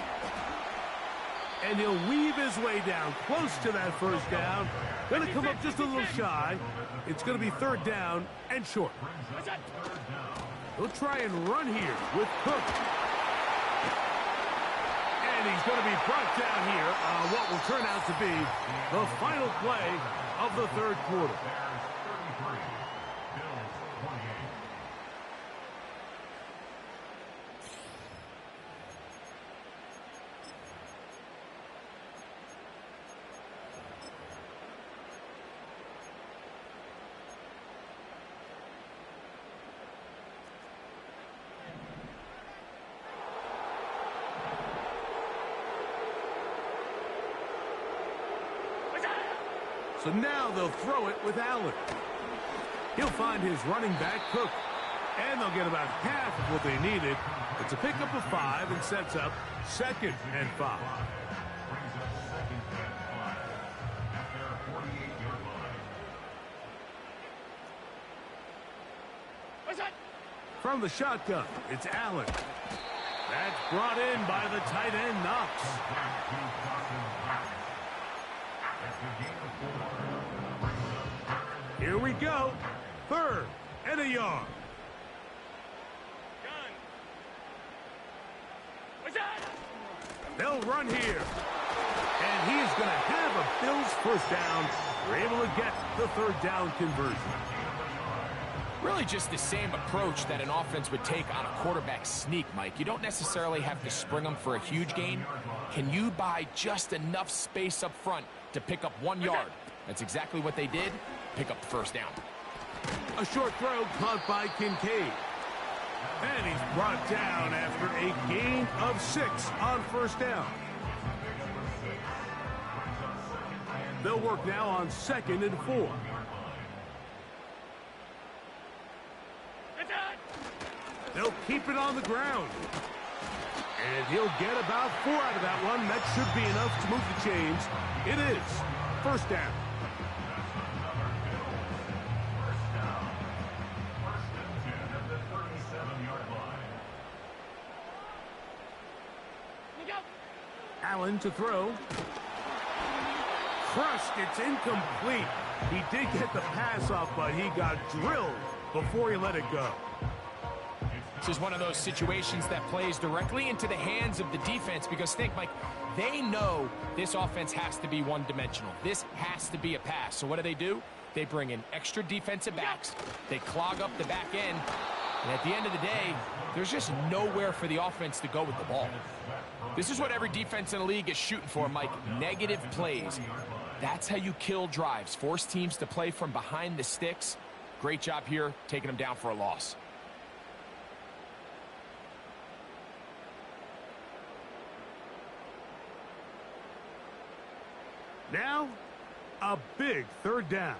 [SPEAKER 5] And he'll weave his way down close to that first down. Going to come up just a little shy. It's going to be 3rd down and short. He'll try and run here with Cook. And he's going to be brought down here on what will turn out to be the final play of the 3rd quarter. So now they'll throw it with Allen. He'll find his running back, Cook. And they'll get about half of what they needed. It's a pickup of 5 and sets up 2nd and 5. From the shotgun, it's Allen. That's brought in by the tight end, Knox. Here we go. 3rd and a yard. They'll run here. And he is going to have a Bills first down. They're able to get the 3rd down conversion.
[SPEAKER 6] Really just the same approach that an offense would take on a quarterback sneak, Mike. You don't necessarily have to spring them for a huge gain. Can you buy just enough space up front to pick up 1 yard? That's exactly what they did. Pick up the first down.
[SPEAKER 5] A short throw caught by Kincaid. And he's brought down after a gain of 6 on first down. They'll work now on 2nd and 4. They'll keep it on the ground. And he'll get about 4 out of that one. That should be enough to move the chains. It is 1st down. Allen to throw. Crushed. It's incomplete. He did get the pass off, but he got drilled before he let it go.
[SPEAKER 6] This is one of those situations that plays directly into the hands of the defense because think, Mike, they know this offense has to be one-dimensional. This has to be a pass. So what do? They bring in extra defensive backs. They clog up the back end. And at the end of the day, there's just nowhere for the offense to go with the ball. This is what every defense in the league is shooting for, Mike. Negative plays. That's how you kill drives. Force teams to play from behind the sticks. Great job here, taking them down for a loss.
[SPEAKER 5] Now, a big 3rd down.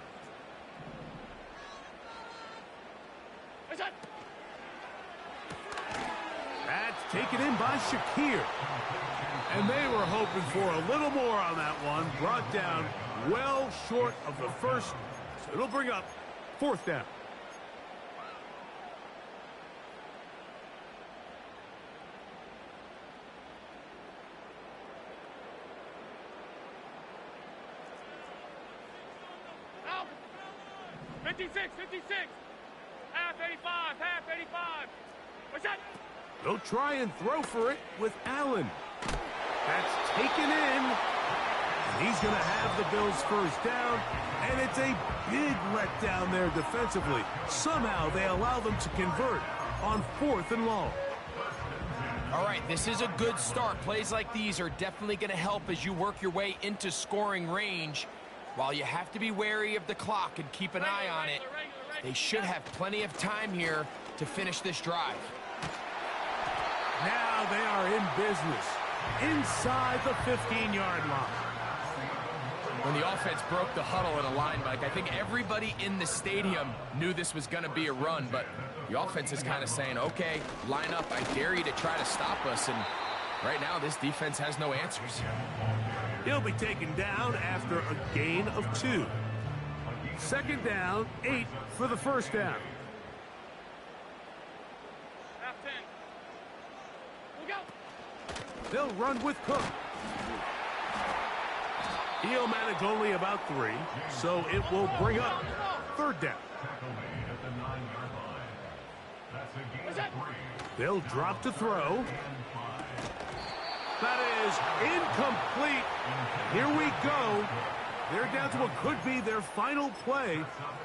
[SPEAKER 5] That's taken in by Shakir. And they were hoping for a little more on that one. Brought down well short of the first. So it'll bring up 4th down.
[SPEAKER 10] Out. 56, 56. Half 85, half 85. What's that?
[SPEAKER 5] They'll try and throw for it with Allen. That's taken in. And he's going to have the Bills first down. And it's a big letdown there defensively. Somehow they allow them to convert on 4th and long.
[SPEAKER 6] All right, this is a good start. Plays like these are definitely going to help as you work your way into scoring range. While you have to be wary of the clock and keep an eye on it, they should have plenty of time here to finish this drive.
[SPEAKER 5] Now they are in business inside the 15-yard line.
[SPEAKER 6] When the offense broke the huddle in a line, Mike, I think everybody in the stadium knew this was going to be a run, but the offense is kind of saying, okay, line up, I dare you to try to stop us, and right now this defense has no answers.
[SPEAKER 5] He'll be taken down after a gain of 2. Second down, 8 for the first down.
[SPEAKER 10] Half 10. Look out.
[SPEAKER 5] They'll run with Cook. He'll manage only about 3, so it will bring up third down. They'll drop to throw. That is incomplete. Here we go. They're down to what could be their final play.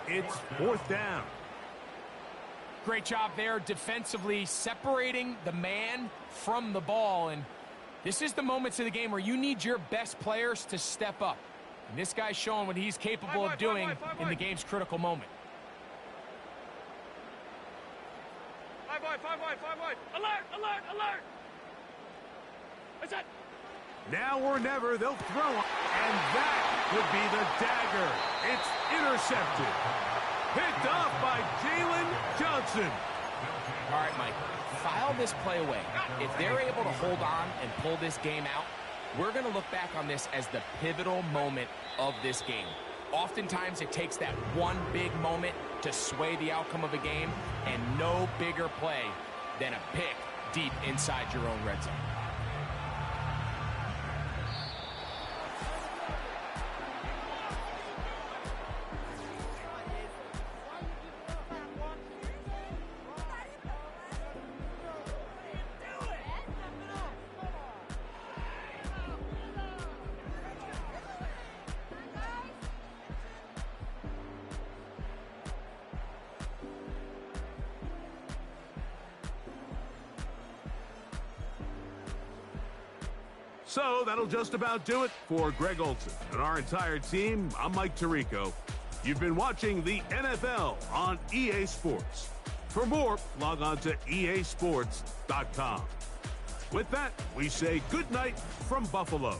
[SPEAKER 5] It's fourth down.
[SPEAKER 6] Great job there defensively, separating the man from the ball. And this is the moments of the game where you need your best players to step up. And this guy's showing what he's capable of doing in the game's critical moment.
[SPEAKER 10] 5 wide. Alert, alert, alert. What's that?
[SPEAKER 5] Now or never, they'll throw, and that would be the dagger. It's intercepted. Picked off by Jalen Johnson.
[SPEAKER 6] All right, Mike, file this play away. If they're able to hold on and pull this game out, we're going to look back on this as the pivotal moment of this game. Oftentimes, it takes that one big moment to sway the outcome of a game, and no bigger play than a pick deep inside your own red zone.
[SPEAKER 5] So that'll just about do it for Greg Olson and our entire team. I'm Mike Tirico. You've been watching the NFL on EA Sports. For more, log on to easports.com. With that, we say good night from Buffalo.